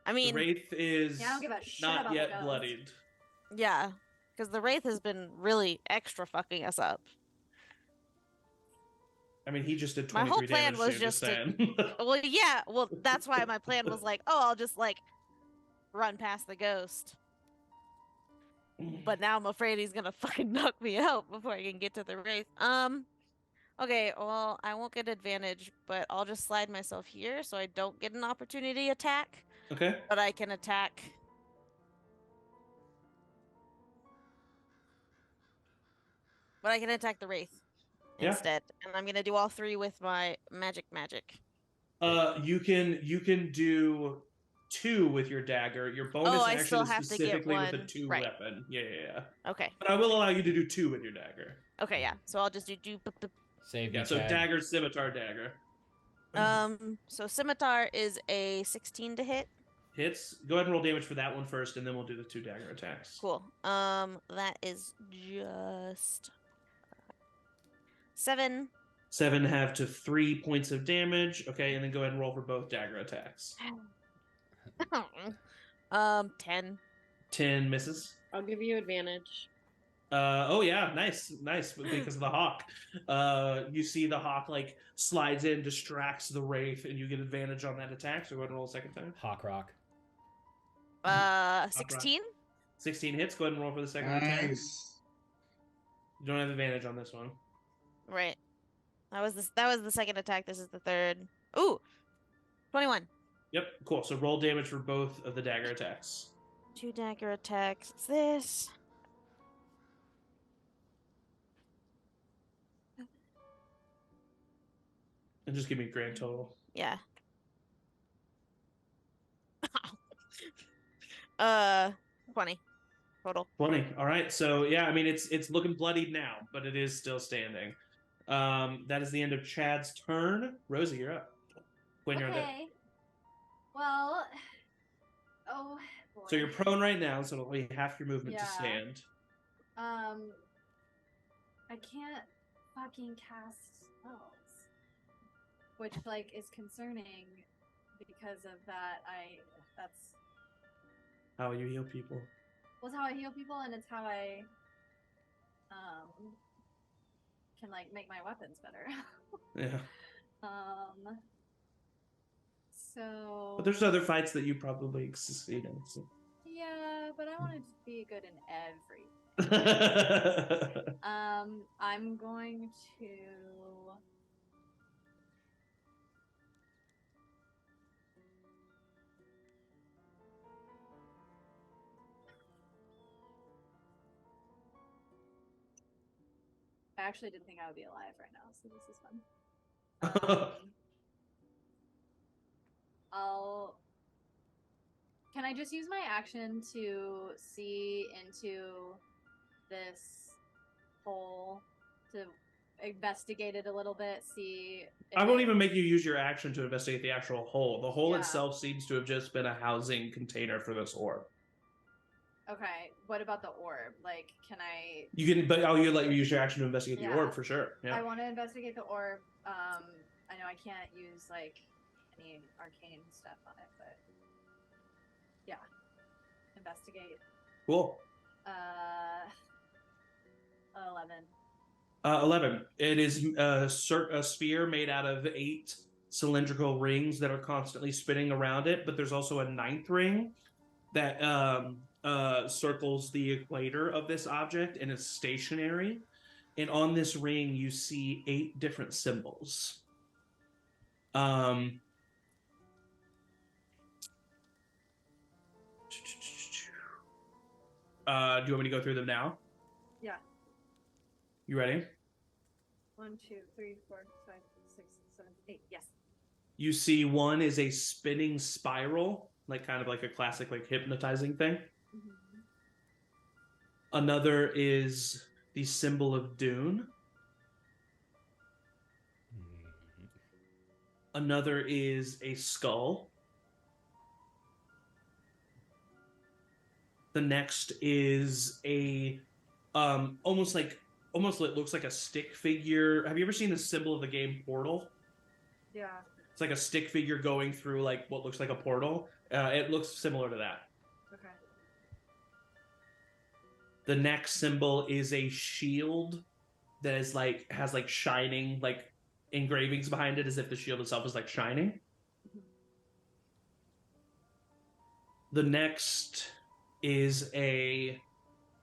I The mean, wraith is Yeah, I don't give a shit not about the yet ghost. bloodied. yeah, because the wraith has been really extra fucking us up. I mean, he just did My 23 whole plan damage was to you, just just to. saying. Well, yeah. Well, that's why my plan was like, oh, I'll just like run past the ghost. But now I'm afraid he's gonna fucking knock me out before I can get to the wraith. Okay, well, I won't get advantage, but I'll just slide myself here so I don't get an opportunity attack. Okay. But I can attack. But I can attack the wraith Yeah. instead, and I'm gonna do all three with my magic. You can do 2 with your dagger. Your bonus I action still is have to get specifically with a one. 2 Right. weapon. Yeah. Okay. But I will allow you to do 2 with your dagger. Okay, yeah. So I'll just do Save Yeah, me, so Chad. dagger, scimitar, dagger. So scimitar is a 16 to hit. Hits. Go ahead and roll damage for that one first, and then we'll do the 2 dagger attacks. Cool. That is just 7. 7 have to 3 points of damage. Okay, and then go ahead and roll for both dagger attacks. 10. 10 misses. I'll give you advantage. Oh yeah, nice because of the hawk. You see the hawk like slides in, distracts the wraith, and you get advantage on that attack. So go ahead and roll a second time. Hawk Rock. 16. 16 hits. Go ahead and roll for the second attack. Nice. You don't have advantage on this one. Right. That was the second attack. This is the third. Ooh. 21. Yep, cool. So roll damage for both of the dagger attacks. 2 dagger attacks. It's this. And just give me a grand total. Yeah. 20 total. 20. All right. So yeah, I mean it's looking bloodied now, but it is still standing. That is the end of Chad's turn. Rosie, you're up. When you're Okay. Well, oh boy. So you're prone right now, so it'll be half your movement to Yeah. stand. I can't fucking cast spells, which like is concerning because of that. That's How you heal people. well, it's how I heal people, and it's how I can like make my weapons better. Yeah. So. But there's other fights that you probably succeed in. So. Yeah, but I wanted to be good in every. I'm going to. I actually didn't think I would be alive right now, so this is fun. Can I just use my action to see into this hole to investigate it a little bit? See. I won't even make you use your action to investigate the actual hole. The hole Yeah. itself seems to have just been a housing container for this orb. Okay. What about the orb? Like, can I? You can, but you let you use your action to investigate Yeah. the orb for sure. Yeah. I want to investigate the orb. I know I can't use like any arcane stuff on it, but yeah, investigate. Cool. 11. 11. It is a sphere made out of 8 cylindrical rings that are constantly spinning around it, but there's also a 9th ring that circles the equator of this object and is stationary. And on this ring, you see 8 different symbols. Do you want me to go through them now? Yeah. You ready? 1, 2, 3, 4, 5, 6, 7, 8. Yes. You see one is a spinning spiral, like kind of like a classic like hypnotizing thing. Mm-hmm. Another is the symbol of Dune. Another is a skull. The next is a almost it looks like a stick figure. Have you ever seen the symbol of the game Portal? Yeah. It's like a stick figure going through like what looks like a portal. It looks similar to that. Okay. The next symbol is a shield that is has shining engravings behind it, as if the shield itself is shining. The next is a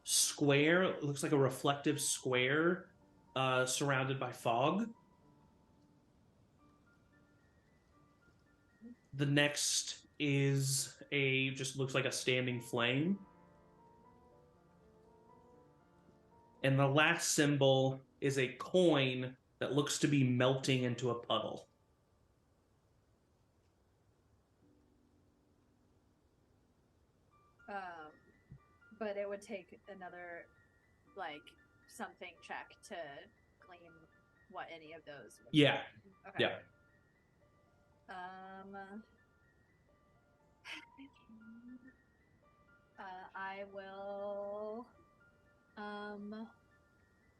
square. It looks like a reflective square surrounded by fog. The next is just looks like a standing flame. And the last symbol is a coin that looks to be melting into a puddle. But it would take another, something check to claim what any of those would be. Yeah. Okay. Yeah. I will.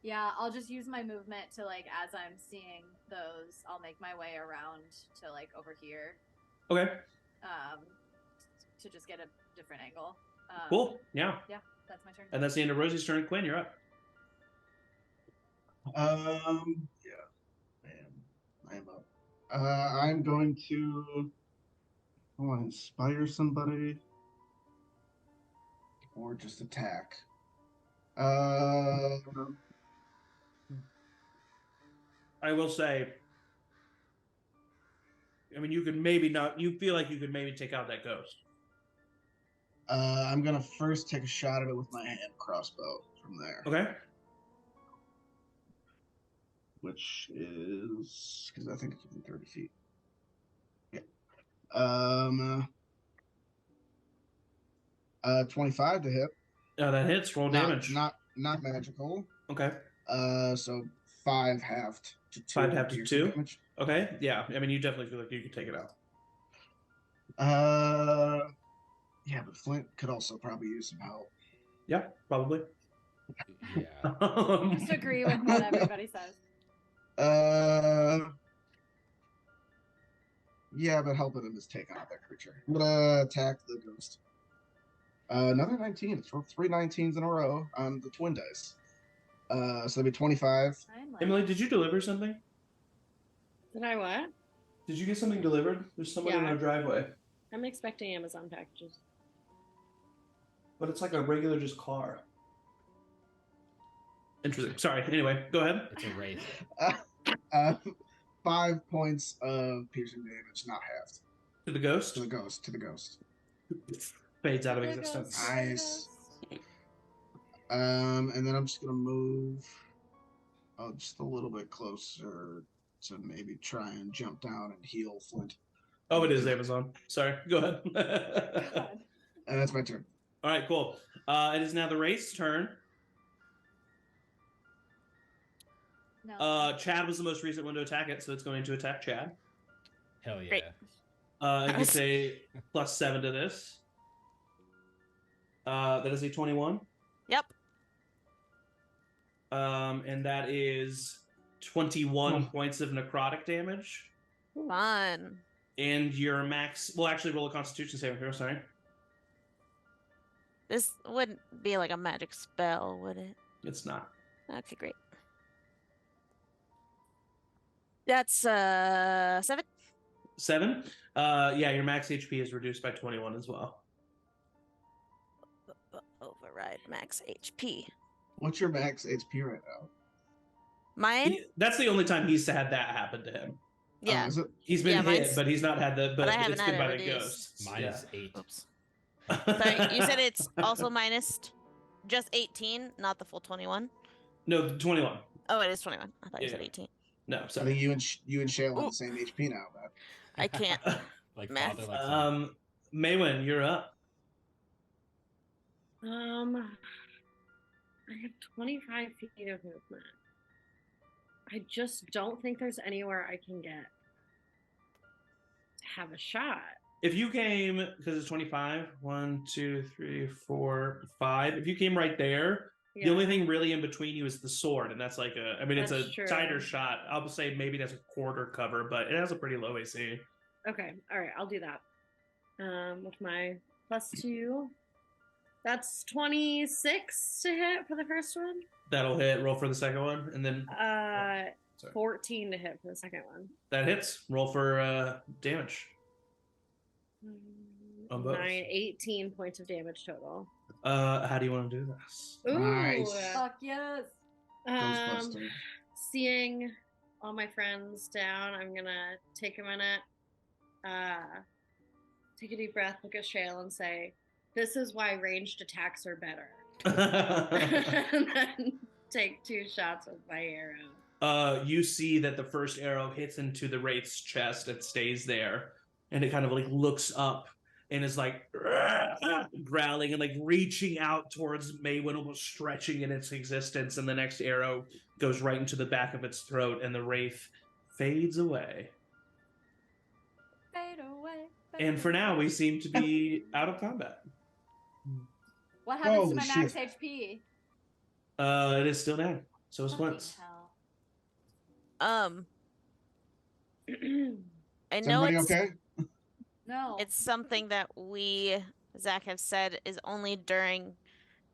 Yeah, I'll just use my movement to as I'm seeing those, I'll make my way around to over here. Okay. To just get a different angle. Cool. Yeah. Yeah, that's my turn. And that's the end of Rosie's turn. Quinn, you're up. Yeah. Man, I am up. I'm going to. I want to inspire somebody, or just attack. I will say, I mean, you could maybe not. You feel like you could maybe take out that ghost. I'm gonna first take a shot at it with my hand crossbow from there. Okay. Which is because I think it's within 30 feet. Yeah. 25 to hit. That hits. Roll damage. Not magical. Okay. So 5 halved to 2. 5 halved to 2. Damage. Okay. Yeah. I mean, you definitely feel like you could take it out. Yeah, but Flint could also probably use some help. Yeah, probably. Yeah. Just agree with what everybody says. Yeah, but helping him is taking out that creature. I'm gonna attack the ghost. Another 19. It's rolled 3 19s in a row on the twin dice. So that'd be 25. Emily, did you deliver something? Did I what? Did you get something delivered? There's someone in Yeah. our driveway. I'm expecting Amazon packages. But it's like a regular just car. Interesting. Sorry. Anyway, go ahead. It's a wraith. 5 points of piercing damage, not halved. To the ghost? To the ghost. To the ghost. Fades out of existence. Nice. And then I'm just gonna move just a little bit closer to maybe try and jump down and heal Flint. Oh, it is Amazon. Sorry. Go ahead. And that's my turn. All right, cool. It is now the Wraith's turn. No. Chad was the most recent one to attack it, so it's going to attack Chad. Hell yeah. Great. It gets a +7 to this. That is a 21. Yep. And that is 21 points of necrotic damage. Fun. And your max... Well, actually, roll a Constitution saving throw, sorry. This wouldn't be like a magic spell, would it? It's not. Okay, great. That's 7. 7? Yeah, your max HP is reduced by 21 as well. Override max HP. What's your max HP right now? Mine? That's the only time he's had that happen to him. Yeah. Is it? He's been hit, mine's- but he's not had the. But I haven't it's had been it by the reduced. ghosts. Mine is 8. Oops. Sorry, you said it's also minus just 18, not the full 21. No, 21. Oh, it is 21. I thought you said Yeah. 18. No, I sorry. think you and Shale have the same HP now, man. I can't. Like Math. father, like son. Maywin, you're up. I have 25 feet of movement. I just don't think there's anywhere I can get to have a shot. If you came, because it's 25, 1, 2, 3, 4, 5. If you came right there, The only thing really in between you is the sword, and that's like it's That's a true. tighter shot. I'll say maybe that's a quarter cover, but it has a pretty low AC. Okay, all right, I'll do that. With my +2, that's 26 to hit for the first one. That'll hit. Roll for the second one, and then 14 to hit for the second one. that hits. Roll for damage. On both. 18 points of damage total. How do you want to do this? Ooh, Nice. Fuck yes. Ghostbuster. Seeing all my friends down, I'm gonna take a minute, take a deep breath, look at Shale, and say, "This is why ranged attacks are better." And then take 2 shots with my arrow. You see that the first arrow hits into the wraith's chest and stays there, and it kind of like looks up and is like growling and like reaching out towards Maywin, almost stretching in its existence. And the next arrow goes right into the back of its throat, and the wraith fades away. Fade away. And for now, we seem to be out of combat. What happens Holy to my max shit. HP? It is still down. So is Fucking Flint's. hell. I Is know everybody it's okay? No. it's something that we, Zach, have said is only during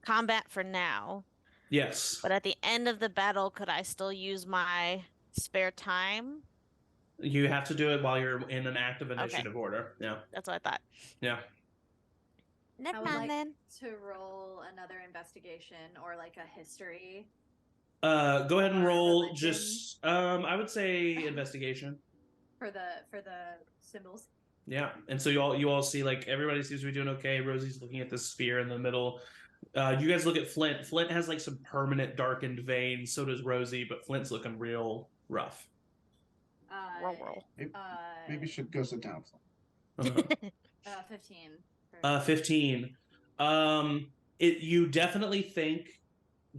combat for now. Yes. But at the end of the battle, could I still use my spare time? You have to do it while you're in an active initiative order. Yeah. That's what I thought. Yeah. Never would mind like- then. to roll another investigation or like a history. Go ahead and Or roll religion. just I would say investigation. for the symbols. Yeah. And so you all see like everybody seems to be doing okay. Rosie's looking at the sphere in the middle. You guys look at Flint. Flint has like some permanent darkened veins, so does Rosie, but Flint's looking real rough. Roll. Maybe should go sit down. 15. 15. You definitely think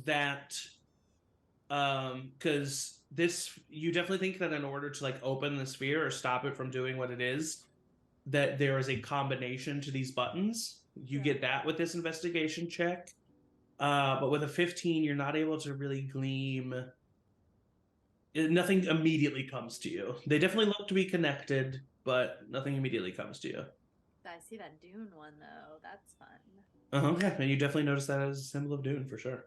that because you definitely think that in order to like open the sphere or stop it from doing what it is, that there is a combination to these buttons. You Yeah. get that with this investigation check. But with a 15, you're not able to really gleam. Nothing immediately comes to you. They definitely look to be connected, but nothing immediately comes to you. I see that Dune one though. That's fun. Yeah, and you definitely notice that as a symbol of Dune for sure.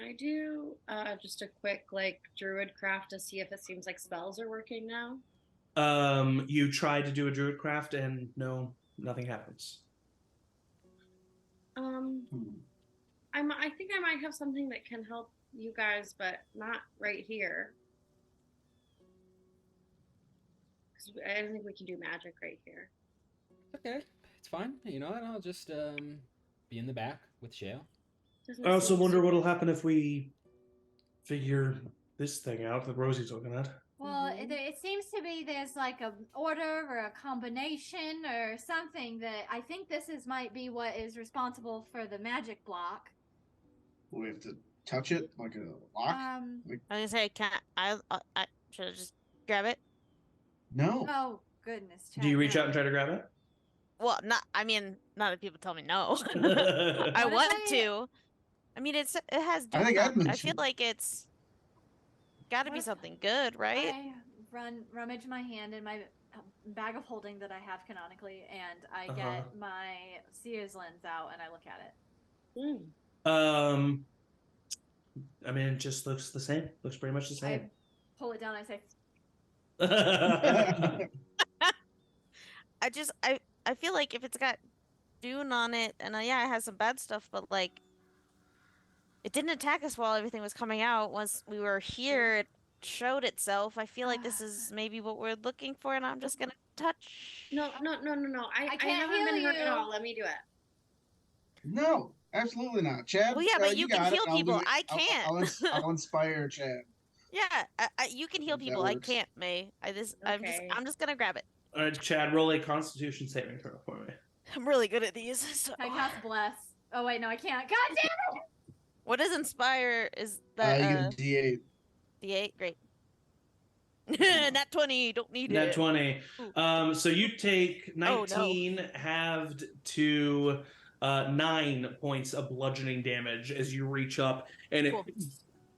I do just a quick like druid craft to see if it seems like spells are working now. You try to do a druid craft and no, nothing happens. I think I might have something that can help you guys, but not right here. 'Cause I don't think we can do magic right here. Okay, it's fine. You know what? I'll just be in the back with Shale. Doesn't I also seem wonder super- what'll happen if we figure this thing out that Rosie's looking at. Well, Mhm. it seems to be there's like a order or a combination or something that I think this might be what is responsible for the magic block. We have to touch it like a lock? I was gonna say, I should I just grab it? No. Oh goodness. Do you Chad, reach no. out and try to grab it? Well, not if people tell me no. I What if want I- to. I mean, it has. I think Dune I'd on it. I mention feel it. like it's got to What be if something good, right? I rummage my hand in my bag of holding that I have canonically, and I get my seer's lens out and I look at it. Mm. I mean, it just looks the same. Looks pretty much the I same. pull it down. I say, I feel like if it's got Dune on it, and yeah, it has some bad stuff, but like, it didn't attack us while everything was coming out. Once we were here, it showed itself. I feel like this is maybe what we're looking for, and I'm just gonna touch. No. I can't haven't been heal hurt at you. all. Let me do it. No, absolutely not. Chad. Well, yeah, but you can got it. heal I'll do people. it. I can't. I'll inspire Chad. Yeah, you can heal If that people. I works. can't, May. Okay. I'm just gonna grab it. All right, Chad, roll a Constitution saving throw for me. I'm really good at these. So. I cast bless. Oh wait, no, I can't. God damn it! What is inspire? Is You that get a D8. D8? Great. Nat 20. Don't need Nat it. 20. Ooh. So you take Oh, no. 19 halved to 9 points of bludgeoning damage as you reach up and it Cool.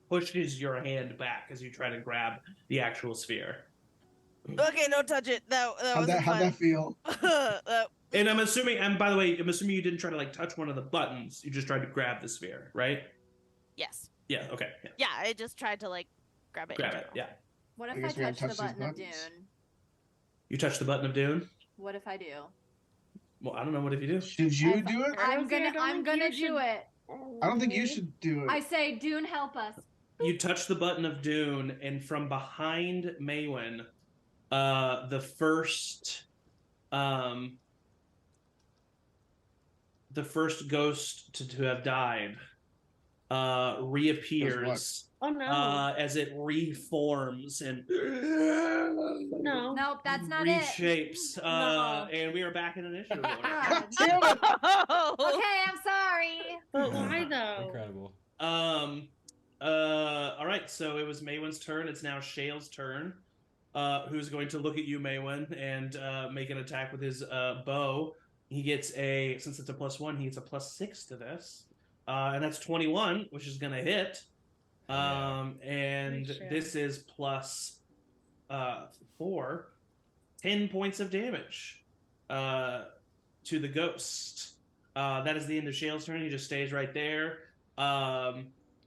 pushes your hand back as you try to grab the actual sphere. Okay, don't touch it. That wasn't How'd that feel? And I'm assuming, and by the way, I'm assuming you didn't try to like touch one of the buttons. You just tried to grab the sphere, right? Yes. Yeah. Okay. Yeah. Yeah, I just tried to like grab it. Grab it. Yeah. What I if I guess we gotta touch the touch these button of buttons. Dune? You touch the button of Dune. What if I do? Well, I don't know. What if you do? Should you do it? I'm Rosie, I gonna don't think you do should- it. I don't think you should do it. I say, Dune, help us. You touch the button of Dune, and from behind Maywin, the first ghost to have died reappears Oh no. as it reforms and No. Nope, that's not reshapes. No. And we are back in initiative order. God. Damn it! Okay, I'm sorry. But why though? Incredible. All right, so it was Maywin's turn. It's now Shale's turn. Who's going to look at you, Maywin, and make an attack with his bow. He gets since it's a +1, he gets a +6 to this. And that's 21, which is going to hit. And Great shot. this is +4, 10 points of damage to the ghost. That is the end of Shale's turn. He just stays right there.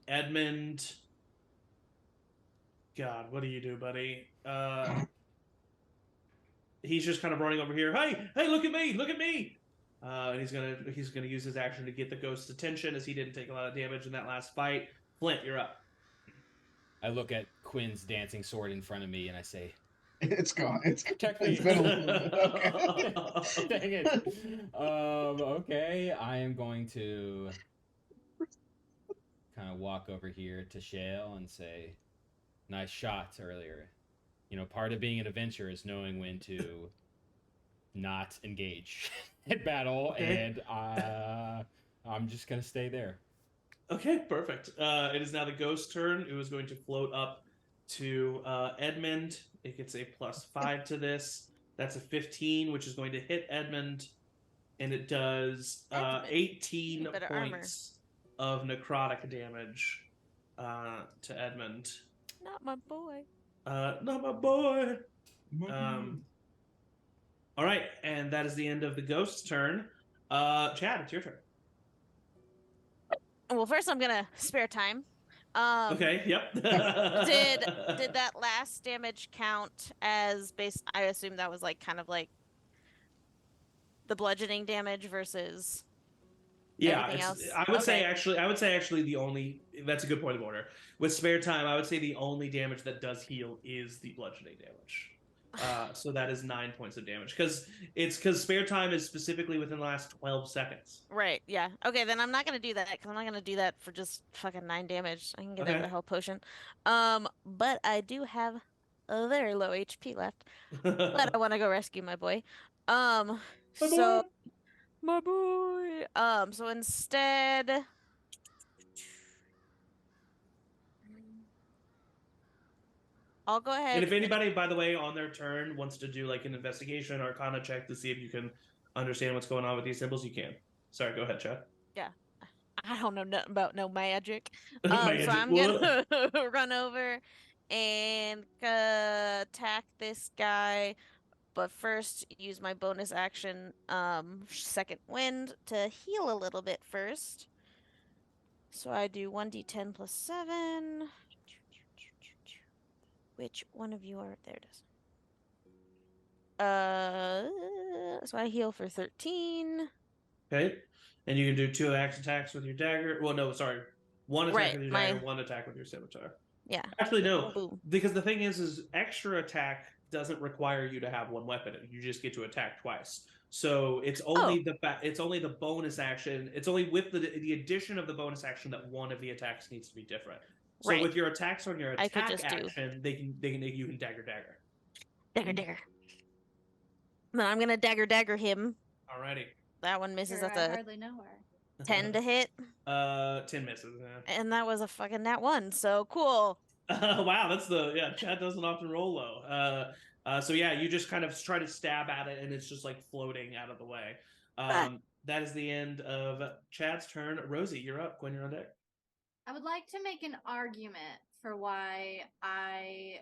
Edmund. God, what do you do, buddy? He's just kind of running over here. Hey, look at me! Look at me! And he's gonna use his action to get the ghost's attention, as he didn't take a lot of damage in that last fight. Flint, you're up. I look at Quinn's dancing sword in front of me and I say, It's gone. It's Protect me. It's been a little bit. Okay. Dang it. Okay, I am going to kind of walk over here to Shale and say, nice shots earlier. You know, part of being an adventurer is knowing when to not engage in battle, Okay. and I'm just going to stay there. Okay, perfect. It is now the ghost's turn. It was going to float up to Edmund. It gets a +5 to this. That's a 15, which is going to hit Edmund, and it does Edmund, 18 better armor. points of necrotic damage to Edmund. Not my boy. Not my boy. All right, and that is the end of the ghost's turn. Chad, it's your turn. Well, first I'm gonna spare time. Okay. Yep. Did that last damage count as base? I assume that was like kind of like the bludgeoning damage versus. Yeah, Everything else? I would say Okay. actually the only, that's a good point of order. With spare time, I would say the only damage that does heal is the bludgeoning damage. So that is 9 points of damage because spare time is specifically within the last 12 seconds. Right. Yeah. Okay. Then I'm not gonna do that because I'm not gonna do that for just fucking 9 damage. I can get Okay. a health potion. But I do have a very low HP left. But I want to go rescue my boy. So my boy. So instead. I'll go ahead. And if anybody, by the way, on their turn wants to do like an investigation or Arcana check to see if you can understand what's going on with these symbols, you can. Sorry, go ahead, Chad. I don't know nothing about no magic. Magic. So I'm gonna run over and attack this guy, but first use my bonus action, second wind, to heal a little bit first. So I do 1d10 plus 7. Which one of you are there? It is. So I heal for 13. Okay. And you can do 2 axe attacks with your dagger. Well, no, sorry. 1 attack Right, with your dagger, 1 attack with your scimitar. Yeah. Actually, no. Boom. Because the thing is extra attack doesn't require you to have 1 weapon. You just get to attack twice. So it's only it's only the bonus action. It's only with the addition of the bonus action that one of the attacks needs to be different. So Right. with your attacks on your I could attack just do- action, you can dagger. Dagger. Then I'm gonna dagger him. Alrighty. That one misses. Sure, That's I a hardly know her. 10 to hit, 10 misses. Yeah. and that was a fucking nat 1. So cool. Wow, that's Chad doesn't often roll low. So yeah, you just kind of try to stab at it, and it's just like floating out of the way. that is the end of Chad's turn. Rosie, you're up. Gwen, you're on deck. I would like to make an argument for why I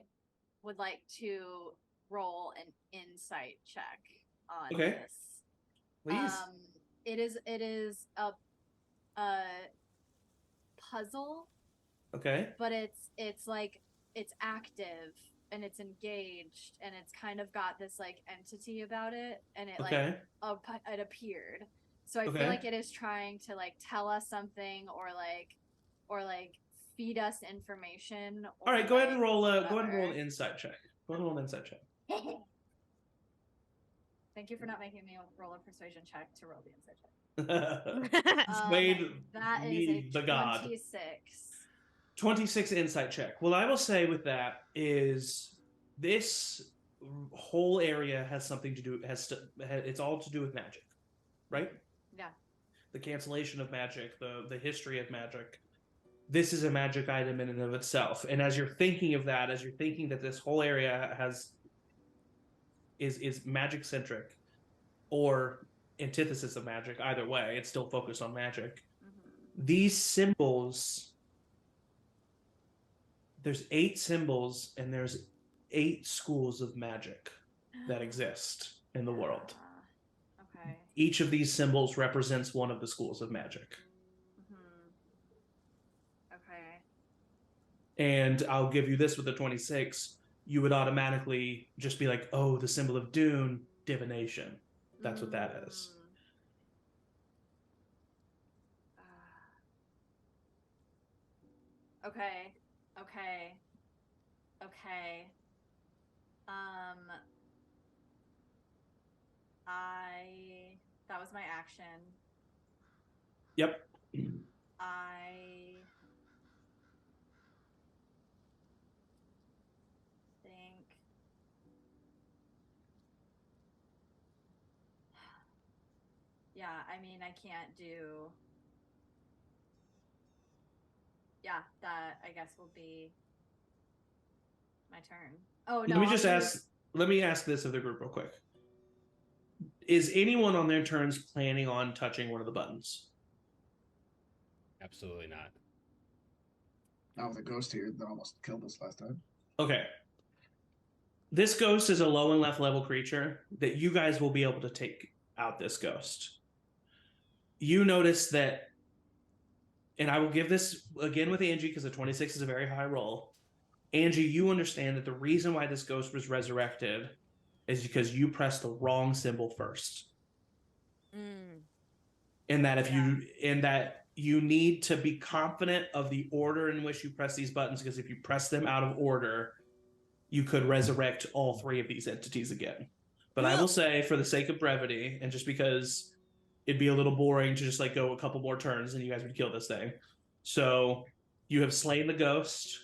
would like to roll an insight check on Okay. this. Please. It is a puzzle, Okay. but it's like it's active and it's engaged and it's kind of got this like entity about it, and it Okay. like it appeared. So I Okay. feel like it is trying to like tell us something or like feed us information. All right, go ahead and roll. Go ahead and whatever. roll an insight check. Go ahead and roll an insight check. Thank you for not making me roll a persuasion check to roll the insight check. Persuade That is me, a the god. 26. 26 insight check. What I will say with that is this whole area has something to do. It's all to do with magic, right? Yeah. The cancellation of magic, the history of magic. This is a magic item in and of itself. And as you're thinking of that, as you're thinking that this whole area is magic centric or antithesis of magic, either way, it's still focused on magic. Mm-hmm. These symbols, there's 8 symbols and there's 8 schools of magic that exist in the world. Okay. Each of these symbols represents one of the schools of magic. Okay. And I'll give you this with the 26. You would automatically just be like, oh, the symbol of Dune, divination. That's what that is. Okay. That was my action. Yep. I think yeah, I mean I can't do that I guess will be my turn. Oh no. Let me ask this of the group real quick. Is anyone on their turns planning on touching one of the buttons? Absolutely not. Not with a ghost here that almost killed us last time. Okay. This ghost is a low and left level creature that you guys will be able to take out this ghost. You notice that, and I will give this again with Angie because the 26 is a very high roll. Angie, you understand that the reason why this ghost was resurrected is because you pressed the wrong symbol first. And that you need to be confident of the order in which you press these buttons, because if you press them out of order, you could resurrect all 3 of these entities again. But I will say, for the sake of brevity, and just because it'd be a little boring to just like go a couple more turns and you guys would kill this thing. So you have slain the ghost,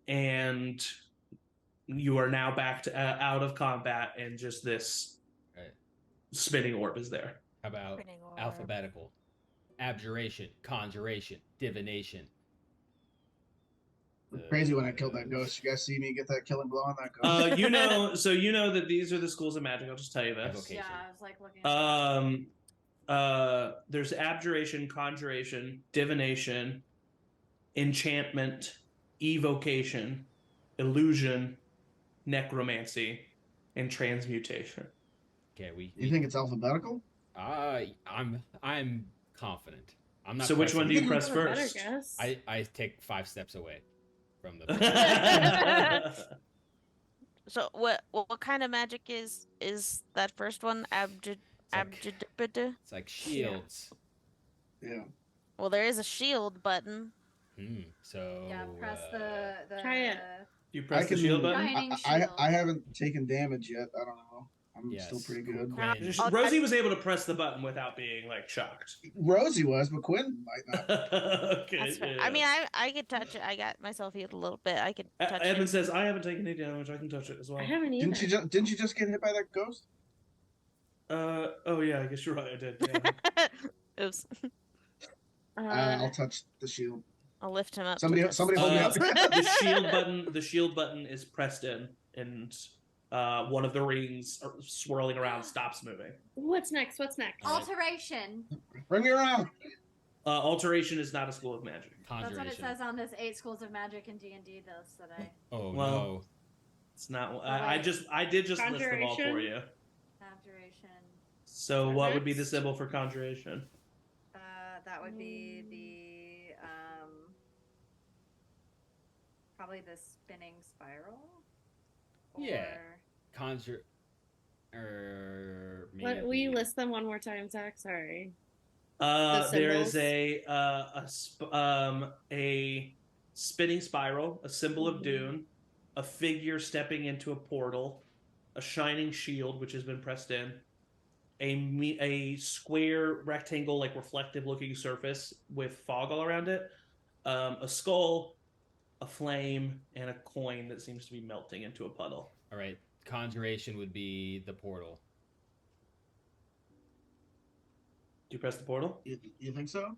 and you are now back to out of combat, and just this spinning orb is there. How about alphabetical? Abjuration, conjuration, divination. Crazy when I killed that ghost. You guys see me get that killing blow on that ghost? You know that these are the schools of magic. I'll just tell you this. Evocation. Yeah, I was like looking at There's abjuration, conjuration, divination, enchantment, evocation, illusion, necromancy, and transmutation. Okay, You think it's alphabetical? I'm confident. I'm not. So which one do you press Better first? guess. I take 5 steps away from the. So what kind of magic is that first one? Abjidipida? It's like shields. Yeah. Well, there is a shield button. So yeah, press the Try it. You press the shield button? Shining I shield. haven't taken damage yet. I don't know. I'm still pretty good. Quinn. Rosie was able to press the button without being like shocked. Rosie was, but Quinn might not. Okay. That's fair. Yeah. I mean, I could touch it. I got myself healed a little bit. I could touch Edmund it. says, I haven't taken any damage. I can touch it as well. I haven't either. Didn't you just get hit by that ghost? Oh yeah, I guess you're right. I did. Yeah. Oops. I'll touch the shield. I'll lift him up. Somebody hold me up. The shield button is pressed in, and one of the rings swirling around stops moving. What's next? What's next? All right. Alteration. Bring me around. Alteration is not a school of magic. That's what it Conjuration. says on this 8 schools of magic and D&D list that I Oh Well, no. It's not. wait. I just list them all for Conjuration? you. Abjuration. So what would be the Next. symbol for conjuration? That would be the probably the spinning spiral. Yeah. Or- Conjure. Maybe What, at will you the- list them one more time, Zach? Sorry. There is symbols? a spinning spiral, a symbol of Mhm. Dune, a figure stepping into a portal, a shining shield which has been pressed in, a square rectangle like reflective looking surface with fog all around it, a skull, a flame, and a coin that seems to be melting into a puddle. All right. Conjuration would be the portal. Do you press the portal? You think so?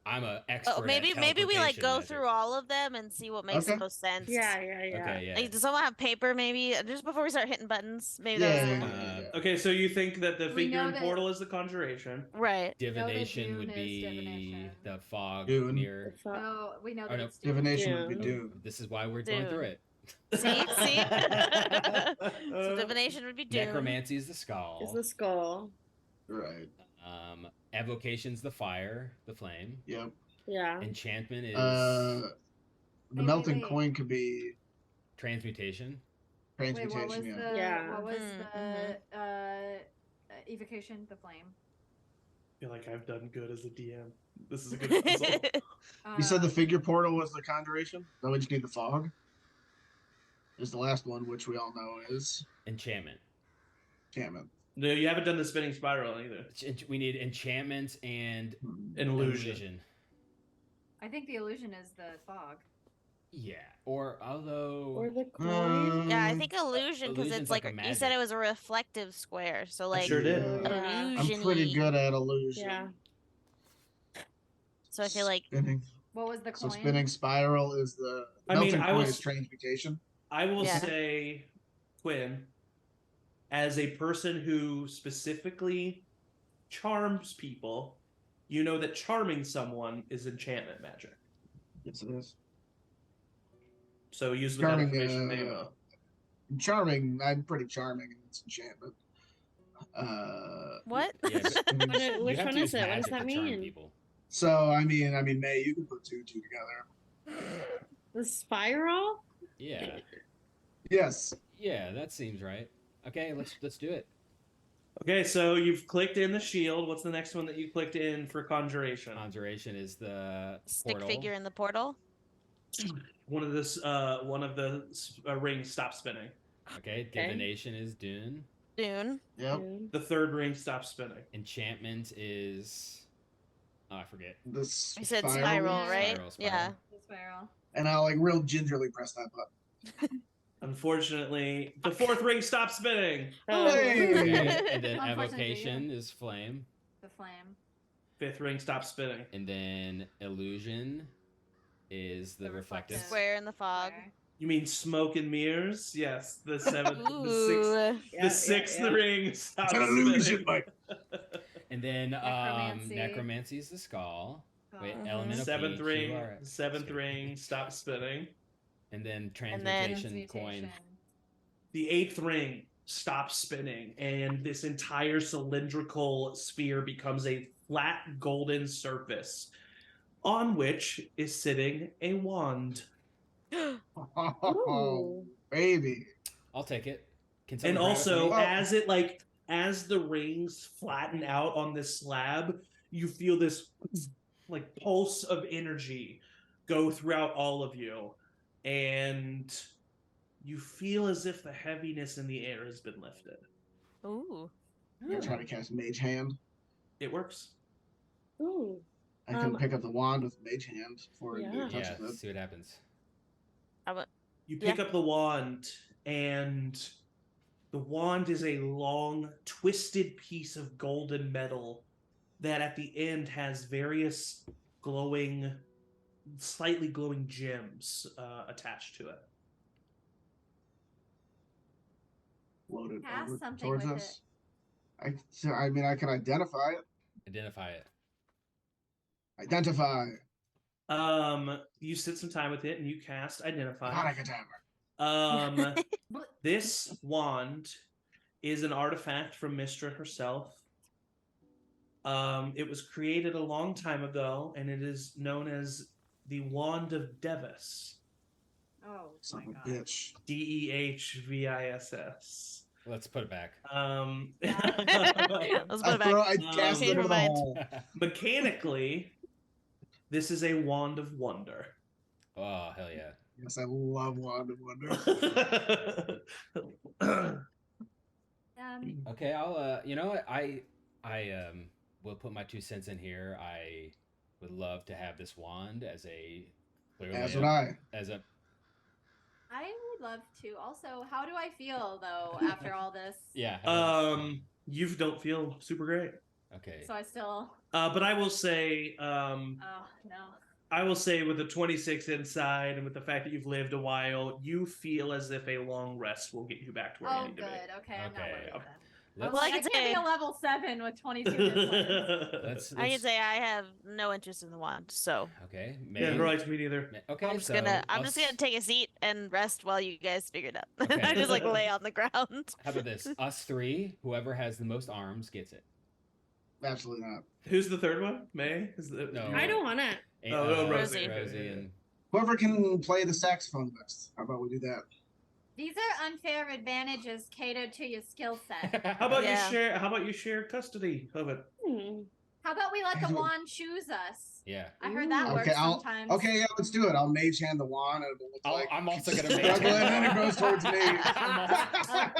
I'm a expert. Oh, maybe at we like teleportation go magic. through all of them and see what makes Okay. the most sense. Yeah. Okay, yeah. Like, does someone have paper? Maybe just before we start hitting buttons. Maybe Yeah. that was Okay, so you think that the We figure know in that- portal is the conjuration. right. Divination Dune would is be divination. the fog Dune. mirror. No, we know Oh, that no. it's Dune. Divination would be Dune. Dune. This is why we're going through Dune. it. See? So divination would be Dune. Necromancy is the skull. Is the skull. Right. Evocation's the fire, the flame. Yep. Yeah. Enchantment is The Wait, melting wait. coin could be transmutation. Wait, what was transmutation. Yeah. the Yeah. what was Mm, the evocation? The flame. I feel like I've done good as a DM. This is a good puzzle. You said the Um, figure portal was the conjuration. Then we just need the fog. Is the last one, which we all know is Enchantment. enchantment. No, you haven't done the spinning spiral either. We need enchantment and An illusion. I think the illusion is the fog. Yeah. Or although Or the coin. Yeah, I think illusion because illusion's it's like like a you said magic. it was a reflective square, so I like sure did. Yeah. I'm pretty illusion-y. good at illusion. Yeah. So I feel like Spinning. What was the So coin? spinning spiral is the I mean, melting I coin was- is transmutation. I will Yeah. say, Quinn, as a person who specifically charms people, you know that charming someone is enchantment magic. Yes, it is. So use with that Charming, information, there you go. Charming. I'm pretty charming, and it's enchantment. what? Yeah, but Which you have one to is use it? What magic does that to charm mean? people. So I mean, May, you can put two together. The spiral. Yeah. Yes. Yeah, that seems right. Okay, let's do it. Okay, so you've clicked in the shield. What's the next one that you clicked in for conjuration? Conjuration is the Stick portal. figure in the portal. One of the rings stops spinning. Okay, divination is Dune. Dune. Yep. The third ring stops spinning. Enchantment is I forget. This I said spiral, spiral, right? Spiral. Yeah. The spiral. and I'll like real gingerly press that button. Unfortunately, the fourth ring stops spinning. Oh. Hey! Okay, and then Unfortunately for evocation is flame. The flame. Fifth ring stops spinning. And then illusion is the The reflective. reflective. Square in the fog. Fire. You mean smoke and mirrors? Yes, the seventh, the Ooh. sixth ring stops It's an illusion, spinning. Mike. And then Necromancy. necromancy is the skull. Wait, Oh. element of Seventh each, ring, you are- seventh sorry. ring stops spinning. And then then- transmutation coin. Transmutation. The eighth ring stops spinning, and this entire cylindrical sphere becomes a flat golden surface on which is sitting a wand. Oh, baby. I'll take it. Can And someone grab it also, for me? as the rings flatten out on this slab, you feel this like pulse of energy go throughout all of you, and you feel as if the heaviness in the air has been lifted. Ooh. I'm gonna try to cast Mage Hand. It works. Ooh. I can pick up the wand with Mage Hand before it Yeah. touches Yeah, it. see what happens. You pick up the wand, and the wand is a long, twisted piece of golden metal that at the end has various glowing, slightly glowing gems attached to it. floated Cast over something towards with us. I mean, I can identify it. Identify it. Identify. You sit some time with it and you cast Identify. Abracadabra. This wand is an artifact from Mistra herself. It was created a long time ago, and it is known as the Wand of Devis. Oh Son my of a god. bitch. Deviss. Let's put it back. Let's put it back. I cast it Change into my the mind. hole. Mechanically, this is a Wand of Wonder. Oh, hell yeah. Yes, I love Wand of Wonder. Okay, I'll you know what? I will put my 2 cents in here. I would love to have this wand as a As would I. as a I would love to. Also, how do I feel though after all this? yeah. You don't feel super great. Okay. So I still. But I will say, Oh no. I will say with the 26 inside and with the fact that you've lived a while, you feel as if a long rest will get you back to where you Oh need good. to be. Okay, I'm not Okay. worried then. Let's, Well, I I can can't say- be a level 7 with 22 hit points. let's I can say I have no interest in the wand, so okay. Yeah, May, right, me neither. Okay, I'm just so gonna I'll I'm just gonna take a seat and rest while you guys figure it out. Okay. I just like lay on the ground. How about this? Us 3, whoever has the most arms gets it. Absolutely not. Who's the third one? May? Is the, No. I don't want it. Oh, Rosie. Rosie and Whoever can play the saxophone best. How about we do that? These are unfair advantages catered to your skill set. How about Yeah. you share? How about you share custody of it? How about we let the wand choose us? Yeah. I heard that Okay, works I'll. sometimes. Okay, yeah, let's do it. I'll mage hand the wand, and it'll look like I'm also gonna make struggling, and then it goes towards me.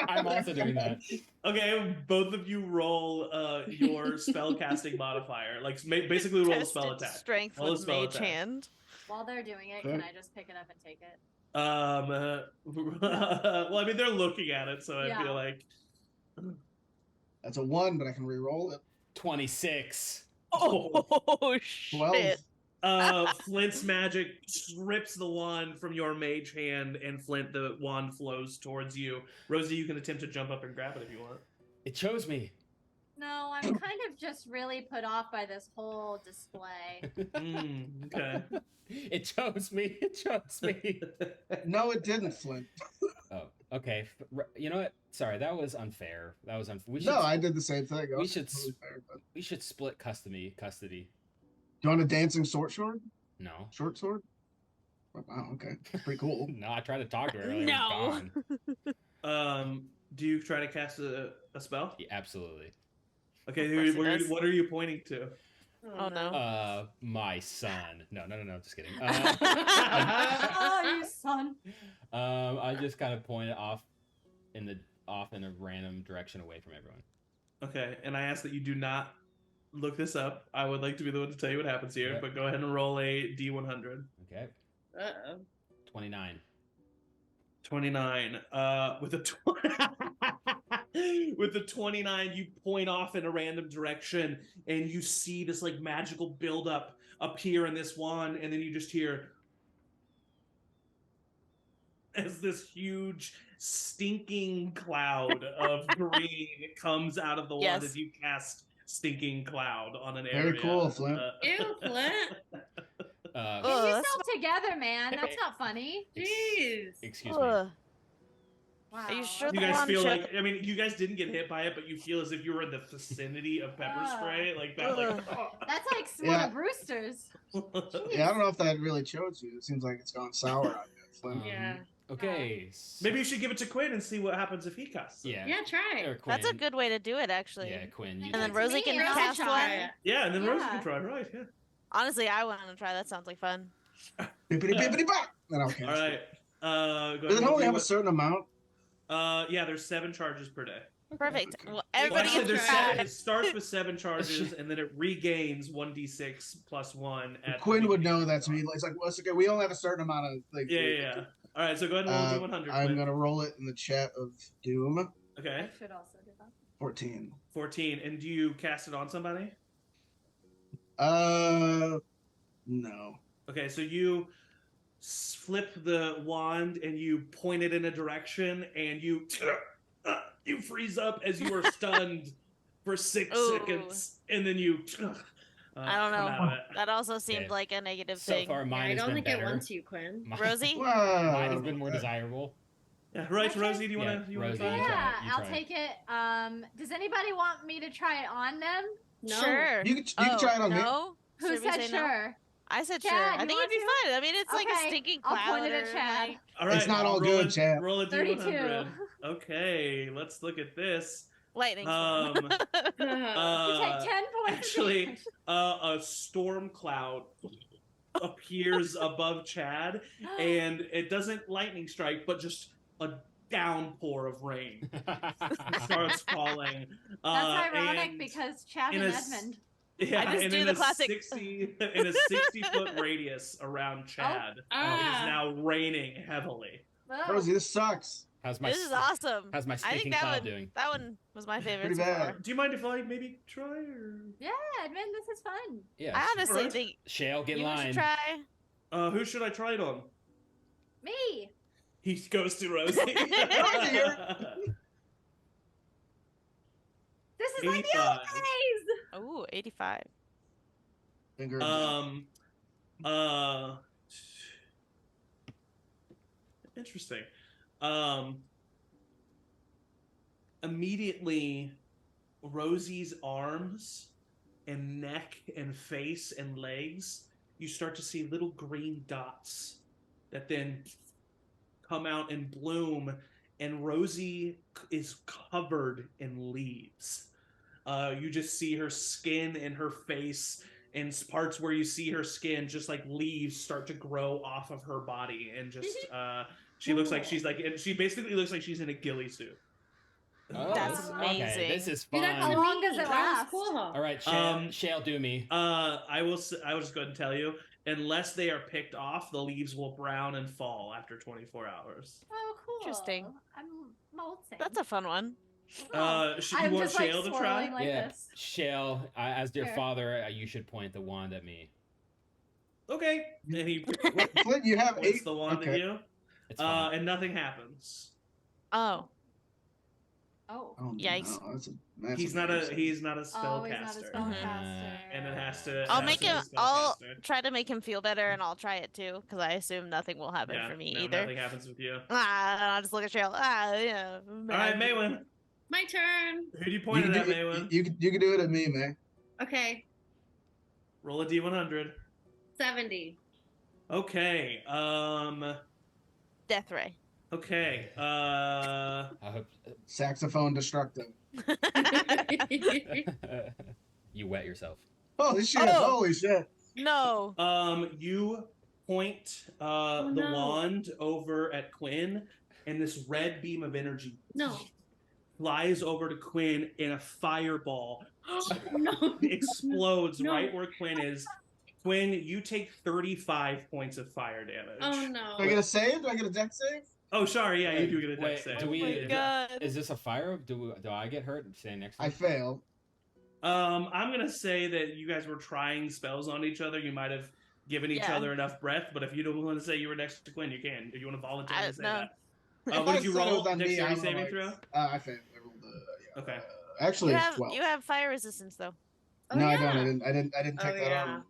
I'm also doing that. Okay, both of you roll your spell casting modifier. Like basically roll a spell Tested attack. strength Roll a with spell mage attack. hand. While they're doing it, Okay. can I just pick it up and take it? Well, I mean, they're looking at it, so I Yeah. feel like. That's a 1, but I can re-roll it. 26. Oh shit! 12. Flint's magic strips the wand from your mage hand, and Flint, the wand flows towards you. Rosie, you can attempt to jump up and grab it if you want. It chose me. No, I'm kind of just really put off by this whole display. Okay. It chose me. It chose me. No, it didn't, Flint. Oh, okay. You know what? Sorry, that was unfair. That was unfair. No, I did the same thing. we should Totally fair, but... We should split custody. Do you want a dancing short sword? No. Short sword? Wow, okay. Pretty cool. No, I tried to talk to her earlier. No. It's gone. Do you try to cast a spell? Yeah, absolutely. Okay, Of course it does. what are you pointing to? Oh no. My son. No, just kidding. Oh, you son. I just kind of pointed off in a random direction away from everyone. Okay, and I ask that you do not look this up. I would like to be the one to tell you what happens here, Yep. but go ahead and roll a D100. Okay. 29. 29. With a with the 29, you point off in a random direction, and you see this like magical buildup appear in this wand, and then you just hear as this huge stinking cloud of green comes out of the wand Yes. as you cast stinking cloud on an Very area. cool, Flint. Ew, Flint. Get Ugh, yourself together, man. That's not funny. Jeez. Excuse me. Ugh. Wow. Are you sure You the guys wand feel should- like, I mean, you guys didn't get hit by it, but you feel as if you were in the vicinity of pepper spray, like that, like. That's like one Yeah. of Brewster's. Yeah, I don't know if that really chose you. It seems like it's gone sour on you, Flint. Yeah. Okay. Maybe you should give it to Quinn and see what happens if he casts it. Yeah. Yeah, try Or it. Quinn. That's a good way to do it, actually. Yeah, Quinn. You And And then do. That's Rosie me, can Rosie cast try one. it. Yeah, and then Rose Yeah. can try, right? Yeah. Honestly, I want to try. That sounds like fun. Bippity bippity bop! Then I'll cast All right. Go Does it ahead only and have do a certain amount? Yeah, there's 7 charges per day. Perfect. Okay. Well, Well, everybody actually, gets there's to try. 7. It starts with 7 charges, and then it regains 1d6 plus 1. At the Quinn would beginning know of that's the me. round. It's like, well, it's okay. We only have a certain amount of like. Yeah. All right, so go ahead and roll D100. I'm Quinn. gonna roll it in the chat of Doom. Okay, I should also do that. 14. 14. And do you cast it on somebody? No. Okay, so you flip the wand and you point it in a direction, and you you freeze up as you are stunned for 6 Ooh. seconds, and then you. I don't come know. out of it. That also seemed Okay. like a negative So thing. far, Yeah, mine I has don't been think better. it wants you, Quinn. Rosie? Mine has been more desirable. Yeah, right, Okay. Rosie. Do you Yeah, want to Rosie, try? you it? try Yeah, it, you I'll try it. take it. Does anybody want me to try it on them? No. Sure. You can try it on me. no? Who Should we said say no? sure? I said Chad, sure. I you think want it'd be to? fun. I mean, it's like a Okay, stinking I'll cloud. point it at or, Chad. like- All right, It's not all roll good, a, Chad. Roll a 32. D100. Okay, let's look at this. Lightning Um, storm. You take 10 points actually, of damage. a storm cloud appears above Chad, and it doesn't lightning strike, but just a downpour of rain starts falling. That's ironic and because Chad in and a s- Edmund. Yeah, I just and do in the a classic- 60-foot radius around Chad, it is now raining heavily. Oh. Rosie, this sucks. How's my This is awesome. How's my I stinking think that cloud one, doing? that one was my favorite Pretty so bad. far. Do you mind if I maybe try? Or Yeah, Edmund, this is fun. Yeah. I honestly Alright. think Shale, get in you line. should try. who should I try it on? Me. He goes to Rosie. Rosie, you're- This is like the old 85. days. Ooh, 85. Finger. Interesting. Immediately, Rosie's arms and neck and face and legs, you start to see little green dots that then come out and bloom, and Rosie is covered in leaves. You just see her skin and her face, and parts where you see her skin, just like leaves start to grow off of her body, and just she looks like she's like, and she basically looks like she's in a ghillie suit. Oh, That's Okay, amazing. this is Do fun. that How to long me. does it That was last? cool. All right, Shale, do me. I will just go ahead and tell you, unless they are picked off, the leaves will brown and fall after 24 hours. Oh, cool. Interesting. I'm molting. That's a fun one. Oh, You I'm want just like Shale to try? swirling like yeah, this. Shale, as their Sure. father, you should point the wand at me. Okay. And he Flint, you have points 8. the wand at Okay. you, It's fine. and nothing happens. Oh, Oh. Oh, Yikes. no, that's a massive He's not mistake. a Oh, he's not a spellcaster, spellcaster. and it has to. I'll it make has him. to be a I'll spellcaster. try to make him feel better, and I'll try it too, because I assume nothing will happen Yeah, for me no, either. nothing happens with you. I'll just look at Cheryl. Yeah. All right, Maywin. My turn. Who do you You point can, it at, do, Maywin? you can do it at me, man. Okay, Roll a d100. 70. Okay. Death ray. Okay. I hope Saxophone destructive. you wet yourself. Holy shit! Oh. Holy shit! No. You point the no. wand over at Quinn, and this red beam of energy No. flies over to Quinn, and a fireball No. explodes No. right where Quinn is. Quinn, you take 35 points of fire damage. Oh no. Do I get a save? Do I get a deck save? Oh, sorry. Yeah, you do get a dex Wait, save. do Oh we- my god. Is this a fire? Do I get hurt standing next to I you? fail. I'm gonna say that you guys were trying spells on each other. You might have given each Yeah. other enough breath, but if you don't want to say you were next to Quinn, you can. If you want to voluntarily say no. that. If What I did you said it roll? was on me, Dexterity I'm saving like- throw? I failed. I rolled Okay. Actually, You it's have 12. you have fire resistance though. Oh, no, yeah. I don't. I didn't take Oh that yeah. on.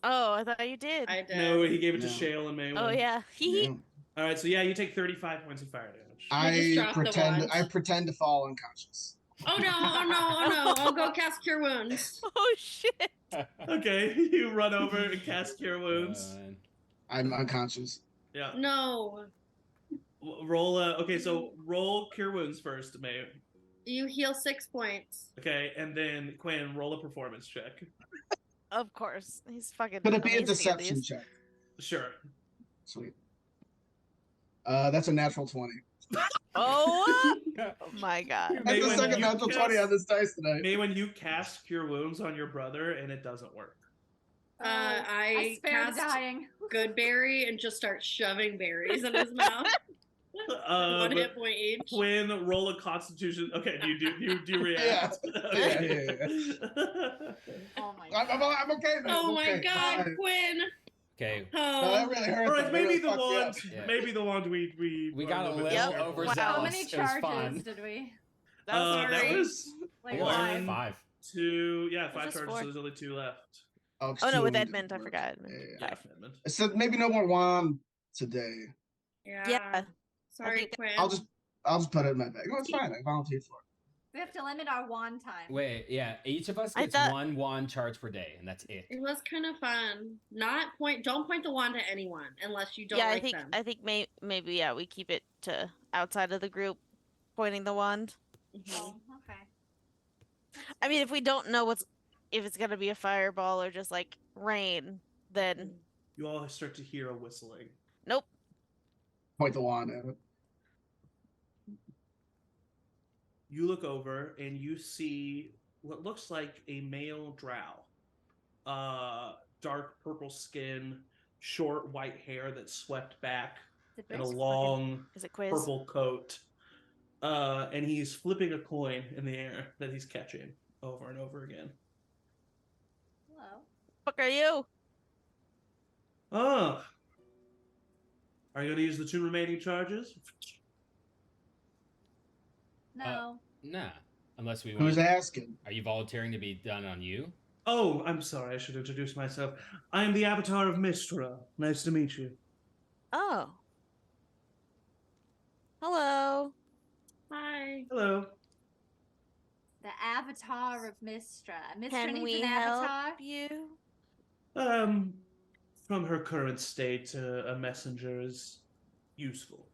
Oh, I thought you did. I did. No, he gave it to No. Shale and Maywin. Oh yeah. Yeah. All right, so yeah, you take 35 points of fire damage. I just I dropped the pretend. wand. I pretend to fall unconscious. Oh no! Oh no! Oh no! I'll go cast Cure Wounds. Oh shit. Okay, you run over and cast Cure Wounds. I'm unconscious. Yeah. No. Roll. Okay, so roll Cure Wounds first, May. You heal 6 points. Okay, and then Quinn, roll a performance check. Of course. He's fucking. Could it be a amazing at deception these. check? Sure. Sweet. That's a natural 20. Oh, oh my god. That's May the when second you natural 20 on this dice tonight. May when you cast Cure Wounds on your brother and it doesn't work. I spare the cast dying. Good Berry and just start shoving berries in his mouth. 1 hit point each. Quinn, roll a Constitution. Okay, do you react? Yeah. Oh my god. I'm okay now. Oh I'm my okay. god, Fine. Quinn! Okay, that really hurt. All right, them. maybe Really the fucked me up. wand. Yeah. Maybe the wand. We got a little bit little careful. overzealous. How It many was charges fun. did we? That was That Sorry. was Like Four. five. 5. 2. Yeah, was 5 just charges. 4. So there's only 2 left. Oh, Oh no, with two Edmund, I didn't work. forgot. Edmund. Yeah. Yeah, 5. Edmund. I said maybe no more wand today. Yeah. Sorry, think- Quinn. I'll just put it in my bag. No, it's fine. I volunteered for it. We have to limit our wand time. Wait, yeah. Each of us I gets thought- 1 wand charge per day, and that's it. It was kind of fun. Don't point the wand at anyone unless you don't Yeah, like I think them. maybe yeah, we keep it to outside of the group, pointing the wand. Mhm. Oh, okay. I mean, if we don't know if it's gonna be a fireball or just like rain, then You all start to hear a whistling. nope. Point the wand at it. You look over and you see what looks like a male drow. Dark purple skin, short white hair that's swept back, Is it and a Bruce? long Is it quiz? purple coat. And he's flipping a coin in the air that he's catching over and over again. Hello. Fuck are you? Oh. Are you going to use the 2 remaining charges? No. Nah. Unless we Who's want. asking? Are you volunteering to be done on you? Oh, I'm sorry. I should introduce myself. I am the avatar of Mistra. Nice to meet you. Oh. Hello. Hi. Hello. The avatar of Mistra. Mistra Can needs we an avatar. help you? From her current state, a messenger is useful.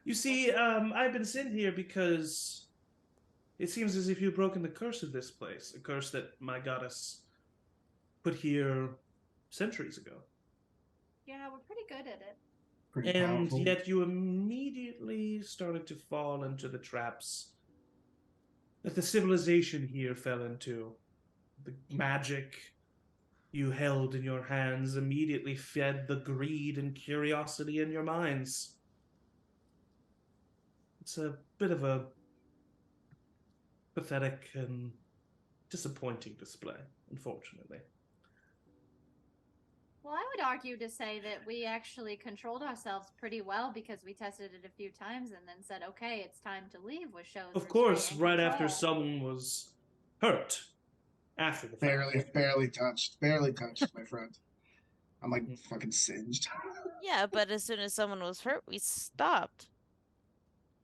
You see, I've been sent here because it seems as if you've broken the curse of this place, a curse that my goddess put here centuries ago. Yeah, we're pretty good at it. Pretty And powerful. yet you immediately started to fall into the traps that the civilization here fell into. The magic you held in your hands immediately fed the greed and curiosity in your minds. It's a bit of a pathetic and disappointing display, unfortunately. Well, I would argue to say that we actually controlled ourselves pretty well because we tested it a few times and then said, okay, it's time to leave with shows. Of restraint course, and right after control. someone was hurt. After the fact. Barely touched, my friend. I'm like fucking singed. Yeah, but as soon as someone was hurt, we stopped.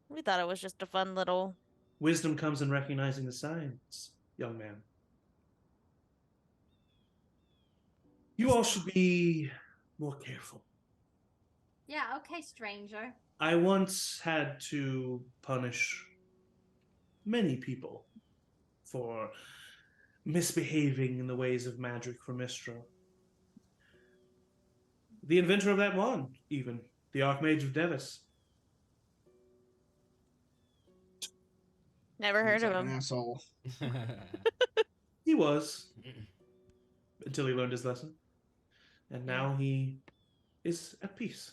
We thought it was just a fun little. Wisdom comes in recognizing the signs, young man. You all should be more careful. Yeah, okay, stranger. I once had to punish many people for misbehaving in the ways of magic for Mistra. The inventor of that wand, even, the Archmage of Devis. Never heard Looks of like an him. asshole. He was, until he learned his lesson. And now he is at peace.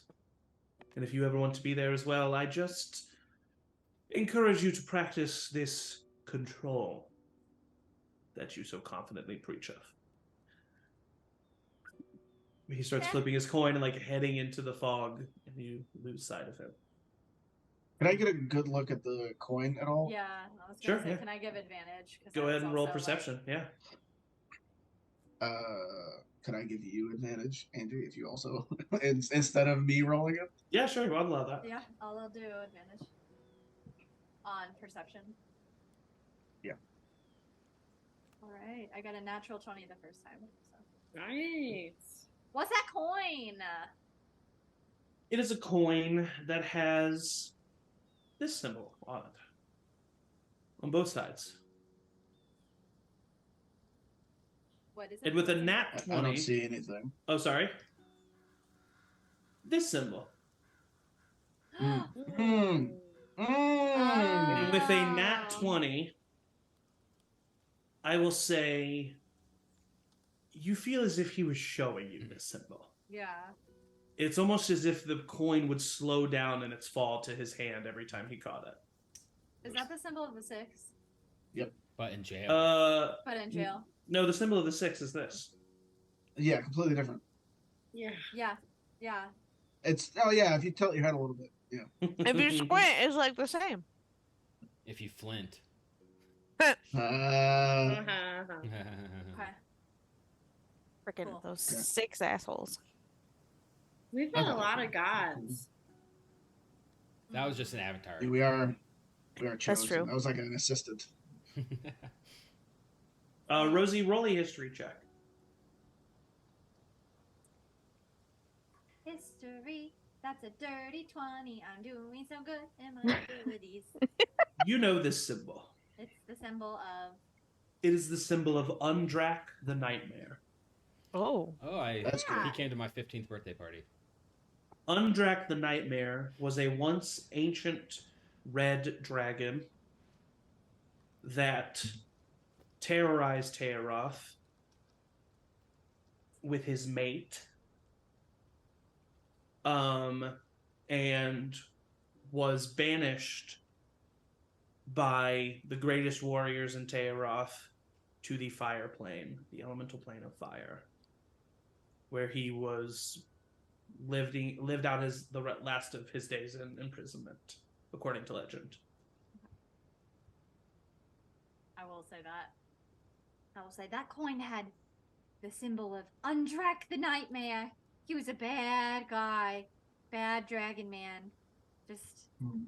And if you ever want to be there as well, I just encourage you to practice this control that you so confidently preach of. He starts Okay. flipping his coin and like heading into the fog, and you lose sight of him. Can I get a good look at the coin at all? Yeah, I was Sure, gonna say, yeah. can I give advantage? 'Cause Go I was ahead and roll also, like- perception. Yeah. Can I give you advantage, Andrew, if you also instead of me rolling it? Yeah, sure. I'll allow that. Yeah, I'll do advantage on perception. Yeah. All right, I got a natural 20 the first time. So. Nice. What's that coin? It is a coin that has this symbol on it. On both sides. What is it? And with a What's it? nat I 20. don't see anything. Oh, sorry. This symbol. Mm. Mm. And with a nat Oh. 20, I will say you feel as if he was showing you this symbol. Yeah. It's almost as if the coin would slow down in its fall to his hand every time he caught it. Is that the symbol of the 6? But in jail. But in Mm. jail. No, the symbol of the 6 is this. Yeah, completely different. Yeah. Yeah. It's if you tilt your head a little bit. Yeah. If you squint, it's like the same. If you flint. Uh, Okay. Freaking Cool. those Okay. 6 assholes. We've I got a thought lot that of gods. That was just an avatar. we are chosen. true. That was like an assistant. Rosie, roll a history check. History. That's a dirty 20. I'm doing so good in my abilities. You know this symbol. It's the symbol of. It is the symbol of Undrak the Nightmare. Oh. That's good. He came to my 15th birthday party. Undrak the Nightmare was a once ancient red dragon that terrorized Tayaroth with his mate, and was banished by the greatest warriors in Tayaroth to the fire plane, the elemental plane of fire, where he was lived out the last of his days in imprisonment, according to legend. I will say that. I will say that coin had the symbol of Undrak the Nightmare. He was a bad guy, bad dragon man. Just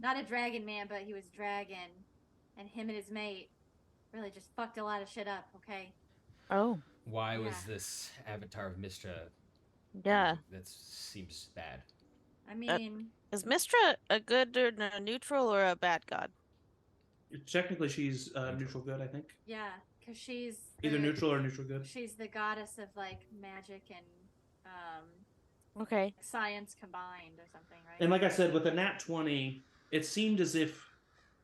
not a dragon man, but he was dragon, and him and his mate really just fucked a lot of shit up. Okay. Oh. Why was Yeah. this avatar of Mistra? Yeah. That seems bad. I mean, Is Mistra a good or a neutral or a bad god? Technically, she's neutral good, I think. yeah, because she's Either the- neutral or neutral good. She's the goddess of like magic and Okay. science combined or something, right? And like I said, with a nat 20, it seemed as if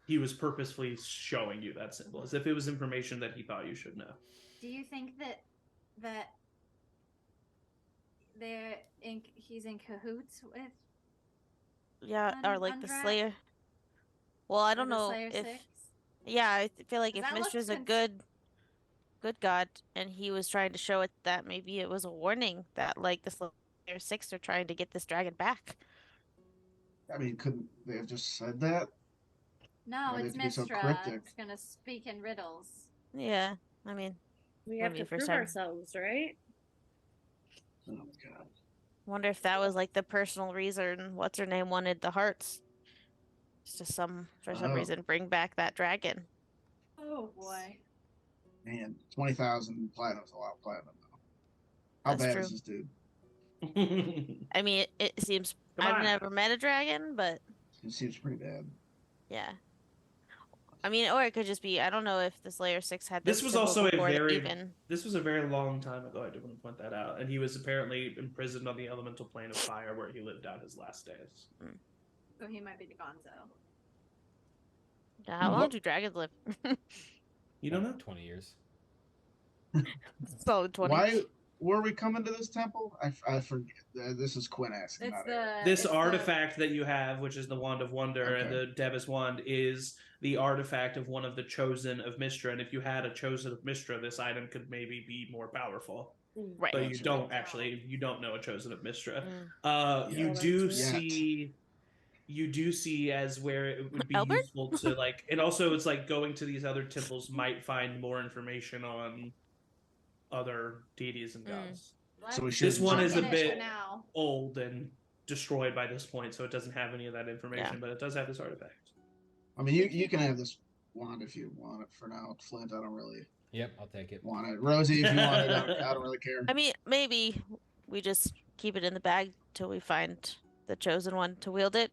he was purposefully showing you that symbol, as if it was information that he thought you should know. Do you think that he's in cahoots with? Yeah, or like the Undrak? Slayer. Well, I or don't the know Slayer if. 6? Yeah, I feel like 'Cause if that looks Mistra's a good god, and he was trying to show it that maybe it was a warning that like the Slayer 6 are trying to get this dragon back. I mean, couldn't they have just said that? No, Why they it's have to be so Mistra. cryptic? It's gonna speak in riddles. Yeah, I mean, We have to 100%. prove ourselves, right? Oh my god. wonder if that was like the personal reason what's her name wanted the hearts. Just to for some Oh. reason bring back that dragon. Oh boy. Man, 20,000 platinum's a lot of platinum though. How That's bad true. is this dude? I mean, it seems Come I've on. never met a dragon, but It seems pretty bad. yeah. I mean, or it could just be I don't know if the Slayer 6 had This this was symbol also a before they very even. This was a very long time ago. I do want to point that out. And he was apparently imprisoned on the elemental plane of fire, where he lived out his last days. So he might be the Gonzo. How long do dragons live? You don't know? 20 years. Solid 20. Why were we coming to this temple? I forget. This is Quinn asking. It's not the Eric. This it's the- artifact that you have, which is the Wand of Wonder and Okay. the Devis Wand, is the artifact of one of the Chosen of Mistra. And if you had a Chosen of Mistra, this item could maybe be more powerful. Right. But you Gotcha. don't actually. You don't know a Chosen of Mistra. Mm. You Yeah. do Yet. see. You do see as where it would be Albert? useful to like, and also it's like going to these other temples might find more information on other deities and gods. So we Let's should This one jump is a in. finish bit for now. old and destroyed by this point, so it doesn't have any of that information, Yeah. but it does have this artifact. I mean, you can have this wand if you want it for now. Flint, I don't really Yep, I'll take it. want it. Rosie, if you want it, I don't really care. I mean, maybe we just keep it in the bag till we find the chosen one to wield it.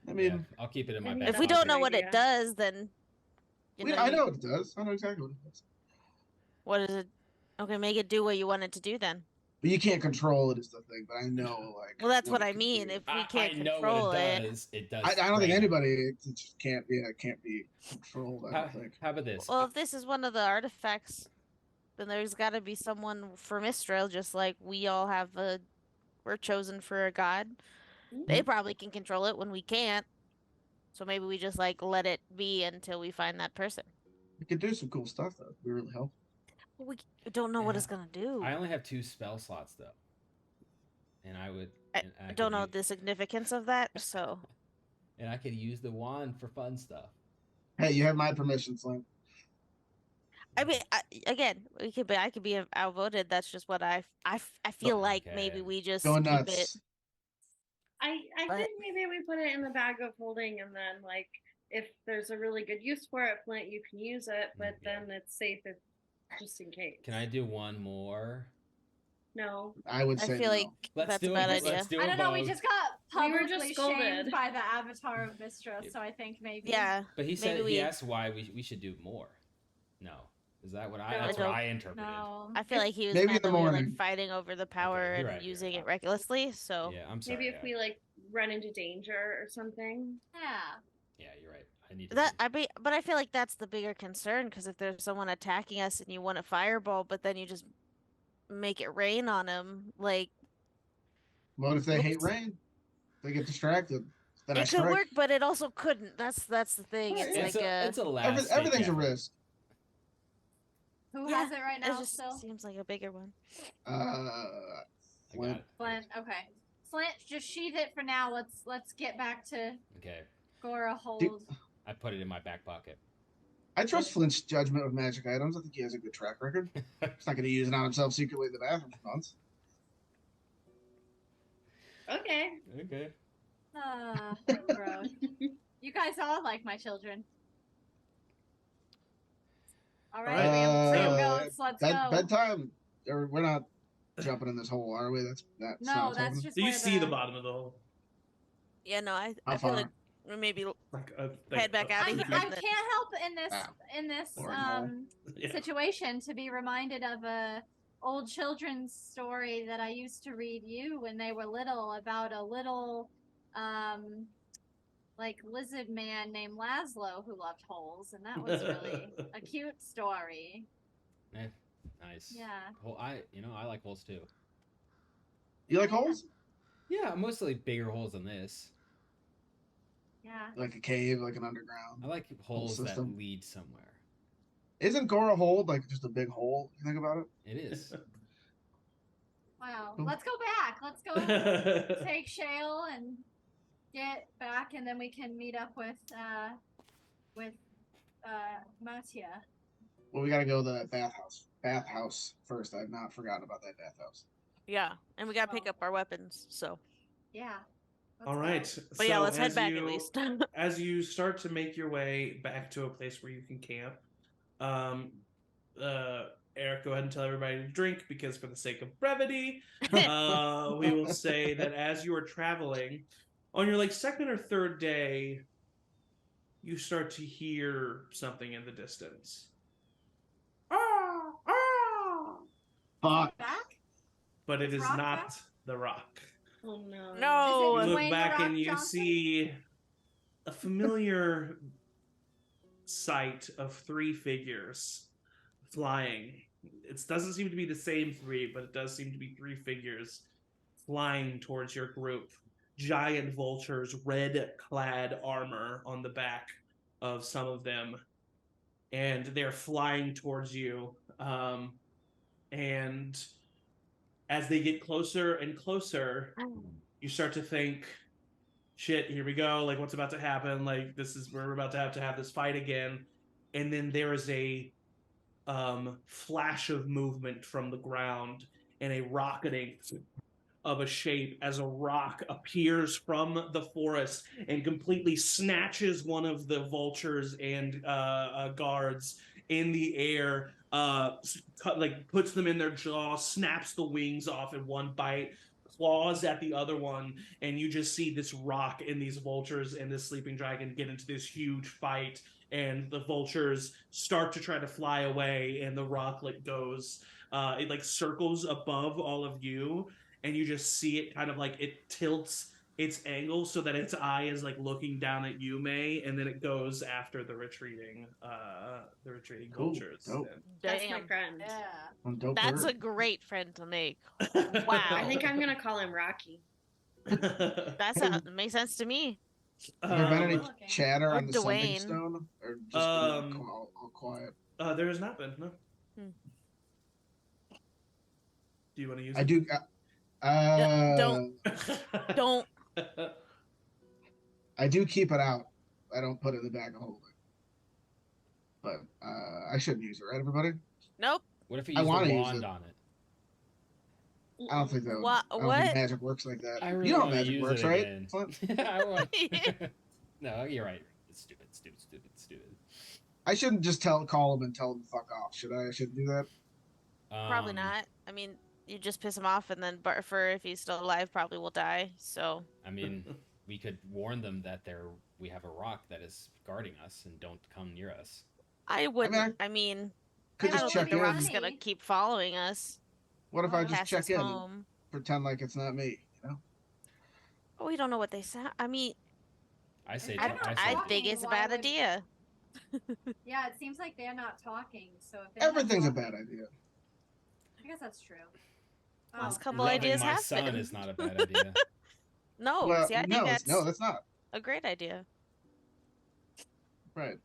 I mean, Yeah, I'll keep it in my If back. If we That's don't a know good what it idea. does, then I know what it does. I know exactly what it does. what is it? Okay, make it do what you want it to do then. But you can't control it is the thing. But I know, like. Well, that's what it I can mean. do. If we I can't know control what it, it does. It does. I don't think spray. anybody. It just can't. Yeah, it can't be controlled. I How, don't think. how about this? well, if this is one of the artifacts, then there's got to be someone for Mistral, just like we all have we're chosen for a god. They probably can control it when we can't. So maybe we just like let it be until we find that person. We could do some cool stuff though. It'd be really helpful. We don't know what it's Yeah. gonna do. I only have 2 spell slots though. and I would. I and I don't could know use- the significance of that, so and I could use the wand for fun stuff. Hey, you have my permission, Flint. I mean, again, I could be outvoted. That's just what I feel like maybe Okay. we just Go keep it. nuts. I But- think maybe we put it in the bag of holding, and then like if there's a really good use for it, Flint, you can use it. But Yeah. then it's safe if just in case. Can I do one more? No. I would I say feel no. like Let's that's do a bad it. idea. Let's do I it don't know. We both. just got We were publicly just scolded. shamed by the Avatar of Mistras, so I think maybe. Yeah, But he maybe said we. he asked why we should do more. No, is that what I? No, That's I what don't- I interpreted. No. I feel like he was Maybe in mad the that we were morning. like fighting over the power you're and right, you're using right. it recklessly. So Yeah, I'm sorry. Maybe if we like run into danger or something. Yeah. Yeah, you're right. I need to. but I feel like that's the bigger concern because if there's someone attacking us and you want a fireball, but then you just make it rain on them, like What if they hate Oops. rain? They get distracted. Then I it could strike. work, but it also couldn't. That's the thing. Well, It's yeah. like it's a last. Everything's a effort. risk. Who yeah, has it right it now just still? seems like a bigger one. I got Flint. it. Flint. Okay. Flint, just sheath it for now. Let's get back to Okay, Gorra hold. I put it in my back pocket. I trust Flint's judgment of magic items. I think he has a good track record. He's not going to use it on himself secretly in the bathroom for months. Okay. Okay. Gross. You guys all like my children. All right, we have two Uh, goats. Let's go. Bedtime. Or we're not jumping in this hole, are we? That's No, not that's happening? just Do you where see the bottom of the hole? Yeah, no, I How feel far? like we maybe Like, Head back out I, of I here. can't help in this Boring hole. yeah. situation to be reminded of a old children's story that I used to read you when they were little about a little like lizard man named Laszlo who loved holes, and that was really a cute story. Nice. Yeah. Hole, I like holes too. You like holes? Yeah, mostly bigger holes than this. Yeah. Like a cave, like an underground. I like holes that system. lead somewhere. Isn't Gorra hold like just a big hole? You think about it? It is. Wow. Cool. Let's go back. Let's go take Shale and get back, and then we can meet up with Mattia. Well, we got to go to the bathhouse first. I've not forgotten about that bathhouse. yeah, and we gotta pick Oh. up our weapons. So, Yeah. Let's All go. right. but yeah, so let's head as back you- at least. As you start to make your way back to a place where you can camp, Eric, go ahead and tell everybody to drink because, for the sake of brevity, we will say that as you are traveling, on your second or third day, you start to hear something in the distance. Ah, ah! Fuck. Back? But it is Rock not back? the rock. Oh no. No. Is You it look Dwayne back The Rock and you Johnson? see a familiar sight of three figures flying. It doesn't seem to be the same three, but it does seem to be three figures flying towards your group. Giant vultures, red-clad armor on the back of some of them, and they're flying towards you. And as they get closer and closer, you start to think, shit, here we go, what's about to happen, we're about to have this fight again. And then there is a flash of movement from the ground and a rocketing of a shape as a rock appears from the forest and completely snatches one of the vultures and guards in the air, puts them in their jaw, snaps the wings off in one bite, claws at the other one, and you just see this rock and these vultures and this sleeping dragon get into this huge fight, and the vultures start to try to fly away, and the rock goes, it circles above all of you, and you just see it kind of it tilts its angle so that its eye is looking down at you, May, and then it goes after the retreating Cool. vultures. Dope. That's my Damn, friend. Yeah. Dope that's a bird. great friend to make. And- Wow. I think I'm gonna call him Rocky. That makes sense to me. Have there been any Looking. chatter Or on the sending Dwayne. stone? Or just all quiet? there has not been, no. Hmm. Do you want to use I it? do. Don't. Don't. I do keep it out. I don't put it in the bag of holding. But I shouldn't use it, right, everybody? Nope. What if you I use wanna the use wand it. on it? I don't think that would. What? I don't think magic works like that. I really you know how want to magic use works, it right? again. Clint? I want... No, you're right. It's stupid. I shouldn't just call him and tell him to fuck off. Should I? I shouldn't do that. Probably not. I mean, you just piss him off, and then Barfer, if he's still alive, probably will die. So. I mean, we could warn them that we have a rock that is guarding us and don't come near us. I wouldn't. I mean, could I just don't check think the in. rock's gonna keep following us. What if I just Pass check us in and home. pretend like it's not me? You know? Oh, we don't know what they sound. I mean, I say, I think it's a bad idea. Yeah, it seems like they're not talking. So if they're not Everything's a talking- bad idea. I guess that's true. Last Oh, couple loving ideas my have son been. is not a bad idea. No, Well, see, I think no, that's that's not a great idea. right.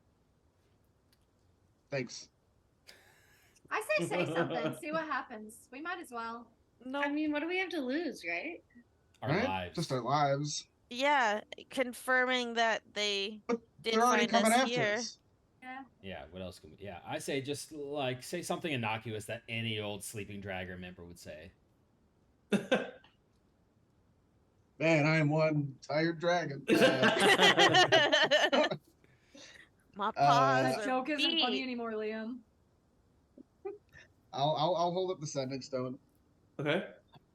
Thanks. I say something. See what happens. We might as well. No, I mean, what do we have to lose, right? Our right? lives. Just our lives. yeah, confirming that they But did they're already find coming us after here. us. Yeah. Yeah, what else can we... Yeah, I say just, like, say something innocuous that any old Sleeping Dragon member would say. Man, I am one tired dragon. My Uh, paws That are joke isn't funny beat. anymore, Liam. I'll hold up the sending stone. Okay.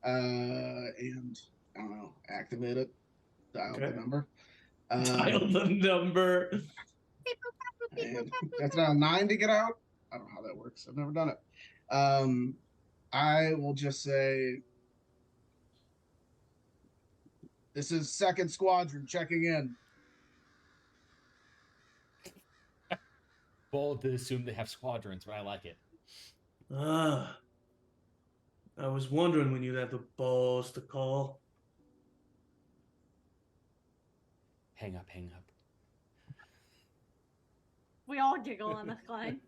And I don't know, activate it. Dial the Okay. number. Dial the number. And that's now 9 to get out. I don't know how that works. I've never done it. I will just say, this is 2nd Squadron checking in. Bold to assume they have squadrons, but I like it. Ah. I was wondering when you'd have the balls to call. Hang up. We all giggle on the line.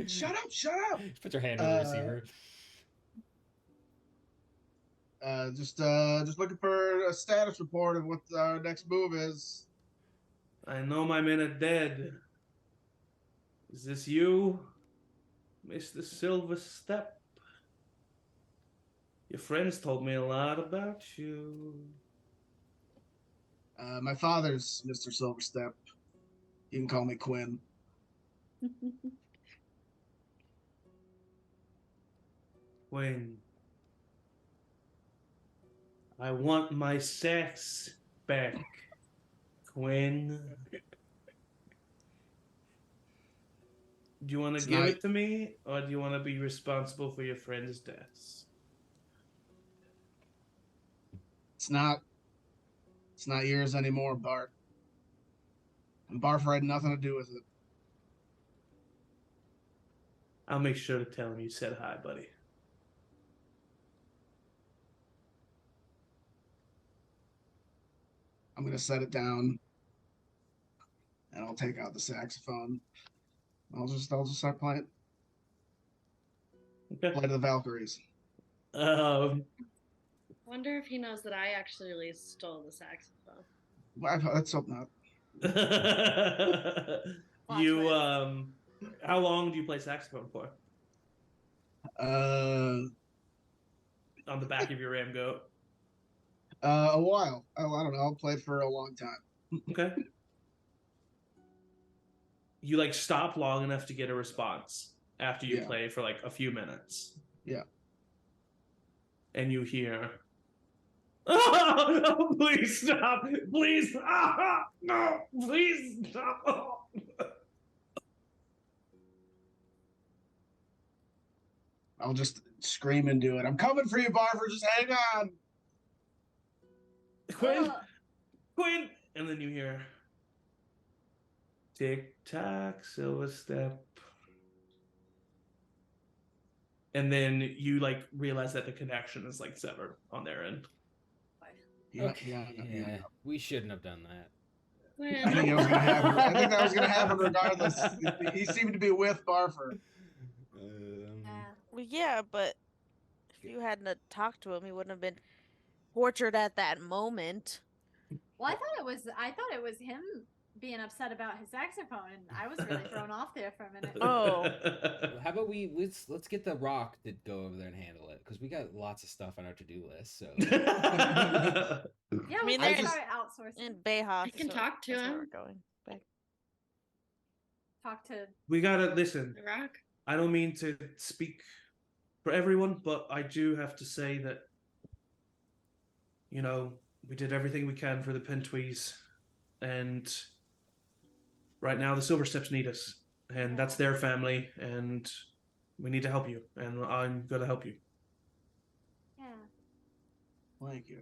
Shut up! Shut up! Put your hand on the receiver. Just looking for a status report of what our next move is. I know my men are dead. Is this you, Mr. Silver Step? Your friends told me a lot about you. My father's Mr. Silverstep. You can call me Quinn. Quinn. I want my sex back, Quinn. Do you want to It's give not- it to me, or do you want to be responsible for your friend's deaths? It's not yours anymore, Bart. And Barfer had nothing to do with it. I'll make sure to tell him you said hi, buddy. I'm gonna set it down, and I'll take out the saxophone. I'll just start playing. Okay. Play to the Valkyries. Wonder if he knows that I actually stole the saxophone. Well, let's hope not. You twist. how long do you play saxophone for? On the back of your ram goat. A while. Oh, I don't know. I'll play for a long time. Okay. You like stop long enough to get a response after you Yeah. play for like a few minutes. Yeah. And you hear, oh, please stop! Please! No! Please stop! I'll just scream into it. I'm coming for you, Barfer. Just hang on. Quinn! Quinn! And then you hear, tick tock, silver step. And then you like realize that the connection is like severed on their end. Yeah, Okay. yeah. We shouldn't have done that. I think it was gonna happen. I think that was gonna happen regardless. He seemed to be with Barfer. Yeah. Well, yeah, but If you hadn't have talked to him, he wouldn't have been tortured at that moment. Well, I thought it was him being upset about his saxophone, and I was really thrown off there for a minute. Oh. Well, how about let's get the Rock to go over there and handle it, because we got lots of stuff on our to-do list. So Yeah, I we mean, can they're start outsourcing. in Bayhoff. I can so talk to that's where him. we're going. Back. Talk to. We gotta listen. The Rock. I don't mean to speak for everyone, but I do have to say that, you know, we did everything we can for the Pentwees, and right now the Silversteps need us, and that's their family, and we need to help you, and I'm gonna help you. Yeah. Thank you.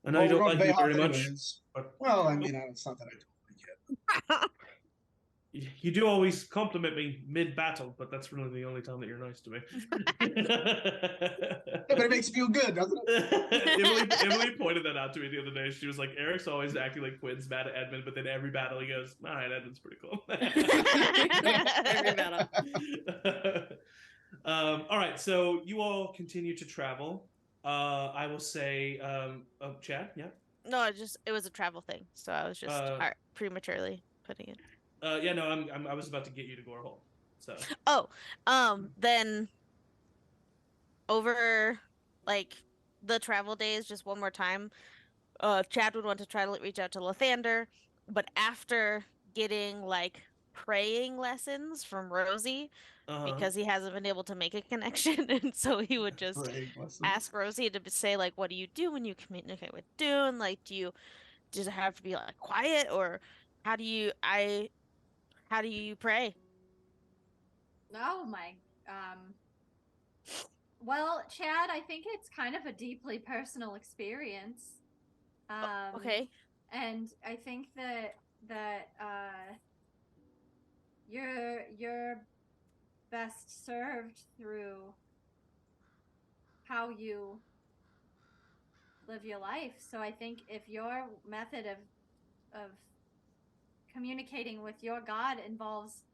I know you don't like me very much. anyways. But Well, I mean, it's not that I don't like it. you do always compliment me mid-battle, but that's really the only time that you're nice to me. Yeah, but it makes you feel good, doesn't it? Emily pointed that out to me the other day. She was like, Eric's always acting like Quinn's mad at Edmund, but then every battle he goes, all right, Edmund's pretty cool. Every battle. All right, so you all continue to travel. I will say, Chad, yeah? No, it was a travel thing, so I was just prematurely putting it. Yeah, no, I was about to get you to Gorra. So. Oh, then over like the travel days, just one more time, Chad would want to try to reach out to Lathander, but after getting like praying lessons from Rosie, because he hasn't been able to make a connection, and so he would just ask Rosie to say like, what do you do when you communicate with Dune? Like, does it have to be like quiet, or how do you pray? Oh my. Well, Chad, I think it's kind of a deeply personal experience. Okay. And I think that you're best served through how you live your life. So I think if your method of communicating with your God involves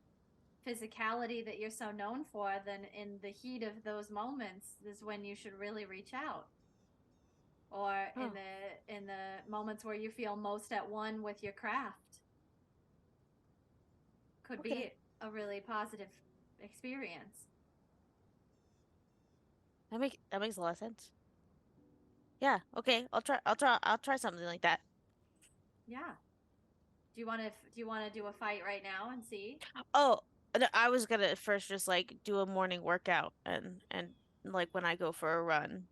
physicality that you're so known for, then in the heat of those moments is when you should really reach out. Or in the moments where you feel most at one with your craft. Could be a really positive experience. That makes a lot of sense. Yeah, okay. I'll try something like that. Yeah. Do you want to do a fight right now and see? Oh, I was gonna first just like do a morning workout and like when I go for a run.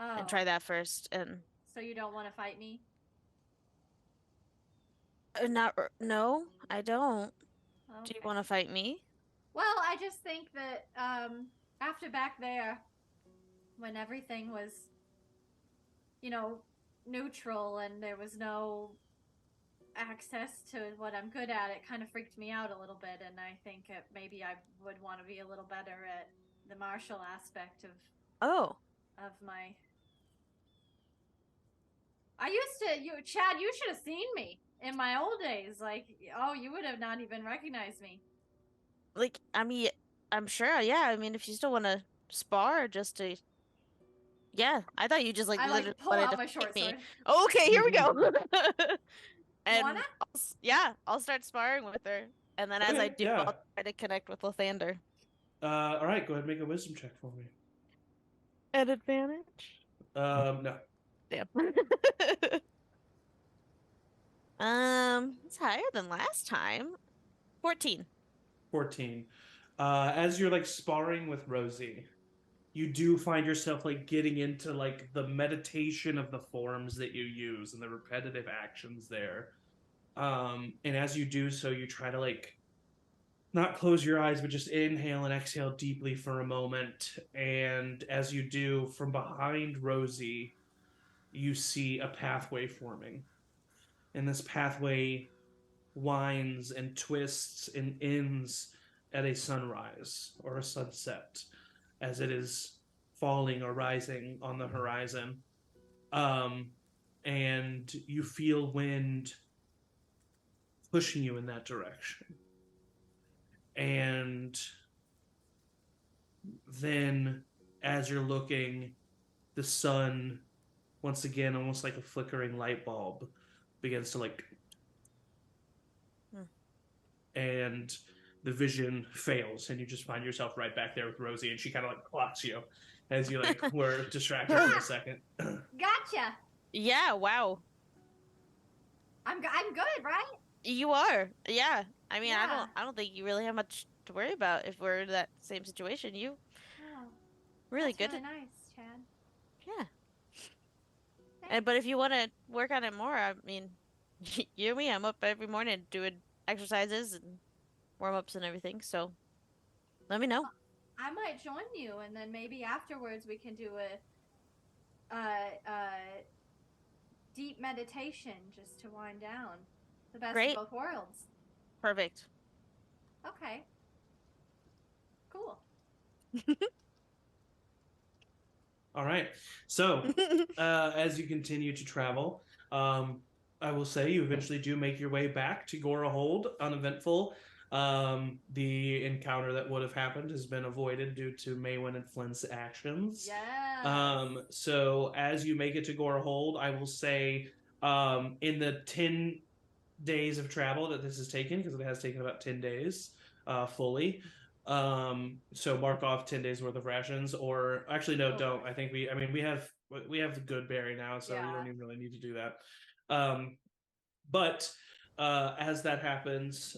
Oh. And try that first. And so you don't want to fight me? No, I don't. Okay. Do you want to fight me? Well, I just think that after back there, when everything was, neutral and there was no access to what I'm good at, it kind of freaked me out a little bit, and I think maybe I would want to be a little better at the martial aspect of my. Chad, you should have seen me in my old days. Like, you would have not even recognized me. Like, I mean, I'm sure, yeah. I mean, if you still want to spar just to... Yeah, I thought you just, like, I, pull out my short sword. Okay, here we go. And you wanna? I'll start sparring with her. And then as I do, I'll try to connect with Lathander. All right, go ahead and make a wisdom check for me. At advantage? No. Damn. It's higher than last time. 14. 14. As you're like sparring with Rosie, you do find yourself like getting into like the meditation of the forms that you use and the repetitive actions there. And as you do so, you try to like not close your eyes, but just inhale and exhale deeply for a moment. And as you do, from behind Rosie, you see a pathway forming. And this pathway winds and twists and ends at a sunrise or a sunset as it is falling or rising on the horizon. And you feel wind pushing you in that direction. And then as you're looking, the sun, once again, almost like a flickering light bulb, begins to like, and the vision fails, and you just find yourself right back there with Rosie, and she kind of like clocks you as you like were distracted for a second. Gotcha. Yeah, wow. I'm good, right? You are. Yeah. I mean, Yeah. I don't think you really have much to worry about if we're in that same situation. You Oh, really that's good. really nice, Chad. Yeah. Thanks. But if you want to work on it more, I mean, you and me, I'm up every morning doing exercises and warm-ups and everything. So let me know. I might join you, and then maybe afterwards we can do a deep meditation just to wind down. The best Great. of both worlds. Perfect. Okay. Cool. All right. So, as you continue to travel, I will say you eventually do make your way back to Gorra Hold, uneventful. The encounter that would have happened has been avoided due to Maywin and Flint's actions. Yeah. So as you make it to Gorra Hold, I will say, in the 10 days of travel that this has taken, because it has taken about 10 days, fully. So mark off 10 days worth of rations, or actually no, don't. Gosh. I think we have the good berry now, so we Yeah. don't even really need to do that. But as that happens,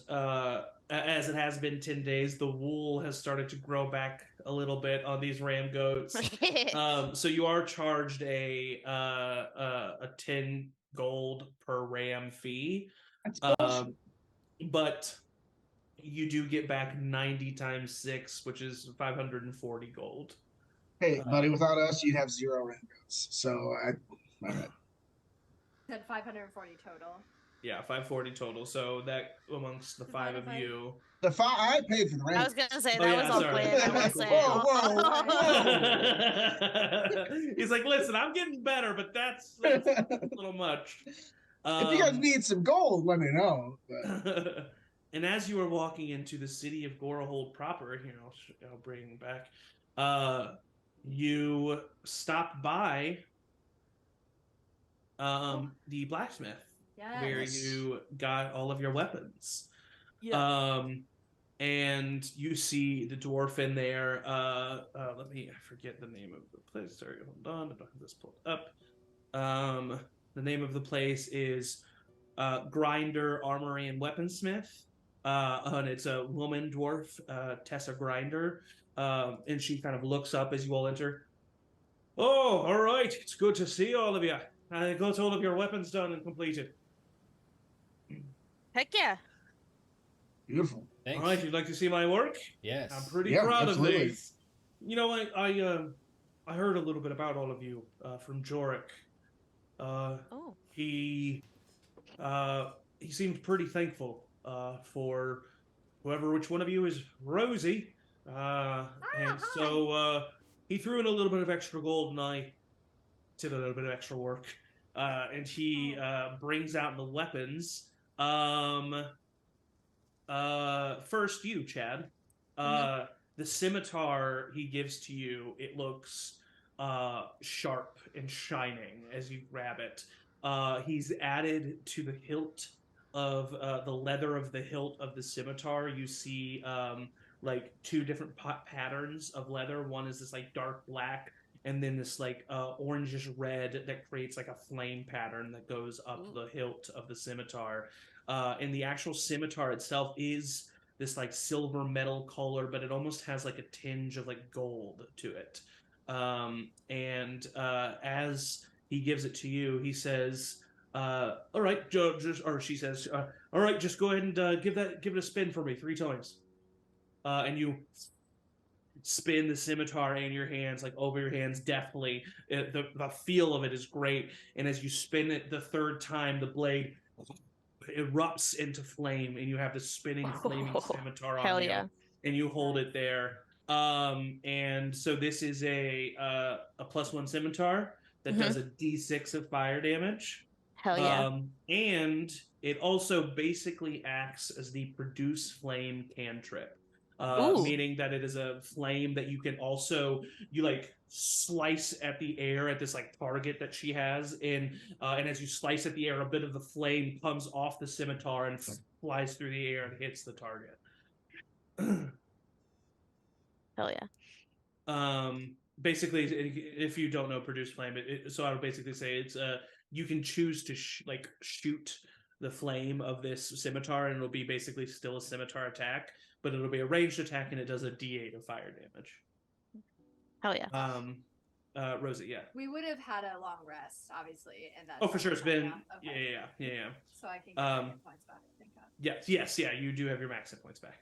as it has been 10 days, the wool has started to grow back a little bit on these ram goats. So you are charged a 10 gold per ram fee. That's bullshit. But you do get back 90 times 6, which is 540 gold. Hey, buddy, without us, you'd have 0 randos. So, all right. Said 540 total. Yeah, 540 total. So that amongst the 5 of Divided by- you. I paid for the randos. I was gonna say Oh, that yeah, was all sorry. planned. I want to say. Whoa. He's like, listen, I'm getting better, but that's a little much. If you guys need some gold, let me know. But... And as you are walking into the city of Gorahold proper, here I'll bring back. You stop by the blacksmith, Yes. where you got all of your weapons. Yeah. And you see the dwarf in there. I forget the name of the place. Sorry, hold on. I don't have this pulled up. The name of the place is Grinder Armory and Weaponsmith. And it's a woman dwarf, Tessa Grinder. And she kind of looks up as you all enter. Oh, all right. It's good to see all of you. I got all of your weapons done and completed. Heck yeah. Beautiful. Thanks. All right, you'd like to see my work? Yes. I'm pretty Yeah, proud absolutely. of these. You know, I heard a little bit about all of you from Jorik. Oh. He seemed pretty thankful for which one of you is Rosie. And so he threw in a little bit of extra gold, and I did a little bit of extra work. And he brings out the weapons. First, you, Chad. The scimitar he gives to you, it looks sharp and shining as you grab it. He's added to the hilt of the leather of the hilt of the scimitar. You see like 2 different patterns of leather. One is this like dark black, and then this like orangish red that creates like a flame pattern that goes up the hilt of the scimitar. And the actual scimitar itself is this like silver metal color, but it almost has like a tinge of like gold to it. And as he gives it to you, he says, "All right, she says, all right, just go ahead and give it a spin for me 3 times." And you spin the scimitar in your hands, like over your hands, deftly. The feel of it is great, and as you spin it the 3rd time, the blade erupts into flame, and you have this spinning, flaming scimitar Hell on you, yeah. and you hold it there. And so this is a +1 scimitar that does a D6 of fire damage. Hell yeah. And it also basically acts as the produce flame cantrip. Ooh. meaning that it is a flame that you can also you like slice at the air at this like target that she has, and as you slice at the air, a bit of the flame comes off the scimitar and flies through the air and hits the target. Hell yeah. Basically, if you don't know produce flame, so I would basically say it's you can choose to shoot the flame of this scimitar, and it'll be basically still a scimitar attack, but it'll be a ranged attack, and it does a D8 of fire damage. Hell yeah. Rosie, yeah. We would have had a long rest, obviously, and that's Oh, for sure, it's been okay. yeah. So I can get my hit points back. Thank God. Yes, you do have your max hit points back.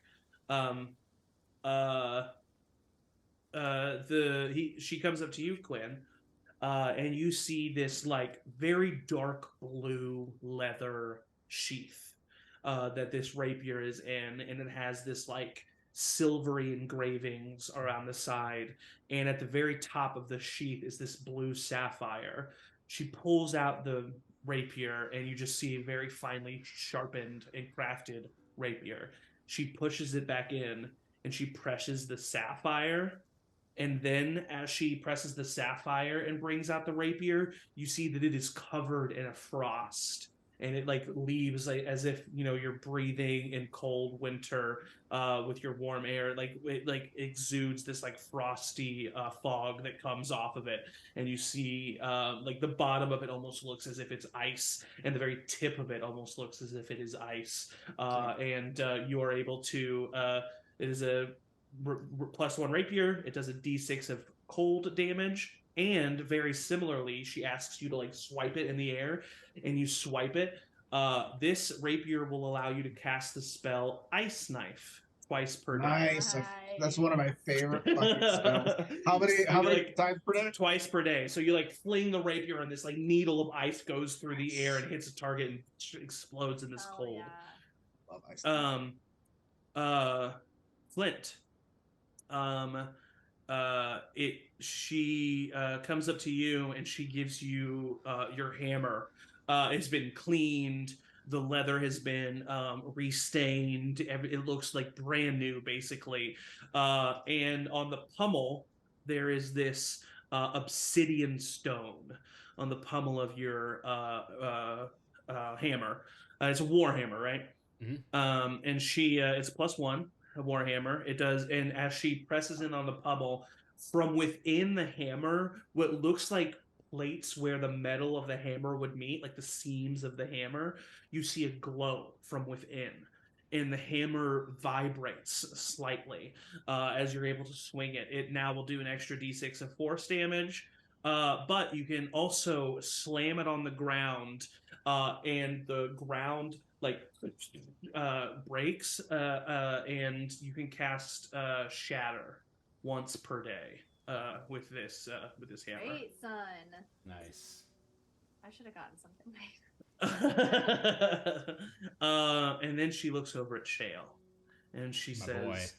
She comes up to you, Quinn, and you see this like very dark blue leather sheath that this rapier is in, and it has this like silvery engravings around the side, and at the very top of the sheath is this blue sapphire. She pulls out the rapier, and you just see a very finely sharpened and crafted rapier. She pushes it back in, and she presses the sapphire. And then as she presses the sapphire and brings out the rapier, you see that it is covered in a frost. And it like leaves like as if you're breathing in cold winter with your warm air. Like it like exudes this like frosty fog that comes off of it, and you see like the bottom of it almost looks as if it's ice, and the very tip of it almost looks as if it is ice. And you are able to. It is a +1 rapier. It does a d6 of cold damage, and very similarly, she asks you to like swipe it in the air, and you swipe it. This rapier will allow you to cast the spell Ice Knife twice per day. Nice. That's one of my favorite fucking spells. How many times per day? Twice per day. So you like fling the rapier, and this like needle of ice goes through the air and hits a target and explodes in this cold. Yeah. Love ice. Flint. She comes up to you, and she gives you your hammer. It's been cleaned. The leather has been restained. It looks like brand new, basically. And on the pommel, there is this obsidian stone on the pommel of your hammer. It's a war hammer, right? Mm-hmm. And she it's +1. A warhammer. It does, and as she presses in on the pommel, from within the hammer, what looks like plates where the metal of the hammer would meet, like the seams of the hammer, you see a glow from within, and the hammer vibrates slightly as you're able to swing it. It now will do an extra d6 of force damage, but you can also slam it on the ground, and the ground like breaks, and you can cast Shatter once per day with this hammer. Great, son. Nice. I should have gotten something made. And then she looks over at Shale, and she My says,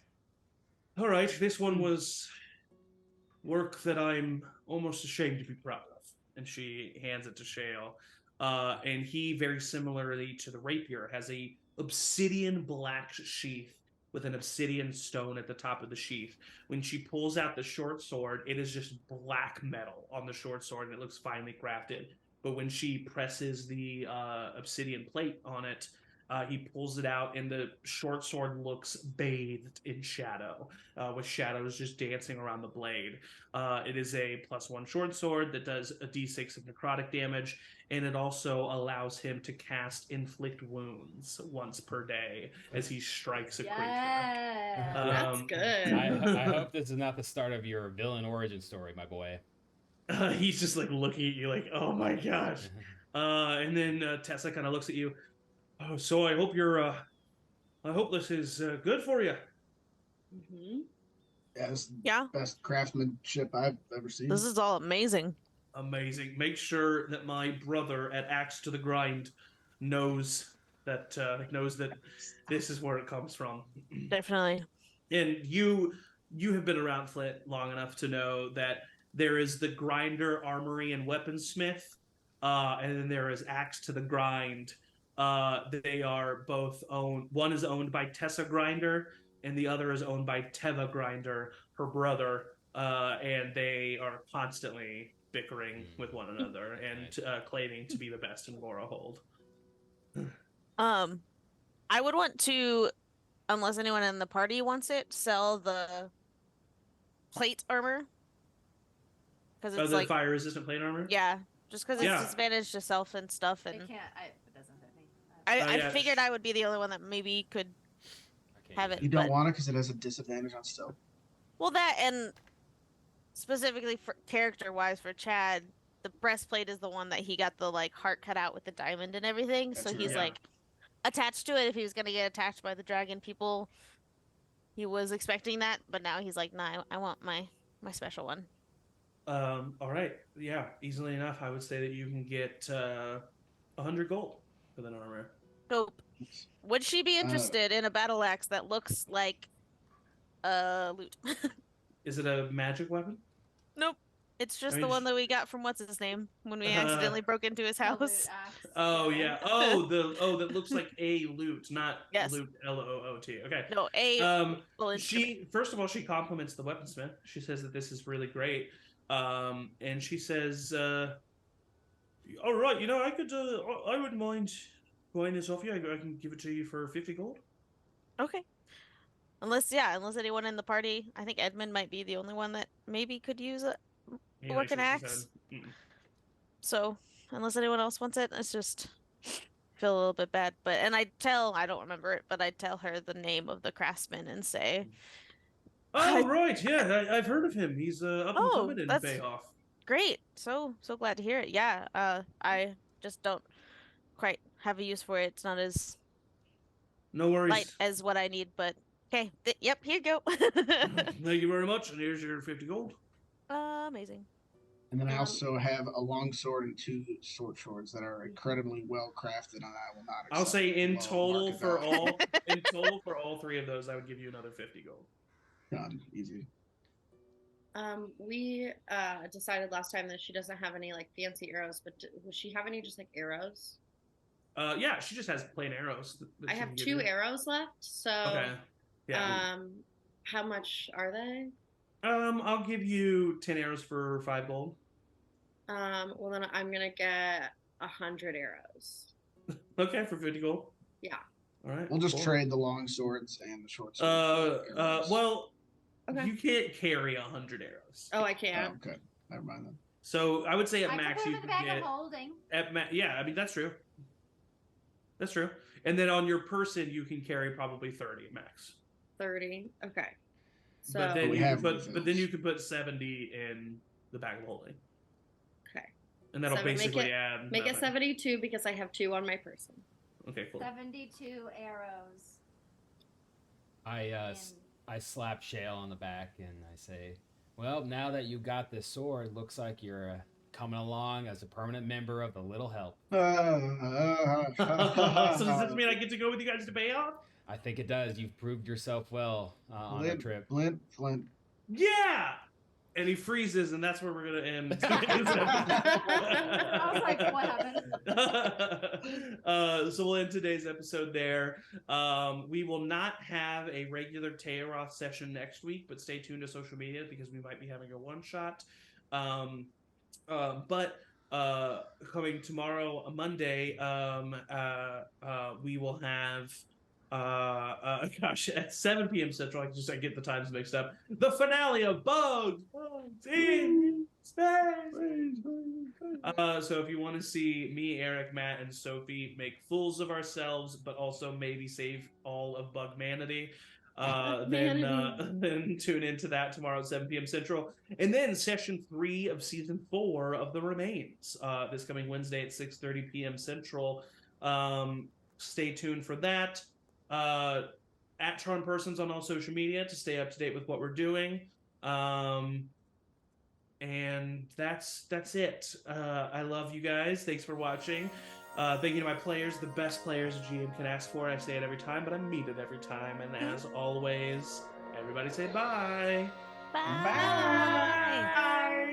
boy. "All right, this one was work that I'm almost ashamed to be proud of." And she hands it to Shale. And he, very similarly to the rapier, has a obsidian black sheath with an obsidian stone at the top of the sheath. When she pulls out the short sword, it is just black metal on the short sword, and it looks finely crafted. But when she presses the obsidian plate on it, he pulls it out, and the short sword looks bathed in shadow, with shadows just dancing around the blade. It is a +1 short sword that does a d6 of necrotic damage, and it also allows him to cast Inflict Wounds once per day as he strikes a creature. That's good. I hope this is not the start of your villain origin story, my boy. He's just like looking at you like, oh my gosh. And then Tessa kind of looks at you. Oh, so I hope I hope this is good for you. Mm-hmm. Yeah, this is Yeah. the best craftsmanship I've ever seen. This is all amazing. Amazing. Make sure that my brother at Axe to the Grind knows that this is where it comes from. Definitely. And you have been around Flint long enough to know that there is the Grinder Armory and Weaponsmith, and then there is Axe to the Grind. They are both owned. One is owned by Tessa Grinder, and the other is owned by Teva Grinder, her brother, and they are constantly bickering with one another and claiming to be the best in Gorra Hold. I would want to, unless anyone in the party wants it, sell the plate armor. Because it's the like fire resistant plate armor? yeah, just because it's Yeah. disadvantage to self and stuff, It and can't. It doesn't fit me. I Yeah. figured I would be the only one that maybe could I can't have use it. You don't but- want it because it has a disadvantage on stealth. Well, that and specifically for character-wise for Chad, the breastplate is the one that he got the like heart cut out with the diamond and everything. So That's he's right. like attached to it. If he was gonna get attacked by the dragon people, he was expecting that, but now he's like, nah, I want my special one. All right. Yeah, easily enough, I would say that you can get 100 gold for that armor. Dope. Would she be interested in a battle axe that looks like loot? Is it a magic weapon? Nope. It's just I mean, the one that we got from what's his name when we accidentally broke into his The loot house. axe. Oh yeah. That looks like a loot, not Yes. loot LOOT. Okay. No, well, instrument. She first of all she compliments the weaponsmith. She says that this is really great. And she says, "All right, you know, I could, I wouldn't mind buying this off you. I can give it to you for 50 gold." Okay. Unless anyone in the party, I think Edmund might be the only one that maybe could use a He working shakes his axe. head. Mm-mm. So, unless anyone else wants it, it's just feel a little bit bad. But I don't remember it, but I tell her the name of the craftsman and say, Oh right, yeah, I've heard of him. He's up and Oh, coming in that's- Bayhoff. "Great, so glad to hear it. Yeah, I just don't quite have a use for it. It's not as No worries. light as what I need, but okay. Yep, here you go." Thank you very much, and here's your 50 gold. Amazing. And then I Um, also have a long sword and 2 short swords that are incredibly well crafted, and I will not. I'll accept say in low total market for value. all 3 of those, I would give you another 50 gold. Done. Easy. We decided last time that she doesn't have any like fancy arrows, but does she have any just like arrows? Yeah, she just has plain arrows. that I she have can give 2 you. arrows left, so Okay. Yeah. how much are they? I'll give you 10 arrows for 5 gold. Well then I'm gonna get 100 arrows. Okay, for 50 gold. Yeah. All right. We'll just cool. trade the long swords and the short swords. for arrows. Well, Okay. you can't carry 100 arrows. Oh, I Oh, can't. okay. Never mind then. So I would say at I max can you put could them in the bag get of holding. yeah. I mean that's true. That's true. And then on your person, you can carry probably 30 at max. 30. Okay. So But then we you have can put, but then refills. you can put 70 in the bag of holding, okay. and that'll 7, basically add. Make it nothing. 72 because I have 2 on my person. Okay, cool. 72 arrows. I slap Shale on the back and I say, "Well, now that you got this sword, looks like you're coming along as a permanent member of the Little Help." So does this mean I get to go with you guys to Bayhoff? I think it does. You've proved yourself well on our trip. Flint. Yeah. And he freezes, and that's where we're gonna end. I was like, what happened? So we'll end today's episode there. We will not have a regular Tayaroth session next week, but stay tuned to social media because we might be having a one-shot. But coming tomorrow, Monday, we will have at 7 p.m. Central. I get the times mixed up. The finale of Bugs in Space. So if you want to see me, Eric, Matt, and Sophie make fools of ourselves, but also maybe save all of Bugmanity, then tune into that tomorrow at 7 p.m. Central. And then session 3 of season 4 of The Remains, this coming Wednesday at 6:30 p.m. Central. Stay tuned for that. At Charm Persons on all social media to stay up to date with what we're doing. And that's it. I love you guys. Thanks for watching. Thank you to my players, the best players a GM can ask for. I say it every time, but I mean it every time. And as always, everybody say bye. Bye. Bye.